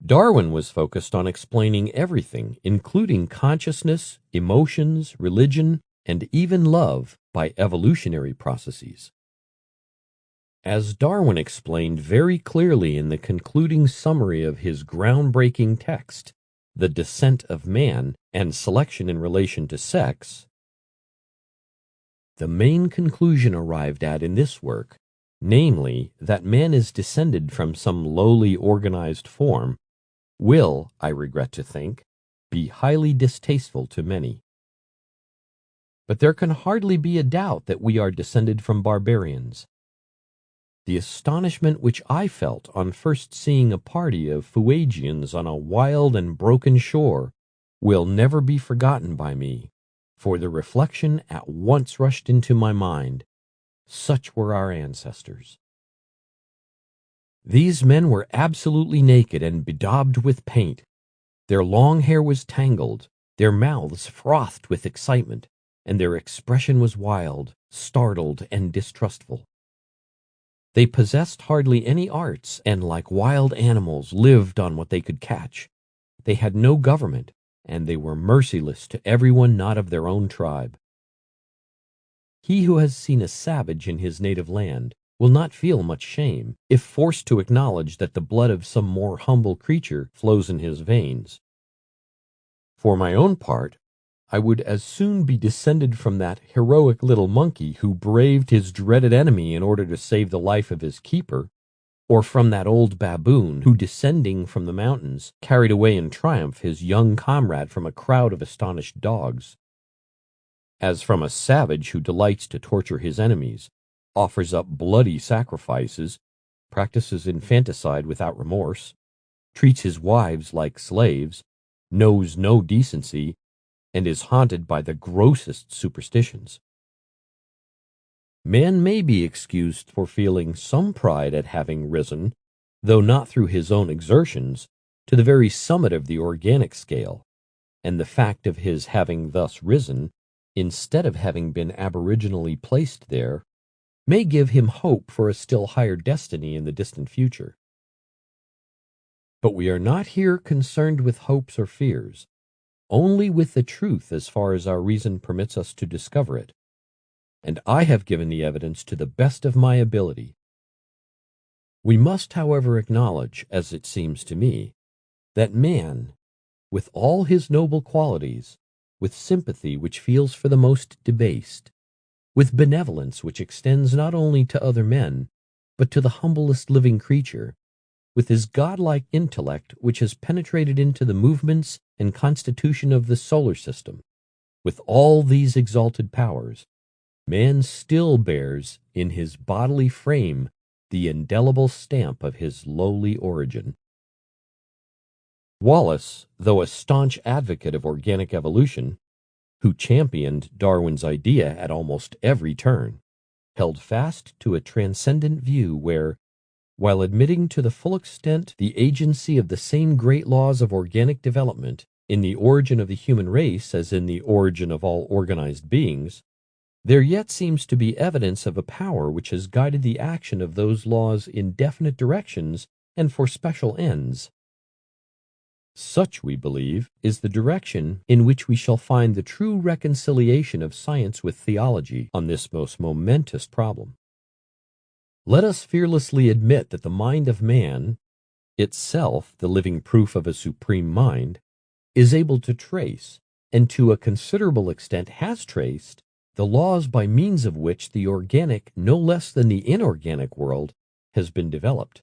Darwin was focused on explaining everything, including consciousness, emotions, religion, and even love, by evolutionary processes. As Darwin explained very clearly in the concluding summary of his groundbreaking text, The Descent of Man and Selection in Relation to Sex, the main conclusion arrived at in this work, namely that man is descended from some lowly organized form, will, I regret to think, be highly distasteful to many. But there can hardly be a doubt that we are descended from barbarians. The astonishment which I felt on first seeing a party of Fuegians on a wild and broken shore will never be forgotten by me, for the reflection at once rushed into my mind, such were our ancestors. These men were absolutely naked and bedaubed with paint. Their long hair was tangled, their mouths frothed with excitement, and their expression was wild, startled, and distrustful. They possessed hardly any arts, and like wild animals lived on what they could catch. They had no government, and they were merciless to everyone not of their own tribe. He who has seen a savage in his native land will not feel much shame if forced to acknowledge that the blood of some more humble creature flows in his veins. For my own part, I would as soon be descended from that heroic little monkey who braved his dreaded enemy in order to save the life of his keeper, or from that old baboon who, descending from the mountains, carried away in triumph his young comrade from a crowd of astonished dogs. as from a savage who delights to torture his enemies, offers up bloody sacrifices, practices infanticide without remorse, treats his wives like slaves, knows no decency, and is haunted by the grossest superstitions. Man may be excused for feeling some pride at having risen, though not through his own exertions, to the very summit of the organic scale, and the fact of his having thus risen, instead of having been aboriginally placed there, may give him hope for a still higher destiny in the distant future. But we are not here concerned with hopes or fears, only with the truth as far as our reason permits us to discover it, and I have given the evidence to the best of my ability. We must, however, acknowledge, as it seems to me, that man, with all his noble qualities, with sympathy which feels for the most debased, with benevolence which extends not only to other men, but to the humblest living creature, with his godlike intellect which has penetrated into the movements and constitution of the solar system, with all these exalted powers, man still bears in his bodily frame the indelible stamp of his lowly origin. Wallace, though a staunch advocate of organic evolution, who championed Darwin's idea at almost every turn, held fast to a transcendent view where, while admitting to the full extent the agency of the same great laws of organic development in the origin of the human race as in the origin of all organized beings, there yet seems to be evidence of a power which has guided the action of those laws in definite directions and for special ends. Such, we believe, is the direction in which we shall find the true reconciliation of science with theology on this most momentous problem. Let us fearlessly admit that the mind of man, itself the living proof of a supreme mind, is able to trace, and to a considerable extent has traced, the laws by means of which the organic, no less than the inorganic world, has been developed.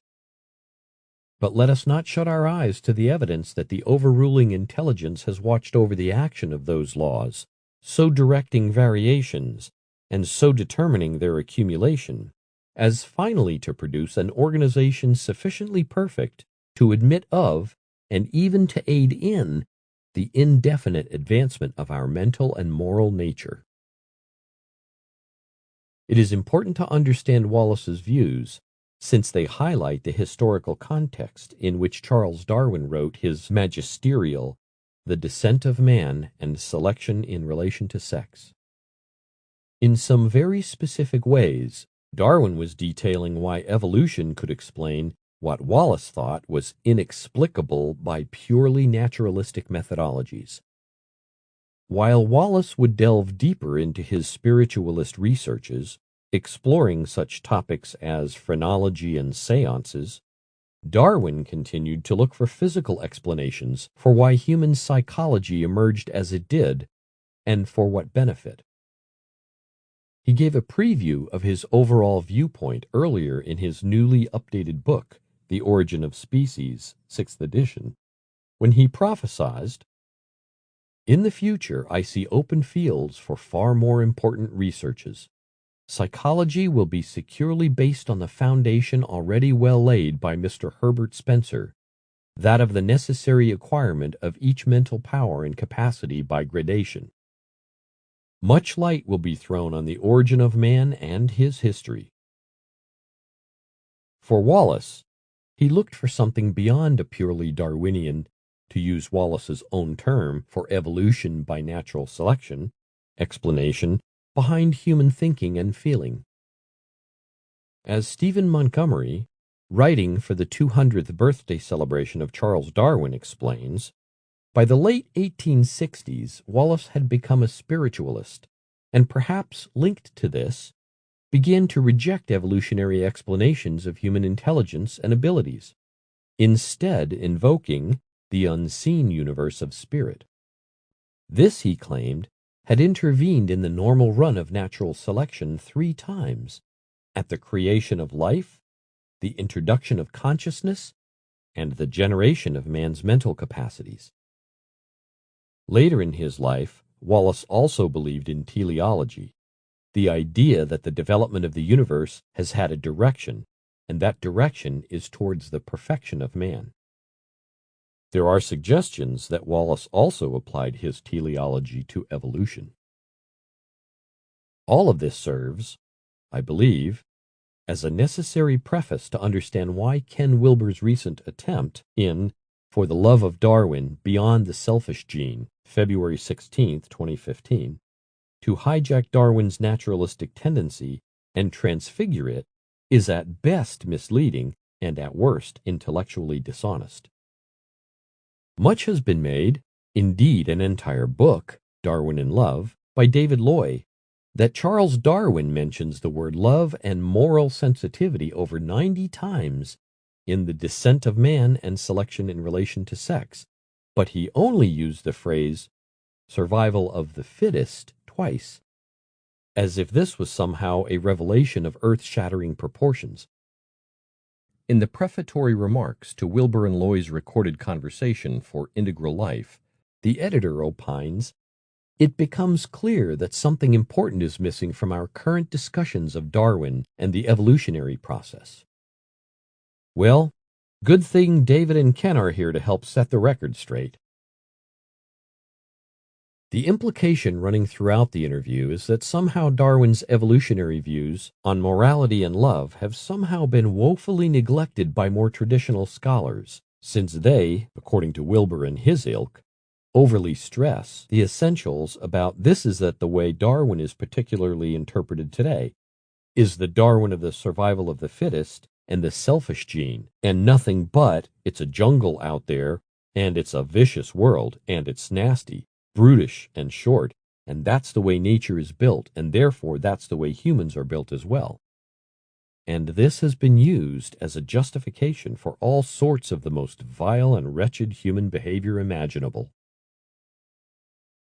But let us not shut our eyes to the evidence that the overruling intelligence has watched over the action of those laws, so directing variations, and so determining their accumulation, as finally to produce an organization sufficiently perfect to admit of, and even to aid in, the indefinite advancement of our mental and moral nature. It is important to understand Wallace's views, since they highlight the historical context in which Charles Darwin wrote his magisterial, The Descent of Man and Selection in Relation to Sex. In some very specific ways, Darwin was detailing why evolution could explain what Wallace thought was inexplicable by purely naturalistic methodologies. While Wallace would delve deeper into his spiritualist researches, exploring such topics as phrenology and seances, Darwin continued to look for physical explanations for why human psychology emerged as it did, and for what benefit. He gave a preview of his overall viewpoint earlier in his newly updated book, The Origin of Species, 6th edition, when he prophesied, "In the future, I see open fields for far more important researches. Psychology will be securely based on the foundation already well laid by Mr. Herbert Spencer, that of the necessary acquirement of each mental power and capacity by gradation. Much light will be thrown on the origin of man and his history." For Wallace, he looked for something beyond a purely Darwinian, to use Wallace's own term for evolution by natural selection, explanation behind human thinking and feeling. As Stephen Montgomery, writing for the 200th birthday celebration of Charles Darwin, explains, by the late 1860s, Wallace had become a spiritualist, and perhaps linked to this, began to reject evolutionary explanations of human intelligence and abilities, instead invoking the unseen universe of spirit. This, he claimed, had intervened in the normal run of natural selection 3 times, at the creation of life, the introduction of consciousness, and the generation of man's mental capacities. Later in his life, Wallace also believed in teleology, the idea that the development of the universe has had a direction, and that direction is towards the perfection of man. There are suggestions that Wallace also applied his teleology to evolution. All of this serves, I believe, as a necessary preface to understand why Ken Wilber's recent attempt in For the Love of Darwin Beyond the Selfish Gene, February 16, 2015, to hijack Darwin's naturalistic tendency and transfigure it is at best misleading and at worst intellectually dishonest. Much has been made, indeed an entire book, Darwin in Love, by David Loy, that Charles Darwin mentions the word love and moral sensitivity over 90 times in The Descent of Man and Selection in Relation to Sex, but he only used the phrase survival of the fittest twice, as if this was somehow a revelation of earth-shattering proportions. In the prefatory remarks to Wilber and Loy's recorded conversation for Integral Life, the editor opines, "It becomes clear that something important is missing from our current discussions of Darwin and the evolutionary process." Well, good thing David and Ken are here to help set the record straight. The implication running throughout the interview is that somehow Darwin's evolutionary views on morality and love have somehow been woefully neglected by more traditional scholars, since they, according to Wilber and his ilk, overly stress the essentials about this is that the way Darwin is particularly interpreted today is the Darwin of the survival of the fittest and the selfish gene, and nothing but it's a jungle out there, and it's a vicious world, and it's nasty, brutish, and short, and that's the way nature is built, and therefore that's the way humans are built as well. And this has been used as a justification for all sorts of the most vile and wretched human behavior imaginable.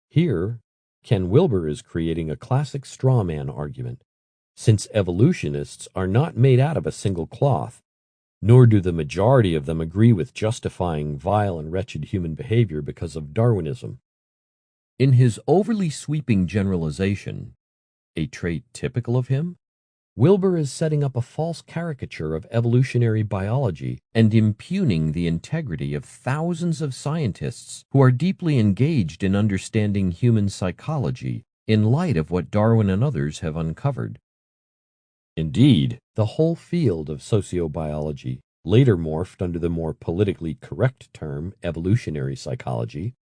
Here, Ken Wilber is creating a classic straw man argument, since evolutionists are not made out of a single cloth, nor do the majority of them agree with justifying vile and wretched human behavior because of Darwinism. In his overly sweeping generalization, a trait typical of him, Wilber is setting up a false caricature of evolutionary biology and impugning the integrity of thousands of scientists who are deeply engaged in understanding human psychology in light of what Darwin and others have uncovered. Indeed, the whole field of sociobiology, later morphed under the more politically correct term evolutionary psychology,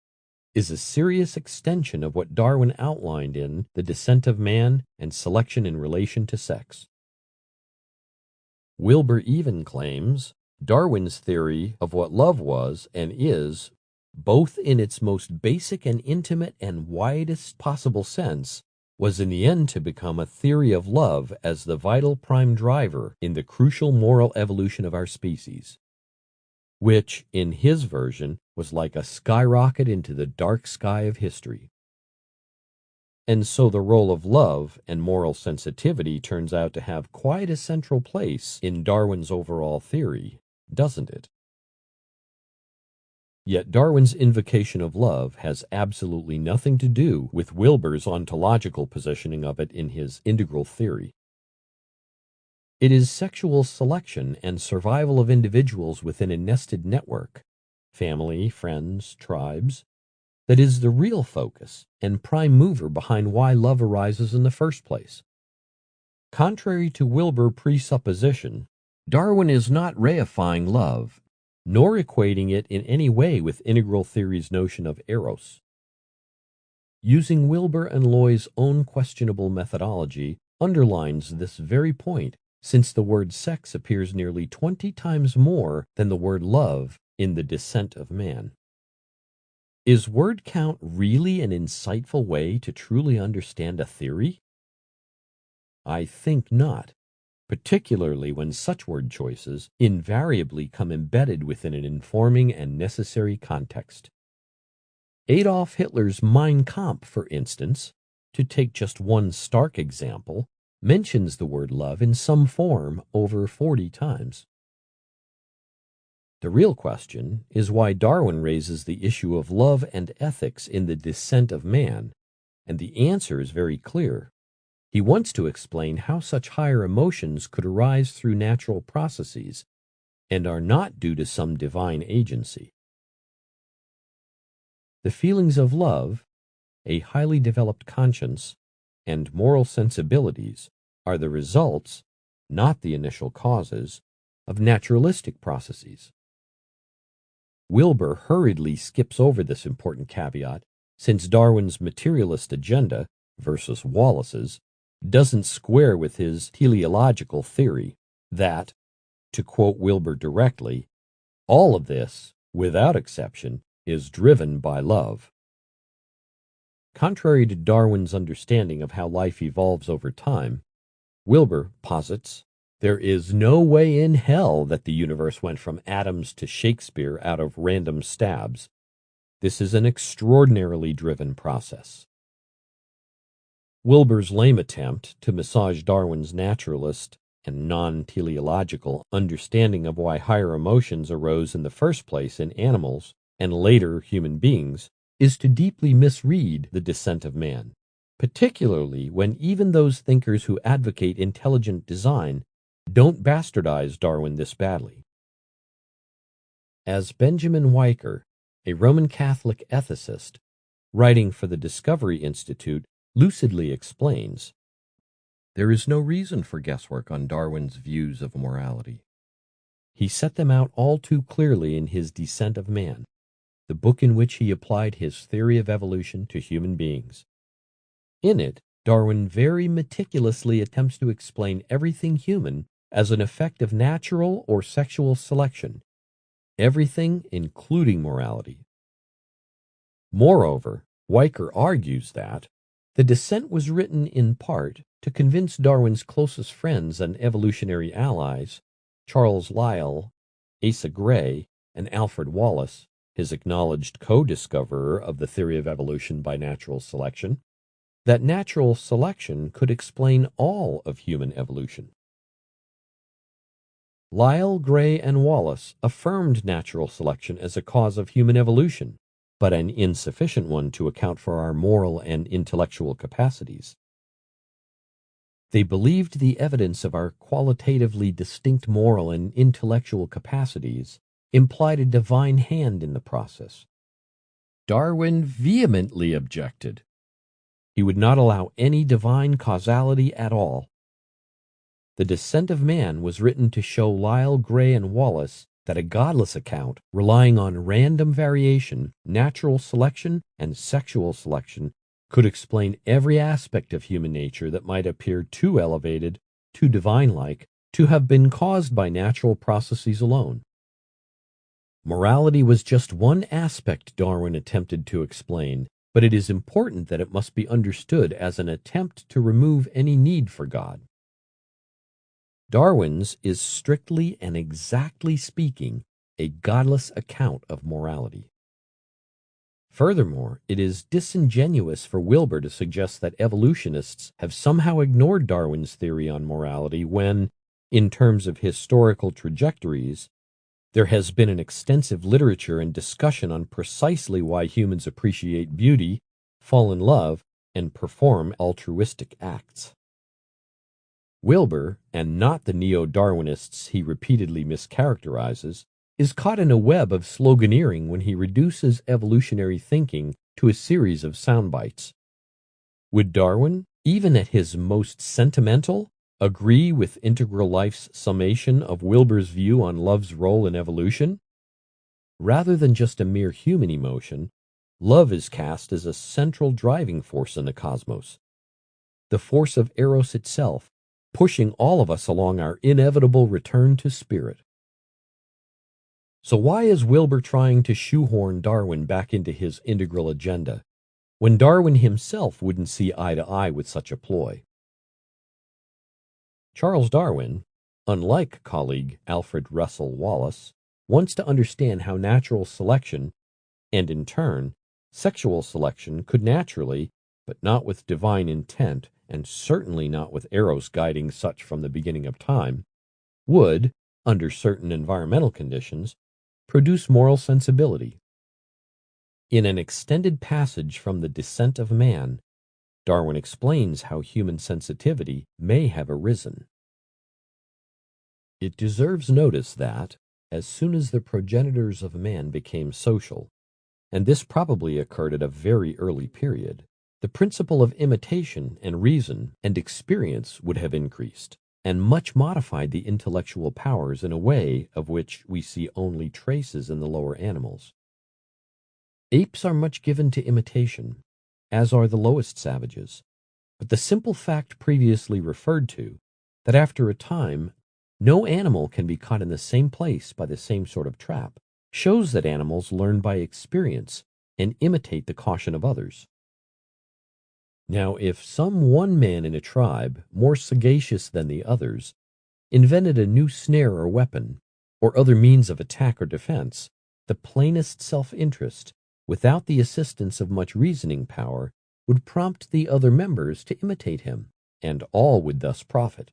is a serious extension of what Darwin outlined in The Descent of Man and Selection in Relation to Sex. Wilber even claims Darwin's theory of what love was and is, both in its most basic and intimate and widest possible sense, was in the end to become a theory of love as the vital prime driver in the crucial moral evolution of our species, which, in his version, was like a skyrocket into the dark sky of history. And so the role of love and moral sensitivity turns out to have quite a central place in Darwin's overall theory, doesn't it? Yet Darwin's invocation of love has absolutely nothing to do with Wilber's ontological positioning of it in his integral theory. It is sexual selection and survival of individuals within a nested network, family, friends, tribes, that is the real focus and prime mover behind why love arises in the first place. Contrary to Wilber presupposition, Darwin is not reifying love, nor equating it in any way with integral theory's notion of eros. Using Wilber and Loy's own questionable methodology underlines this very point, since the word sex appears nearly 20 times more than the word love in The Descent of Man. Is word count really an insightful way to truly understand a theory? I think not, particularly when such word choices invariably come embedded within an informing and necessary context. Adolf Hitler's Mein Kampf, for instance, to take just one stark example, mentions the word love in some form over 40 times. The real question is why Darwin raises the issue of love and ethics in The Descent of Man and the answer is very clear. He wants to explain how such higher emotions could arise through natural processes and are not due to some divine agency. The feelings of love, a highly developed conscience, and moral sensibilities are the results, not the initial causes, of naturalistic processes. Wilbur hurriedly skips over this important caveat, since Darwin's materialist agenda versus Wallace's doesn't square with his teleological theory that, to quote Wilbur directly, all of this, without exception, is driven by love. Contrary to Darwin's understanding of how life evolves over time, Wilbur posits there is no way in hell that the universe went from atoms to Shakespeare out of random stabs. This is an extraordinarily driven process. Wilbur's lame attempt to massage Darwin's naturalist and non-teleological understanding of why higher emotions arose in the first place in animals and later human beings is to deeply misread the descent of man, particularly when even those thinkers who advocate intelligent design don't bastardize Darwin this badly. As Benjamin Weicker, a Roman Catholic ethicist, writing for the Discovery Institute, lucidly explains, there is no reason for guesswork on Darwin's views of morality. He set them out all too clearly in his Descent of Man, the book in which he applied his theory of evolution to human beings. In it, Darwin very meticulously attempts to explain everything human as an effect of natural or sexual selection, everything including morality. Moreover, Weicker argues that the Descent was written in part to convince Darwin's closest friends and evolutionary allies, Charles Lyell, Asa Gray, and Alfred Wallace, his acknowledged co-discoverer of the theory of evolution by natural selection, that natural selection could explain all of human evolution. Lyell, Gray, and Wallace affirmed natural selection as a cause of human evolution, but an insufficient one to account for our moral and intellectual capacities. They believed the evidence of our qualitatively distinct moral and intellectual capacities implied a divine hand in the process. Darwin vehemently objected. He would not allow any divine causality at all. The Descent of Man was written to show Lyell, Gray, and Wallace that a godless account, relying on random variation, natural selection, and sexual selection, could explain every aspect of human nature that might appear too elevated, too divine-like, to have been caused by natural processes alone. Morality was just one aspect Darwin attempted to explain, but it is important that it must be understood as an attempt to remove any need for God. Darwin's is strictly and exactly speaking a godless account of morality. Furthermore, it is disingenuous for Wilbur to suggest that evolutionists have somehow ignored Darwin's theory on morality when, in terms of historical trajectories, there has been an extensive literature and discussion on precisely why humans appreciate beauty, fall in love, and perform altruistic acts. Wilbur, and not the neo-Darwinists he repeatedly mischaracterizes, is caught in a web of sloganeering when he reduces evolutionary thinking to a series of sound bites. Would Darwin, even at his most sentimental, agree with Integral Life's summation of Wilbur's view on love's role in evolution? Rather than just a mere human emotion, love is cast as a central driving force in the cosmos, the force of Eros itself, pushing all of us along our inevitable return to spirit. So why is Wilbur trying to shoehorn Darwin back into his integral agenda, when Darwin himself wouldn't see eye to eye with such a ploy? Charles Darwin, unlike colleague Alfred Russel Wallace, wants to understand how natural selection, and in turn, sexual selection could naturally, but not with divine intent, and certainly not with Eros guiding such from the beginning of time, would, under certain environmental conditions, produce moral sensibility. In an extended passage from the Descent of Man, Darwin explains how human sensitivity may have arisen. It deserves notice that, as soon as the progenitors of man became social, and this probably occurred at a very early period, the principle of imitation and reason and experience would have increased, and much modified the intellectual powers in a way of which we see only traces in the lower animals. Apes are much given to imitation, as are the lowest savages, but the simple fact previously referred to, that after a time no animal can be caught in the same place by the same sort of trap, shows that animals learn by experience and imitate the caution of others. Now, if some one man in a tribe, more sagacious than the others, invented a new snare or weapon, or other means of attack or defense, the plainest self-interest, without the assistance of much reasoning power, would prompt the other members to imitate him, and all would thus profit.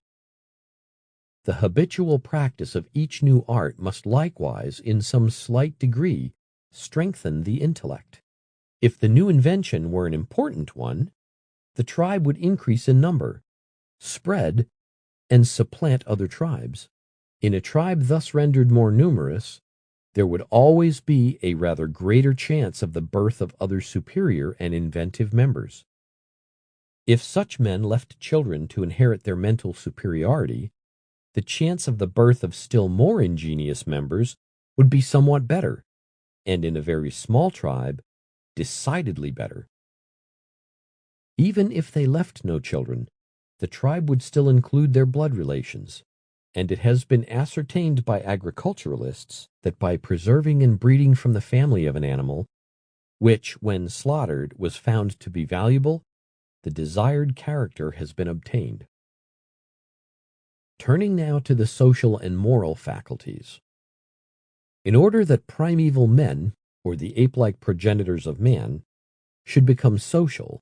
The habitual practice of each new art must likewise, in some slight degree, strengthen the intellect. If the new invention were an important one, the tribe would increase in number, spread, and supplant other tribes. In a tribe thus rendered more numerous, there would always be a rather greater chance of the birth of other superior and inventive members. If such men left children to inherit their mental superiority, the chance of the birth of still more ingenious members would be somewhat better, and in a very small tribe, decidedly better. Even if they left no children, the tribe would still include their blood relations, and it has been ascertained by agriculturalists that by preserving and breeding from the family of an animal, which, when slaughtered, was found to be valuable, the desired character has been obtained. Turning now to the social and moral faculties. In order that primeval men, or the ape-like progenitors of man, should become social,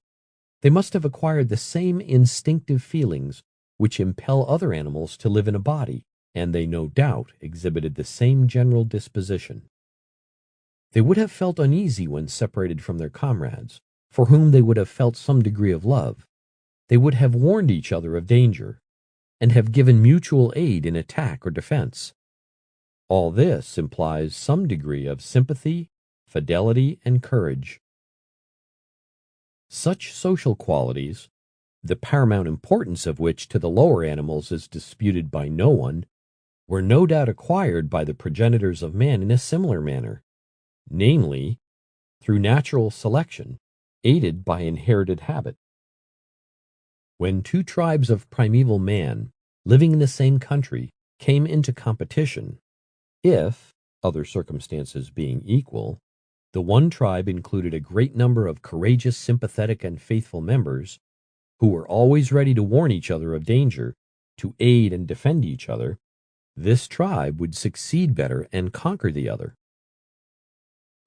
they must have acquired the same instinctive feelings which impel other animals to live in a body, and they no doubt exhibited the same general disposition. They would have felt uneasy when separated from their comrades, for whom they would have felt some degree of love. They would have warned each other of danger, and have given mutual aid in attack or defense. All this implies some degree of sympathy, fidelity, and courage. Such social qualities, the paramount importance of which to the lower animals is disputed by no one, were no doubt acquired by the progenitors of man in a similar manner, namely, through natural selection, aided by inherited habit. When two tribes of primeval man, living in the same country, came into competition, if, other circumstances being equal, the one tribe included a great number of courageous, sympathetic, and faithful members, who were always ready to warn each other of danger, to aid and defend each other, this tribe would succeed better and conquer the other.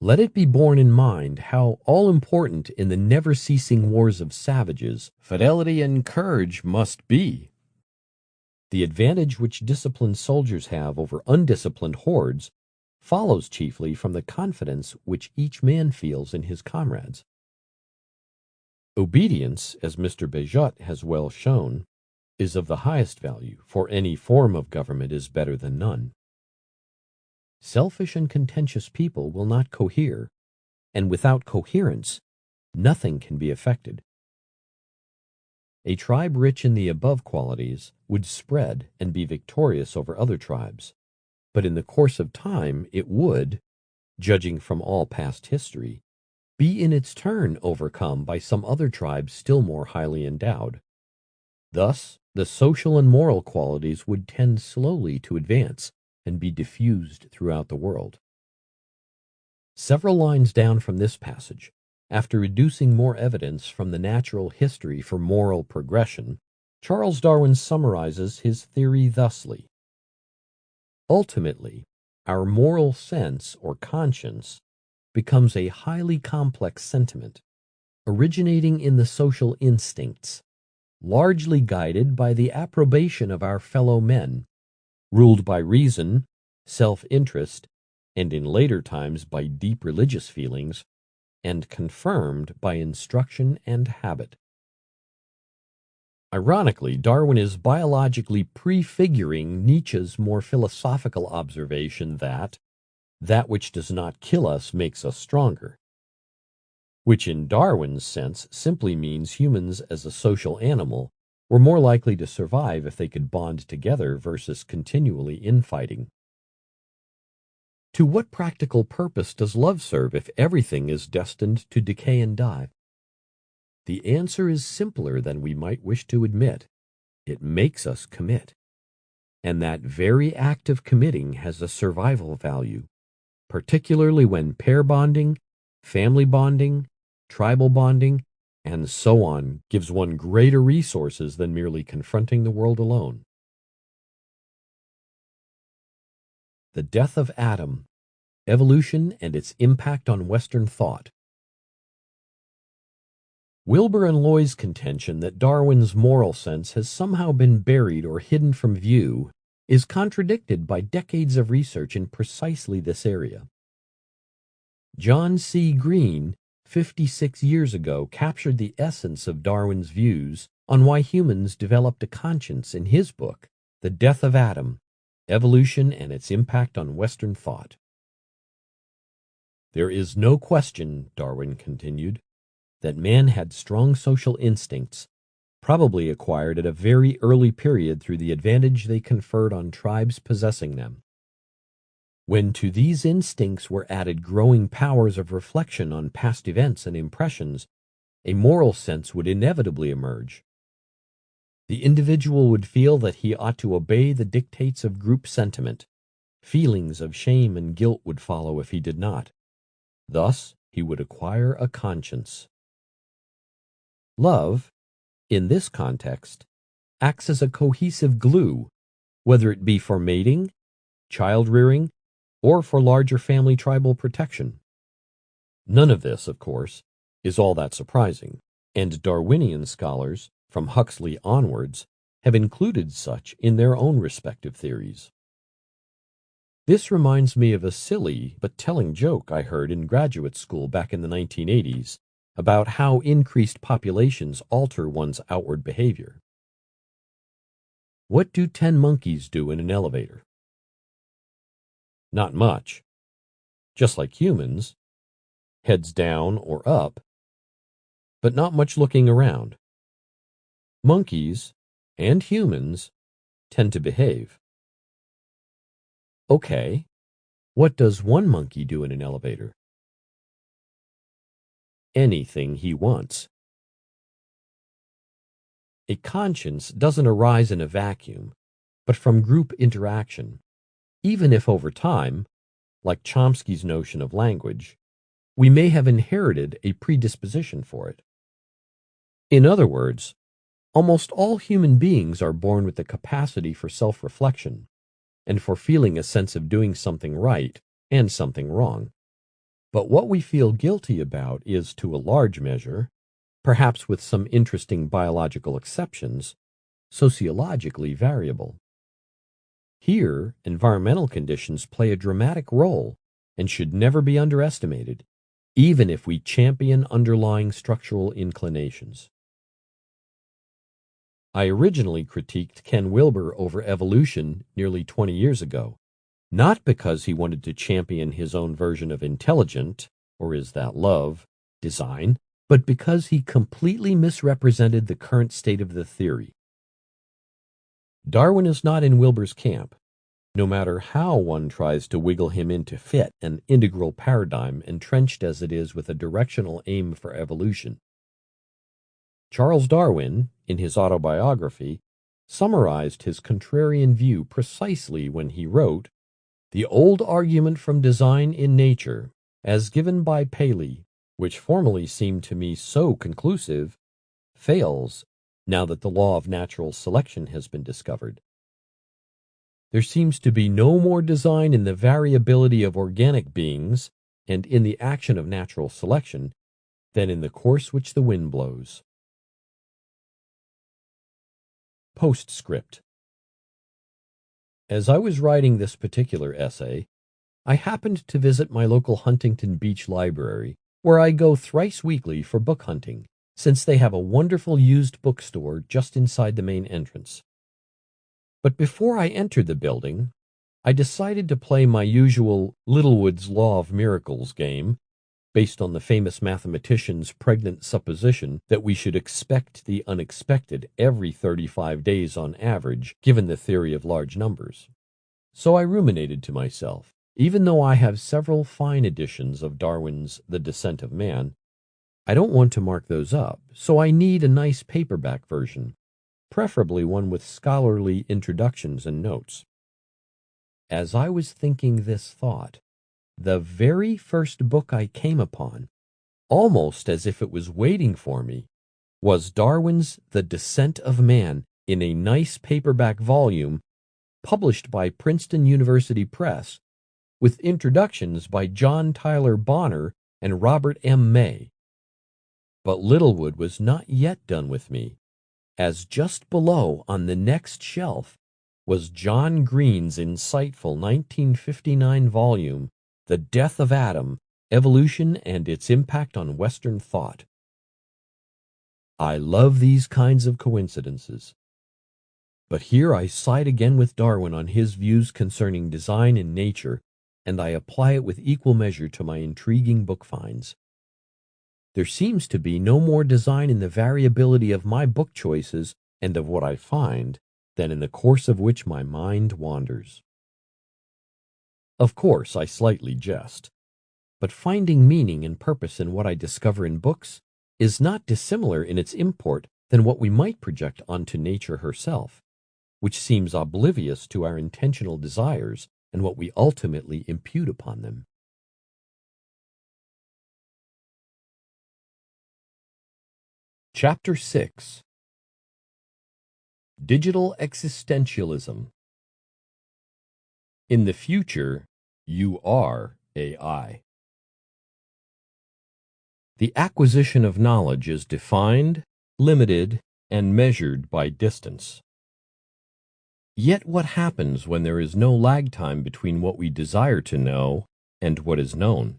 Let it be borne in mind how all-important in the never-ceasing wars of savages, fidelity and courage must be. The advantage which disciplined soldiers have over undisciplined hordes follows chiefly from the confidence which each man feels in his comrades. Obedience, as Mr. Béjot has well shown, is of the highest value, for any form of government is better than none. Selfish and contentious people will not cohere, and without coherence, nothing can be effected. A tribe rich in the above qualities would spread and be victorious over other tribes, but in the course of time it would, judging from all past history, be in its turn overcome by some other tribe still more highly endowed. Thus, the social and moral qualities would tend slowly to advance and be diffused throughout the world. Several lines down from this passage, after reducing more evidence from the natural history for moral progression, Charles Darwin summarizes his theory thusly: ultimately, our moral sense or conscience becomes a highly complex sentiment, originating in the social instincts, largely guided by the approbation of our fellow men, ruled by reason, self-interest, and in later times by deep religious feelings, and confirmed by instruction and habit. Ironically, Darwin is biologically prefiguring Nietzsche's more philosophical observation that which does not kill us makes us stronger, which in Darwin's sense simply means humans as a social animal were more likely to survive if they could bond together versus continually infighting. To what practical purpose does love serve if everything is destined to decay and die? The answer is simpler than we might wish to admit. It makes us commit. And that very act of committing has a survival value, particularly when pair bonding, family bonding, tribal bonding, and so on gives one greater resources than merely confronting the world alone. The Death of Adam, Evolution and Its Impact on Western Thought. Wilbur and Loy's contention that Darwin's moral sense has somehow been buried or hidden from view is contradicted by decades of research in precisely this area. John C. Green, 56 years ago, captured the essence of Darwin's views on why humans developed a conscience in his book, The Death of Adam, Evolution and Its Impact on Western Thought. There is no question, Darwin continued, that man had strong social instincts, probably acquired at a very early period through the advantage they conferred on tribes possessing them. When to these instincts were added growing powers of reflection on past events and impressions, a moral sense would inevitably emerge. The individual would feel that he ought to obey the dictates of group sentiment. Feelings of shame and guilt would follow if he did not. Thus, he would acquire a conscience. Love, in this context, acts as a cohesive glue, whether it be for mating, child-rearing, or for larger family tribal protection. None of this, of course, is all that surprising, and Darwinian scholars, from Huxley onwards, have included such in their own respective theories. This reminds me of a silly but telling joke I heard in graduate school back in the 1980s about how increased populations alter one's outward behavior. What do 10 monkeys do in an elevator? Not much. Just like humans, heads down or up, but not much looking around. Monkeys and humans tend to behave. Okay, what does one monkey do in an elevator? Anything he wants. A conscience doesn't arise in a vacuum, but from group interaction, even if over time, like Chomsky's notion of language, we may have inherited a predisposition for it. In other words, almost all human beings are born with the capacity for self-reflection and for feeling a sense of doing something right and something wrong. But what we feel guilty about is, to a large measure, perhaps with some interesting biological exceptions, sociologically variable. Here, environmental conditions play a dramatic role and should never be underestimated, even if we champion underlying structural inclinations. I originally critiqued Ken Wilber over evolution nearly 20 years ago, not because he wanted to champion his own version of intelligent, or is that love, design, but because he completely misrepresented the current state of the theory. Darwin is not in Wilber's camp, no matter how one tries to wiggle him into fit an integral paradigm entrenched as it is with a directional aim for evolution. Charles Darwin, in his autobiography, summarized his contrarian view precisely when he wrote, "The old argument from design in nature, as given by Paley, which formerly seemed to me so conclusive, fails now that the law of natural selection has been discovered. There seems to be no more design in the variability of organic beings and in the action of natural selection than in the course which the wind blows." Postscript. As I was writing this particular essay, I happened to visit my local Huntington Beach library, where I go thrice weekly for book hunting, since they have a wonderful used bookstore just inside the main entrance. But before I entered the building, I decided to play my usual Littlewood's Law of Miracles game, based on the famous mathematician's pregnant supposition that we should expect the unexpected every 35 days on average, given the theory of large numbers. So I ruminated to myself, even though I have several fine editions of Darwin's The Descent of Man, I don't want to mark those up, so I need a nice paperback version, preferably one with scholarly introductions and notes. As I was thinking this thought, the very first book I came upon, almost as if it was waiting for me, was Darwin's The Descent of Man in a nice paperback volume published by Princeton University Press, with introductions by John Tyler Bonner and Robert M. May. But Littlewood was not yet done with me, as just below on the next shelf was John Green's insightful 1959 volume, The Death of Adam, Evolution and Its Impact on Western Thought. I love these kinds of coincidences. But here I side again with Darwin on his views concerning design and nature, and I apply it with equal measure to my intriguing book finds. There seems to be no more design in the variability of my book choices and of what I find than in the course of which my mind wanders. Of course, I slightly jest, but finding meaning and purpose in what I discover in books is not dissimilar in its import than what we might project onto nature herself, which seems oblivious to our intentional desires and what we ultimately impute upon them. Chapter 6: Digital Existentialism. In the future, you are AI. The acquisition of knowledge is defined, limited, and measured by distance. Yet what happens when there is no lag time between what we desire to know and what is known?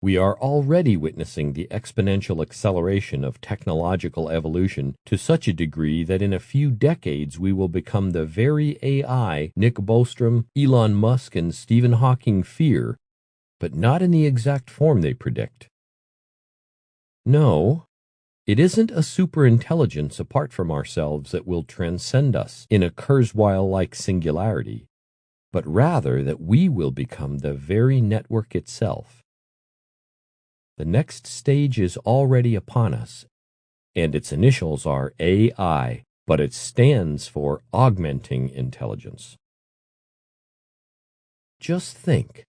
We are already witnessing the exponential acceleration of technological evolution to such a degree that in a few decades we will become the very AI Nick Bostrom, Elon Musk, and Stephen Hawking fear, but not in the exact form they predict. No, it isn't a superintelligence apart from ourselves that will transcend us in a Kurzweil-like singularity, but rather that we will become the very network itself. The next stage is already upon us, and its initials are AI, but it stands for augmenting intelligence. Just think,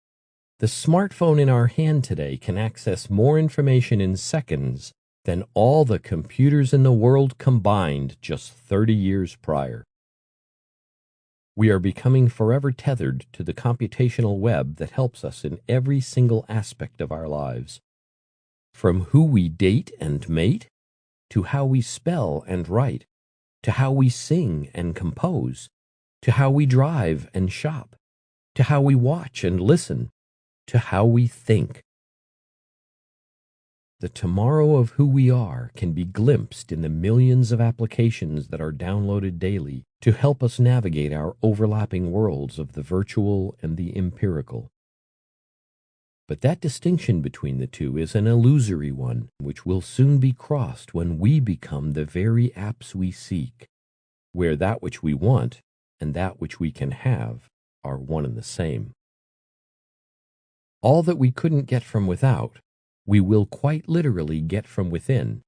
the smartphone in our hand today can access more information in seconds than all the computers in the world combined just 30 years prior. We are becoming forever tethered to the computational web that helps us in every single aspect of our lives. From who we date and mate, to how we spell and write, to how we sing and compose, to how we drive and shop, to how we watch and listen, to how we think. The tomorrow of who we are can be glimpsed in the millions of applications that are downloaded daily to help us navigate our overlapping worlds of the virtual and the empirical. But that distinction between the two is an illusory one, which will soon be crossed when we become the very apps we seek, where that which we want and that which we can have are one and the same. All that we couldn't get from without, we will quite literally get from within,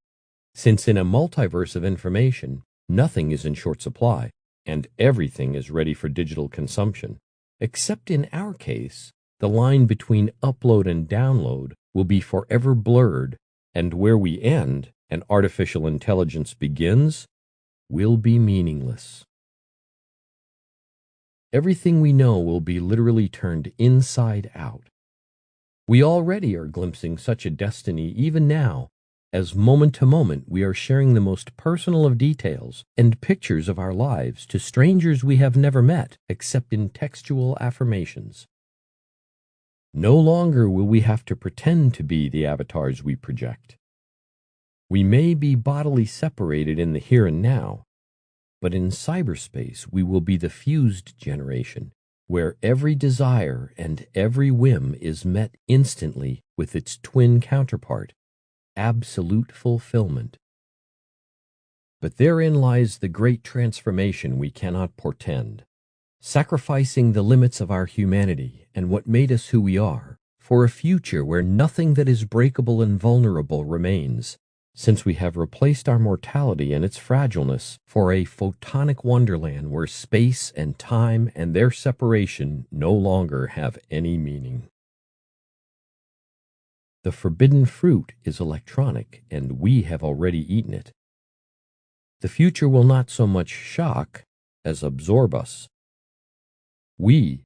since in a multiverse of information, nothing is in short supply, and everything is ready for digital consumption, except in our case, the line between upload and download will be forever blurred, and where we end and artificial intelligence begins will be meaningless. Everything we know will be literally turned inside out. We already are glimpsing such a destiny even now, as moment to moment we are sharing the most personal of details and pictures of our lives to strangers we have never met except in textual affirmations. No longer will we have to pretend to be the avatars we project. We may be bodily separated in the here and now, but in cyberspace we will be the fused generation, where every desire and every whim is met instantly with its twin counterpart, absolute fulfillment. But therein lies the great transformation we cannot portend, sacrificing the limits of our humanity and what made us who we are, for a future where nothing that is breakable and vulnerable remains, since we have replaced our mortality and its fragileness for a photonic wonderland where space and time and their separation no longer have any meaning. The forbidden fruit is electronic, and we have already eaten it. The future will not so much shock as absorb us. We,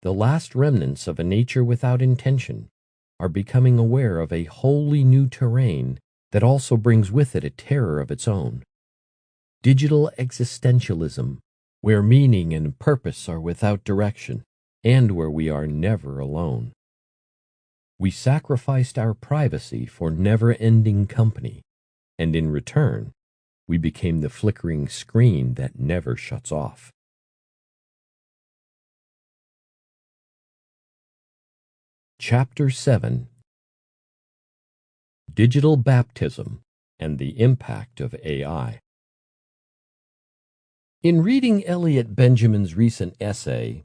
the last remnants of a nature without intention, are becoming aware of a wholly new terrain that also brings with it a terror of its own. Digital existentialism, where meaning and purpose are without direction, and where we are never alone. We sacrificed our privacy for never-ending company, and in return, we became the flickering screen that never shuts off. Chapter 7: Digital Baptism and the Impact of AI. In reading Elliot Benjamin's recent essay,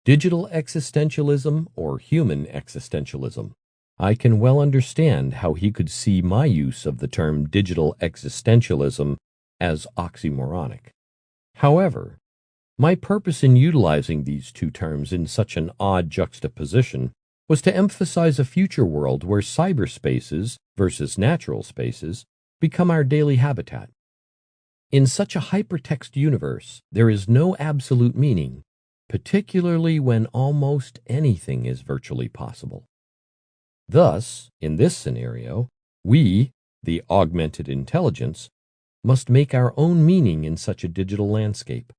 Digital Existentialism or Human Existentialism, I can well understand how he could see my use of the term digital existentialism as oxymoronic. However, my purpose in utilizing these two terms in such an odd juxtaposition was to emphasize a future world where cyberspaces versus natural spaces become our daily habitat. In such a hypertext universe, there is no absolute meaning, particularly when almost anything is virtually possible. Thus, in this scenario, we, the augmented intelligence, must make our own meaning in such a digital landscape.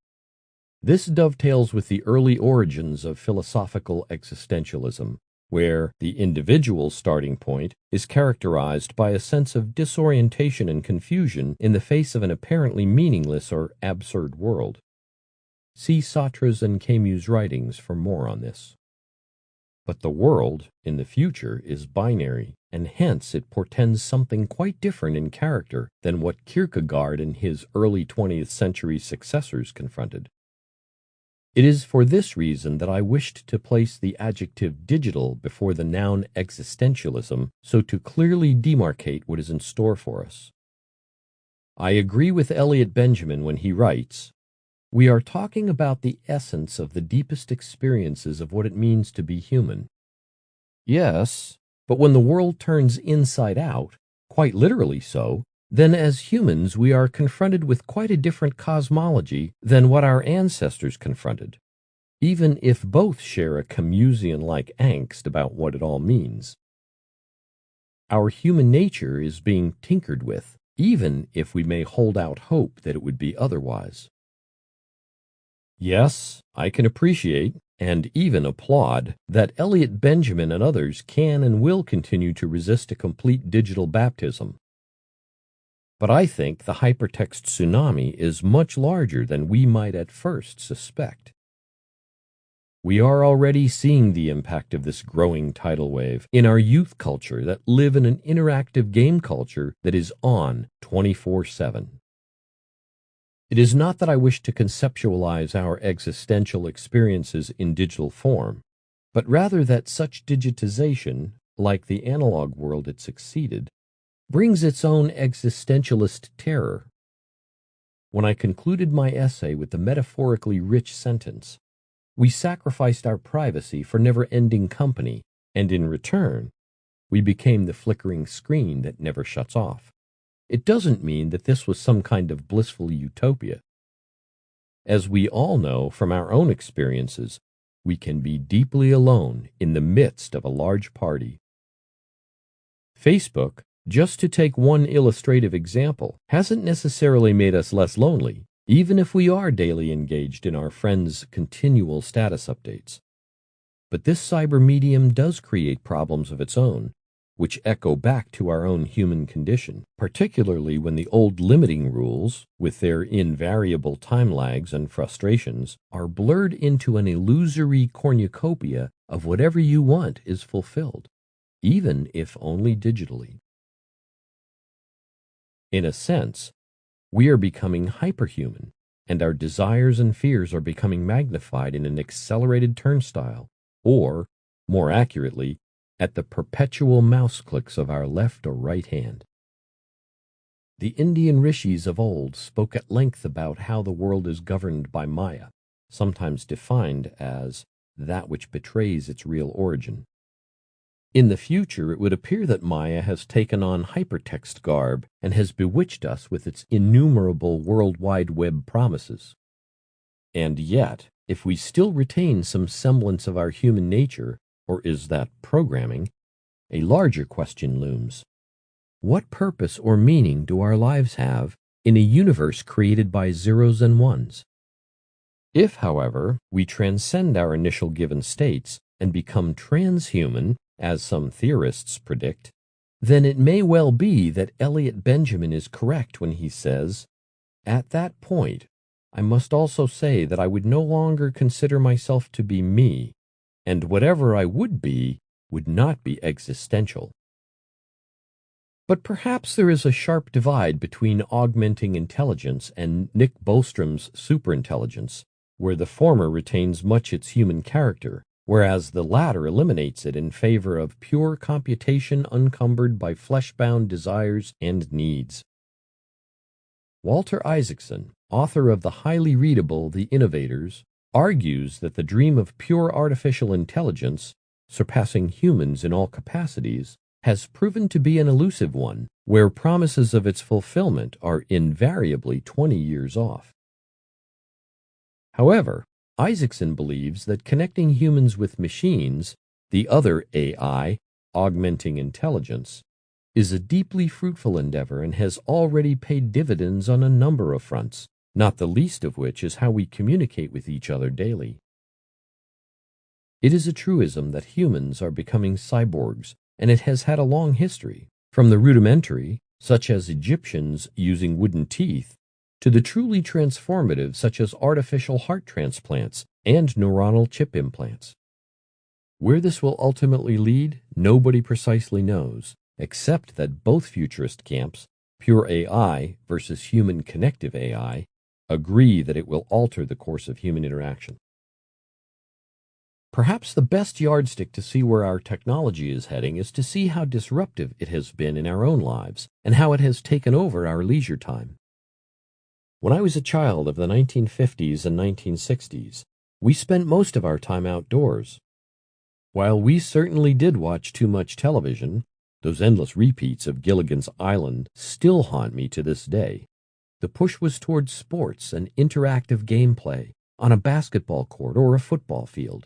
This dovetails with the early origins of philosophical existentialism, where the individual's starting point is characterized by a sense of disorientation and confusion in the face of an apparently meaningless or absurd world. See Sartre's and Camus' writings for more on this. But the world, in the future, is binary, and hence it portends something quite different in character than what Kierkegaard and his early 20th century successors confronted. It is for this reason that I wished to place the adjective digital before the noun existentialism, so to clearly demarcate what is in store for us. I agree with Elliot Benjamin when he writes, "We are talking about the essence of the deepest experiences of what it means to be human." Yes, but when the world turns inside out, quite literally so, then as humans we are confronted with quite a different cosmology than what our ancestors confronted, even if both share a Camusian-like angst about what it all means. Our human nature is being tinkered with, even if we may hold out hope that it would be otherwise. Yes, I can appreciate, and even applaud, that Elliot Benjamin and others can and will continue to resist a complete digital baptism. But I think the hypertext tsunami is much larger than we might at first suspect. We are already seeing the impact of this growing tidal wave in our youth culture that live in an interactive game culture that is on 24/7. It is not that I wish to conceptualize our existential experiences in digital form, but rather that such digitization, like the analog world it succeeded, brings its own existentialist terror. When I concluded my essay with the metaphorically rich sentence, "We sacrificed our privacy for never-ending company, and in return, we became the flickering screen that never shuts off," it doesn't mean that this was some kind of blissful utopia. As we all know from our own experiences, we can be deeply alone in the midst of a large party. Facebook, just to take one illustrative example, hasn't necessarily made us less lonely, even if we are daily engaged in our friends' continual status updates. But this cyber medium does create problems of its own, which echo back to our own human condition, particularly when the old limiting rules, with their invariable time lags and frustrations, are blurred into an illusory cornucopia of whatever you want is fulfilled, even if only digitally. In a sense, we are becoming hyperhuman, and our desires and fears are becoming magnified in an accelerated turnstile, or, more accurately, at the perpetual mouse clicks of our left or right hand. The Indian rishis of old spoke at length about how the world is governed by Maya, sometimes defined as that which betrays its real origin. In the future, it would appear that Maya has taken on hypertext garb and has bewitched us with its innumerable World Wide Web promises. And yet, if we still retain some semblance of our human nature, or is that programming, a larger question looms. What purpose or meaning do our lives have in a universe created by zeros and ones? If, however, we transcend our initial given states and become transhuman, as some theorists predict, then it may well be that Elliot Benjamin is correct when he says, "At that point, I must also say that I would no longer consider myself to be me, and whatever I would be would not be existential." But perhaps there is a sharp divide between augmenting intelligence and Nick Bostrom's superintelligence, where the former retains much its human character, whereas the latter eliminates it in favor of pure computation unencumbered by flesh-bound desires and needs. Walter Isaacson, author of the highly readable The Innovators, argues that the dream of pure artificial intelligence, surpassing humans in all capacities, has proven to be an elusive one, where promises of its fulfillment are invariably 20 years off. However, Isaacson believes that connecting humans with machines, the other AI, augmenting intelligence, is a deeply fruitful endeavor and has already paid dividends on a number of fronts, not the least of which is how we communicate with each other daily. It is a truism that humans are becoming cyborgs, and it has had a long history, from the rudimentary, such as Egyptians using wooden teeth, to the truly transformative, such as artificial heart transplants and neuronal chip implants. Where this will ultimately lead, nobody precisely knows, except that both futurist camps, pure AI versus human connective AI, agree that it will alter the course of human interaction. Perhaps the best yardstick to see where our technology is heading is to see how disruptive it has been in our own lives and how it has taken over our leisure time. When I was a child of the 1950s and 1960s, we spent most of our time outdoors. While we certainly did watch too much television, those endless repeats of Gilligan's Island still haunt me to this day. The push was towards sports and interactive gameplay on a basketball court or a football field.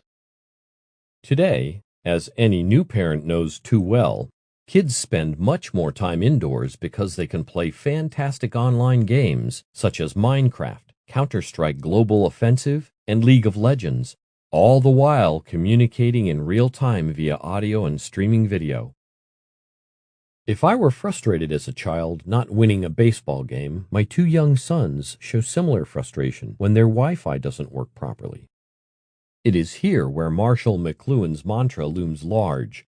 Today, as any new parent knows too well, kids spend much more time indoors because they can play fantastic online games such as Minecraft, Counter-Strike Global Offensive, and League of Legends, all the while communicating in real time via audio and streaming video. If I were frustrated as a child not winning a baseball game, my two young sons show similar frustration when their Wi-Fi doesn't work properly. It is here where Marshall McLuhan's mantra looms large.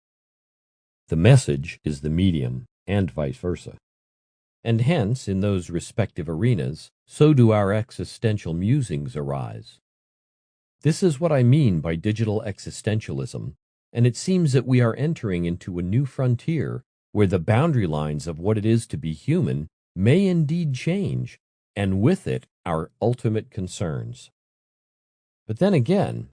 The message is the medium, and vice versa. And hence, in those respective arenas, so do our existential musings arise. This is what I mean by digital existentialism, and it seems that we are entering into a new frontier where the boundary lines of what it is to be human may indeed change, and with it our ultimate concerns. But then again,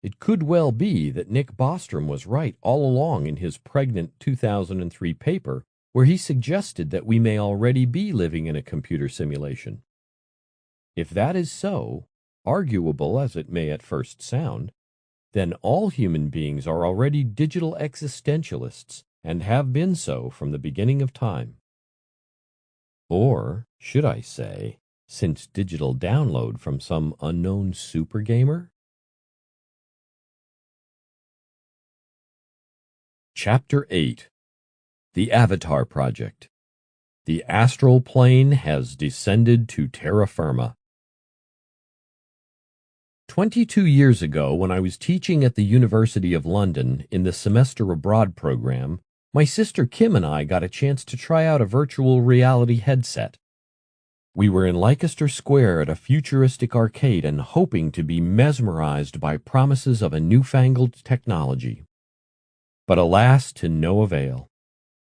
it could well be that Nick Bostrom was right all along in his pregnant 2003 paper, where he suggested that we may already be living in a computer simulation. If that is so, arguable as it may at first sound, then all human beings are already digital existentialists and have been so from the beginning of time. Or, should I say, since digital download from some unknown super gamer? Chapter 8 The Avatar Project. The astral plane has descended to terra firma. 22 years ago, when I was teaching at the University of London in the Semester Abroad program, my sister Kimm and I got a chance to try out a virtual reality headset. We were in Leicester Square at a futuristic arcade and hoping to be mesmerized by promises of a newfangled technology. But alas, to no avail.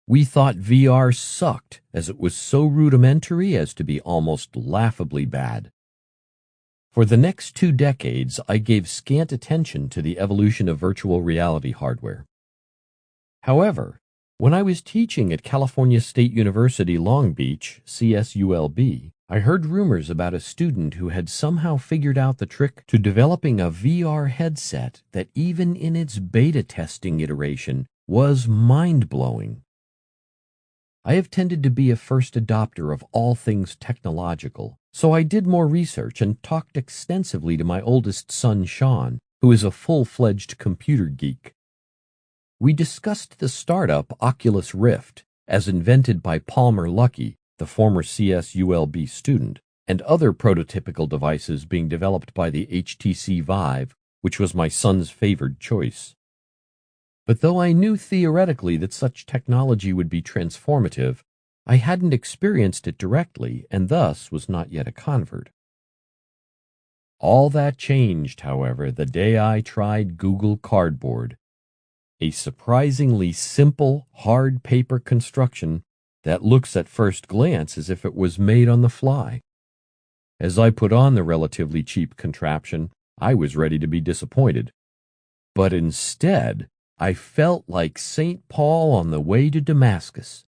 We thought VR sucked, as it was so rudimentary as to be almost laughably bad. For the next 2 decades, I gave scant attention to the evolution of virtual reality hardware. However, when I was teaching at California State University Long Beach, CSULB, I heard rumors about a student who had somehow figured out the trick to developing a VR headset that even in its beta testing iteration was mind-blowing. I have tended to be a first adopter of all things technological, so I did more research and talked extensively to my oldest son, Sean, who is a full-fledged computer geek. We discussed the startup Oculus Rift, as invented by Palmer Luckey, the former CSULB student, and other prototypical devices being developed by the HTC Vive, which was my son's favored choice. But though I knew theoretically that such technology would be transformative, I hadn't experienced it directly and thus was not yet a convert. All that changed, however, the day I tried Google Cardboard, a surprisingly simple, hard paper construction that looks at first glance as if it was made on the fly. As I put on the relatively cheap contraption, I was ready to be disappointed. But instead, I felt like St. Paul on the way to Damascus.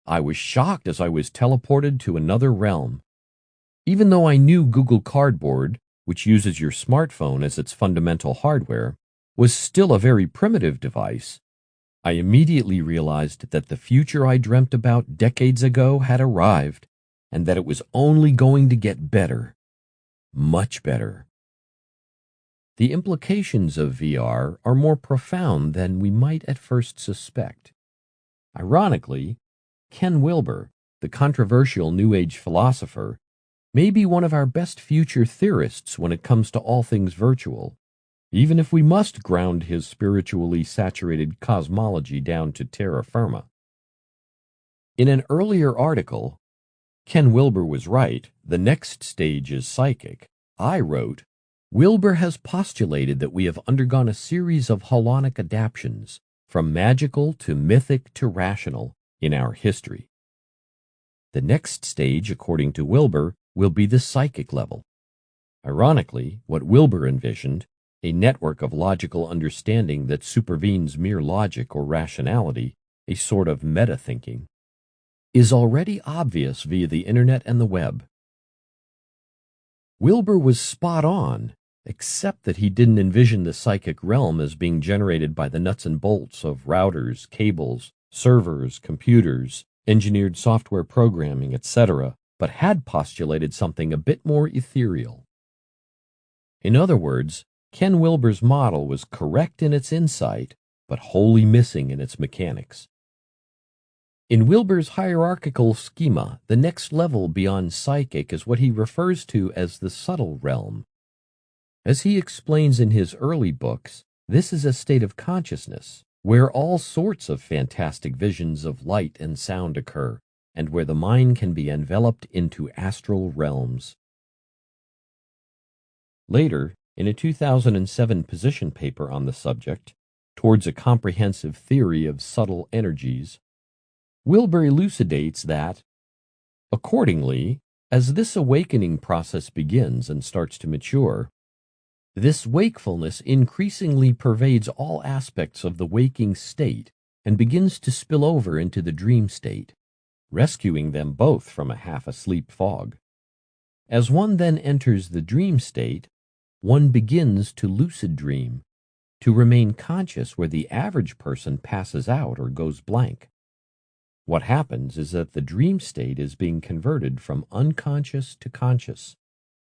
I was shocked as I was teleported to another realm. Even though I knew Google Cardboard, which uses your smartphone as its fundamental hardware, was still a very primitive device, I immediately realized that the future I dreamt about decades ago had arrived, and that it was only going to get better. Much better. The implications of VR are more profound than we might at first suspect. Ironically, Ken Wilber, the controversial New Age philosopher, may be one of our best future theorists when it comes to all things virtual, even if we must ground his spiritually saturated cosmology down to terra firma. In an earlier article, Ken Wilber was right, the next stage is psychic, I wrote, Wilber has postulated that we have undergone a series of holonic adaptations, from magical to mythic to rational, in our history. The next stage, according to Wilber, will be the psychic level. Ironically, what Wilber envisioned, a network of logical understanding that supervenes mere logic or rationality, a sort of meta-thinking, is already obvious via the internet and the web. Wilber was spot on, except that he didn't envision the psychic realm as being generated by the nuts and bolts of routers, cables, servers, computers, engineered software programming, etc., but had postulated something a bit more ethereal. In other words, Ken Wilber's model was correct in its insight, but wholly missing in its mechanics. In Wilber's hierarchical schema, the next level beyond psychic is what he refers to as the subtle realm. As he explains in his early books, this is a state of consciousness where all sorts of fantastic visions of light and sound occur, and where the mind can be enveloped into astral realms. Later, in a 2007 position paper on the subject, Towards a Comprehensive Theory of Subtle Energies, Wilber elucidates that, accordingly, as this awakening process begins and starts to mature, this wakefulness increasingly pervades all aspects of the waking state and begins to spill over into the dream state, rescuing them both from a half-asleep fog. As one then enters the dream state, one begins to lucid dream, to remain conscious where the average person passes out or goes blank. What happens is that the dream state is being converted from unconscious to conscious,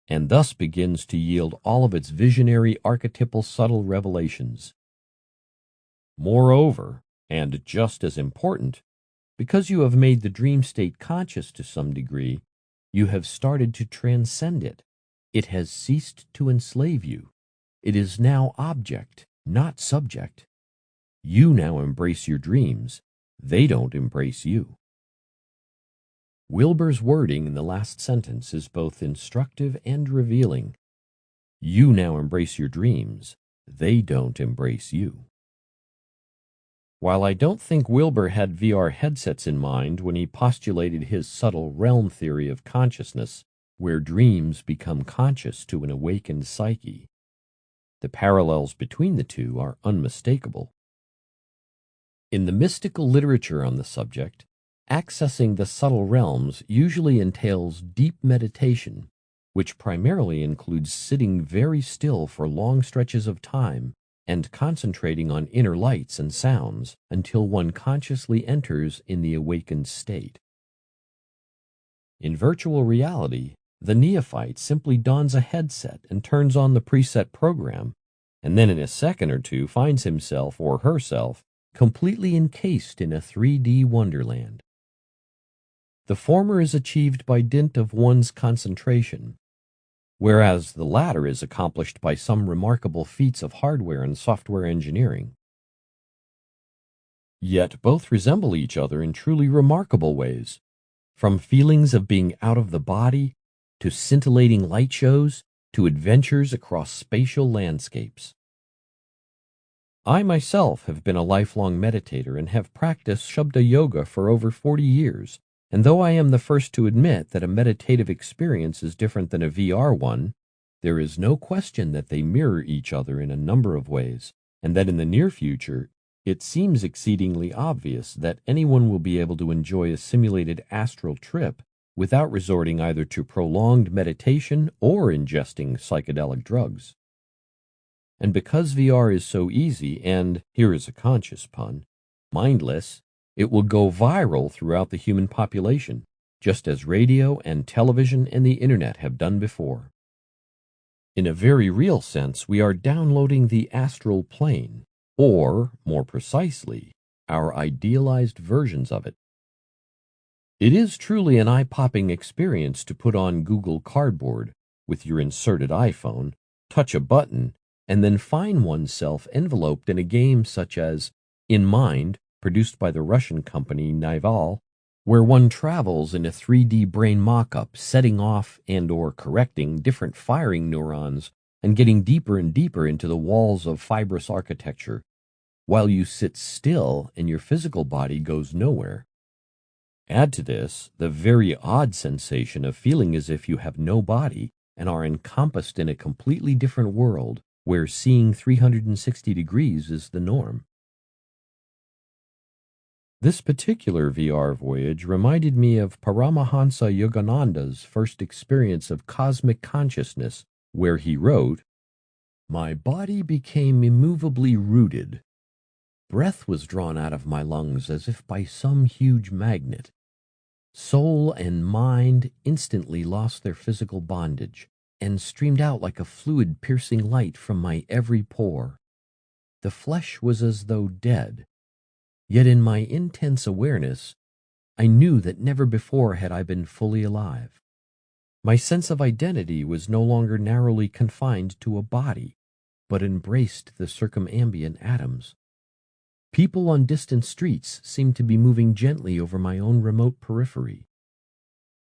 and thus begins to yield all of its visionary archetypal subtle revelations. Moreover, and just as important, Because you have made the dream state conscious to some degree, you have started to transcend it. It has ceased to enslave you. It is now object, not subject. You now embrace your dreams. They don't embrace you. Wilbur's wording in the last sentence is both instructive and revealing. You now embrace your dreams. They don't embrace you. While I don't think Wilbur had VR headsets in mind when he postulated his subtle realm theory of consciousness, where dreams become conscious to an awakened psyche, the parallels between the two are unmistakable. In the mystical literature on the subject, accessing the subtle realms usually entails deep meditation, which primarily includes sitting very still for long stretches of time and concentrating on inner lights and sounds until one consciously enters in the awakened state. In virtual reality, the neophyte simply dons a headset and turns on the preset program, and then in a second or two finds himself or herself completely encased in a 3D wonderland. The former is achieved by dint of one's concentration, whereas the latter is accomplished by some remarkable feats of hardware and software engineering. Yet both resemble each other in truly remarkable ways, from feelings of being out of the body, to scintillating light shows, to adventures across spatial landscapes. I myself have been a lifelong meditator and have practiced Shabda Yoga for over 40 years, and though I am the first to admit that a meditative experience is different than a VR one, there is no question that they mirror each other in a number of ways, and that in the near future, it seems exceedingly obvious that anyone will be able to enjoy a simulated astral trip without resorting either to prolonged meditation or ingesting psychedelic drugs. And because VR is so easy and, here is a conscious pun, mindless, it will go viral throughout the human population, just as radio and television and the internet have done before. In a very real sense, we are downloading the astral plane, or, more precisely, our idealized versions of it. It is truly an eye-popping experience to put on Google Cardboard with your inserted iPhone, touch a button, and then find oneself enveloped in a game such as In Mind, produced by the Russian company Nival, where one travels in a 3D brain mock-up, setting off and or correcting different firing neurons and getting deeper and deeper into the walls of fibrous architecture, while you sit still and your physical body goes nowhere. Add to this the very odd sensation of feeling as if you have no body and are encompassed in a completely different world where seeing 360 degrees is the norm. This particular VR voyage reminded me of Paramahansa Yogananda's first experience of cosmic consciousness, where he wrote, "My body became immovably rooted. Breath was drawn out of my lungs as if by some huge magnet. Soul and mind instantly lost their physical bondage and streamed out like a fluid-piercing light from my every pore. The flesh was as though dead. Yet in my intense awareness, I knew that never before had I been fully alive. My sense of identity was no longer narrowly confined to a body, but embraced the circumambient atoms. People on distant streets seemed to be moving gently over my own remote periphery.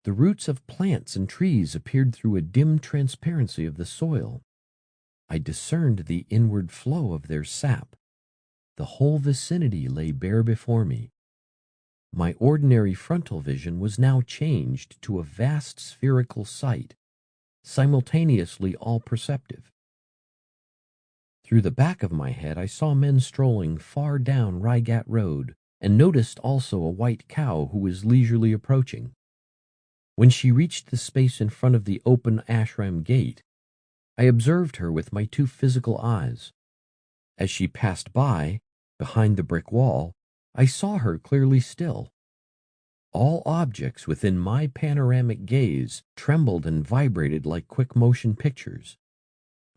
The roots of plants and trees appeared through a dim transparency of the soil. I discerned the inward flow of their sap. The whole vicinity lay bare before me. My ordinary frontal vision was now changed to a vast spherical sight, simultaneously all-perceptive. Through the back of my head I saw men strolling far down Rygat Road, and noticed also a white cow who was leisurely approaching. When she reached the space in front of the open ashram gate, I observed her with my two physical eyes. As she passed by, behind the brick wall, I saw her clearly still. All objects within my panoramic gaze trembled and vibrated like quick motion pictures.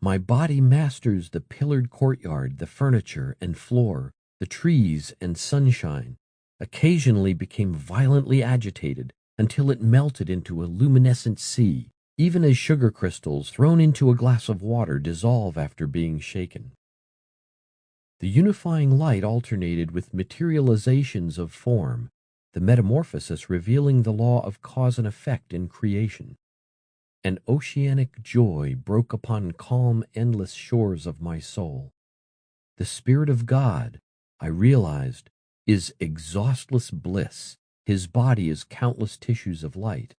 My body masters the pillared courtyard, the furniture and floor, the trees and sunshine, occasionally became violently agitated until it melted into a luminescent sea, even as sugar crystals thrown into a glass of water dissolve after being shaken. The unifying light alternated with materializations of form, the metamorphosis revealing the law of cause and effect in creation. An oceanic joy broke upon calm, endless shores of my soul. The Spirit of God, I realized, is exhaustless bliss. His body is countless tissues of light.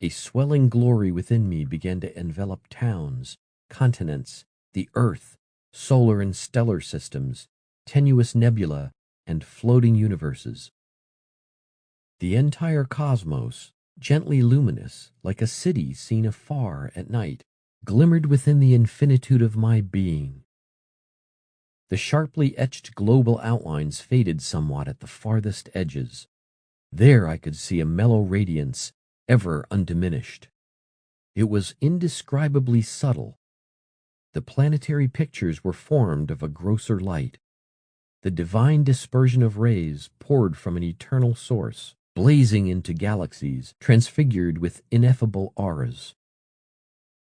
A swelling glory within me began to envelop towns, continents, the earth, solar and stellar systems, tenuous nebula, and floating universes. The entire cosmos, gently luminous, like a city seen afar at night, glimmered within the infinitude of my being. The sharply etched global outlines faded somewhat at the farthest edges. There I could see a mellow radiance, ever undiminished. It was indescribably subtle. The planetary pictures were formed of a grosser light. The divine dispersion of rays poured from an eternal source, blazing into galaxies, transfigured with ineffable auras.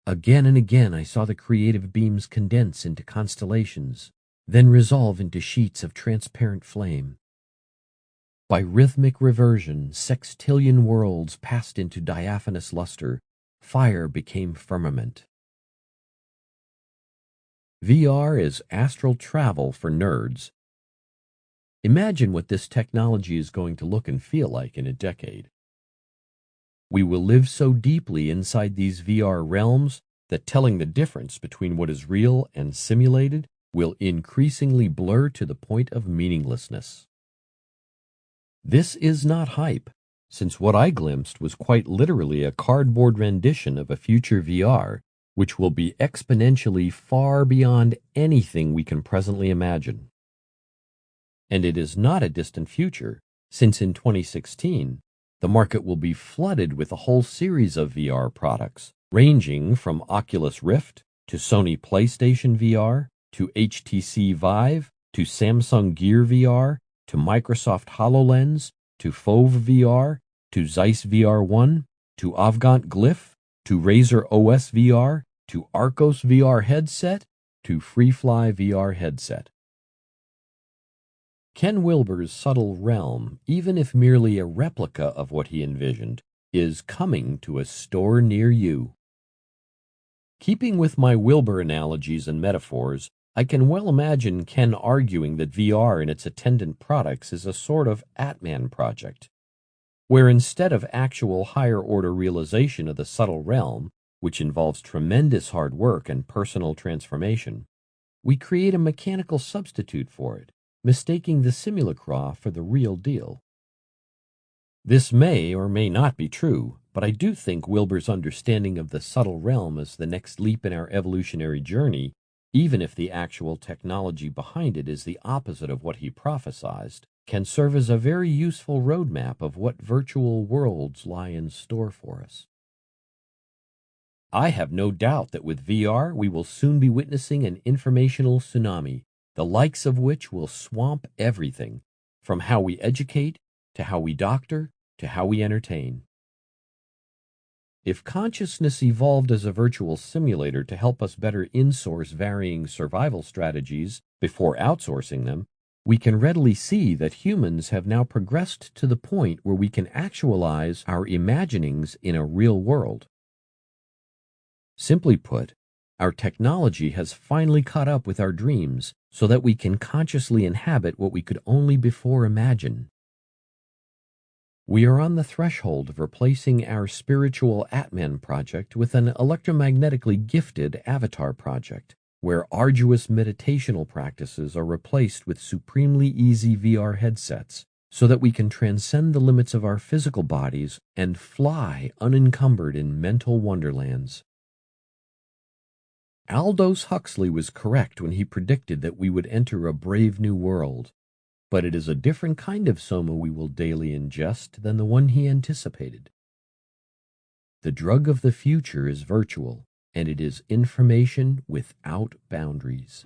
Again and again I saw the creative beams condense into constellations, then resolve into sheets of transparent flame. By rhythmic reversion, sextillion worlds passed into diaphanous luster. Fire became firmament. VR is astral travel for nerds. Imagine what this technology is going to look and feel like in a decade. We will live so deeply inside these VR realms that telling the difference between what is real and simulated will increasingly blur to the point of meaninglessness. This is not hype, since what I glimpsed was quite literally a cardboard rendition of a future VR, which will be exponentially far beyond anything we can presently imagine. And it is not a distant future, since in 2016, the market will be flooded with a whole series of VR products, ranging from Oculus Rift to Sony PlayStation VR, to HTC Vive, to Samsung Gear VR, to Microsoft HoloLens, to Fove VR, to Zeiss VR1, to Avgant Glyph, to Razer OS VR, to Arcos VR headset, to FreeFly VR headset. Ken Wilber's subtle realm, even if merely a replica of what he envisioned, is coming to a store near you. Keeping with my Wilber analogies and metaphors, I can well imagine Ken arguing that VR and its attendant products is a sort of Atman project, where instead of actual higher-order realization of the subtle realm, which involves tremendous hard work and personal transformation, we create a mechanical substitute for it, mistaking the simulacra for the real deal. This may or may not be true, but I do think Wilber's understanding of the subtle realm as the next leap in our evolutionary journey, even if the actual technology behind it is the opposite of what he prophesied, can serve as a very useful roadmap of what virtual worlds lie in store for us. I have no doubt that with VR we will soon be witnessing an informational tsunami, the likes of which will swamp everything, from how we educate, to how we doctor, to how we entertain. If consciousness evolved as a virtual simulator to help us better insource varying survival strategies before outsourcing them, we can readily see that humans have now progressed to the point where we can actualize our imaginings in a real world. Simply put, our technology has finally caught up with our dreams so that we can consciously inhabit what we could only before imagine. We are on the threshold of replacing our spiritual Atman project with an electromagnetically gifted avatar project, where arduous meditational practices are replaced with supremely easy VR headsets, so that we can transcend the limits of our physical bodies and fly unencumbered in mental wonderlands. Aldous Huxley was correct when he predicted that we would enter a brave new world, but it is a different kind of soma we will daily ingest than the one he anticipated. The drug of the future is virtual, and it is information without boundaries.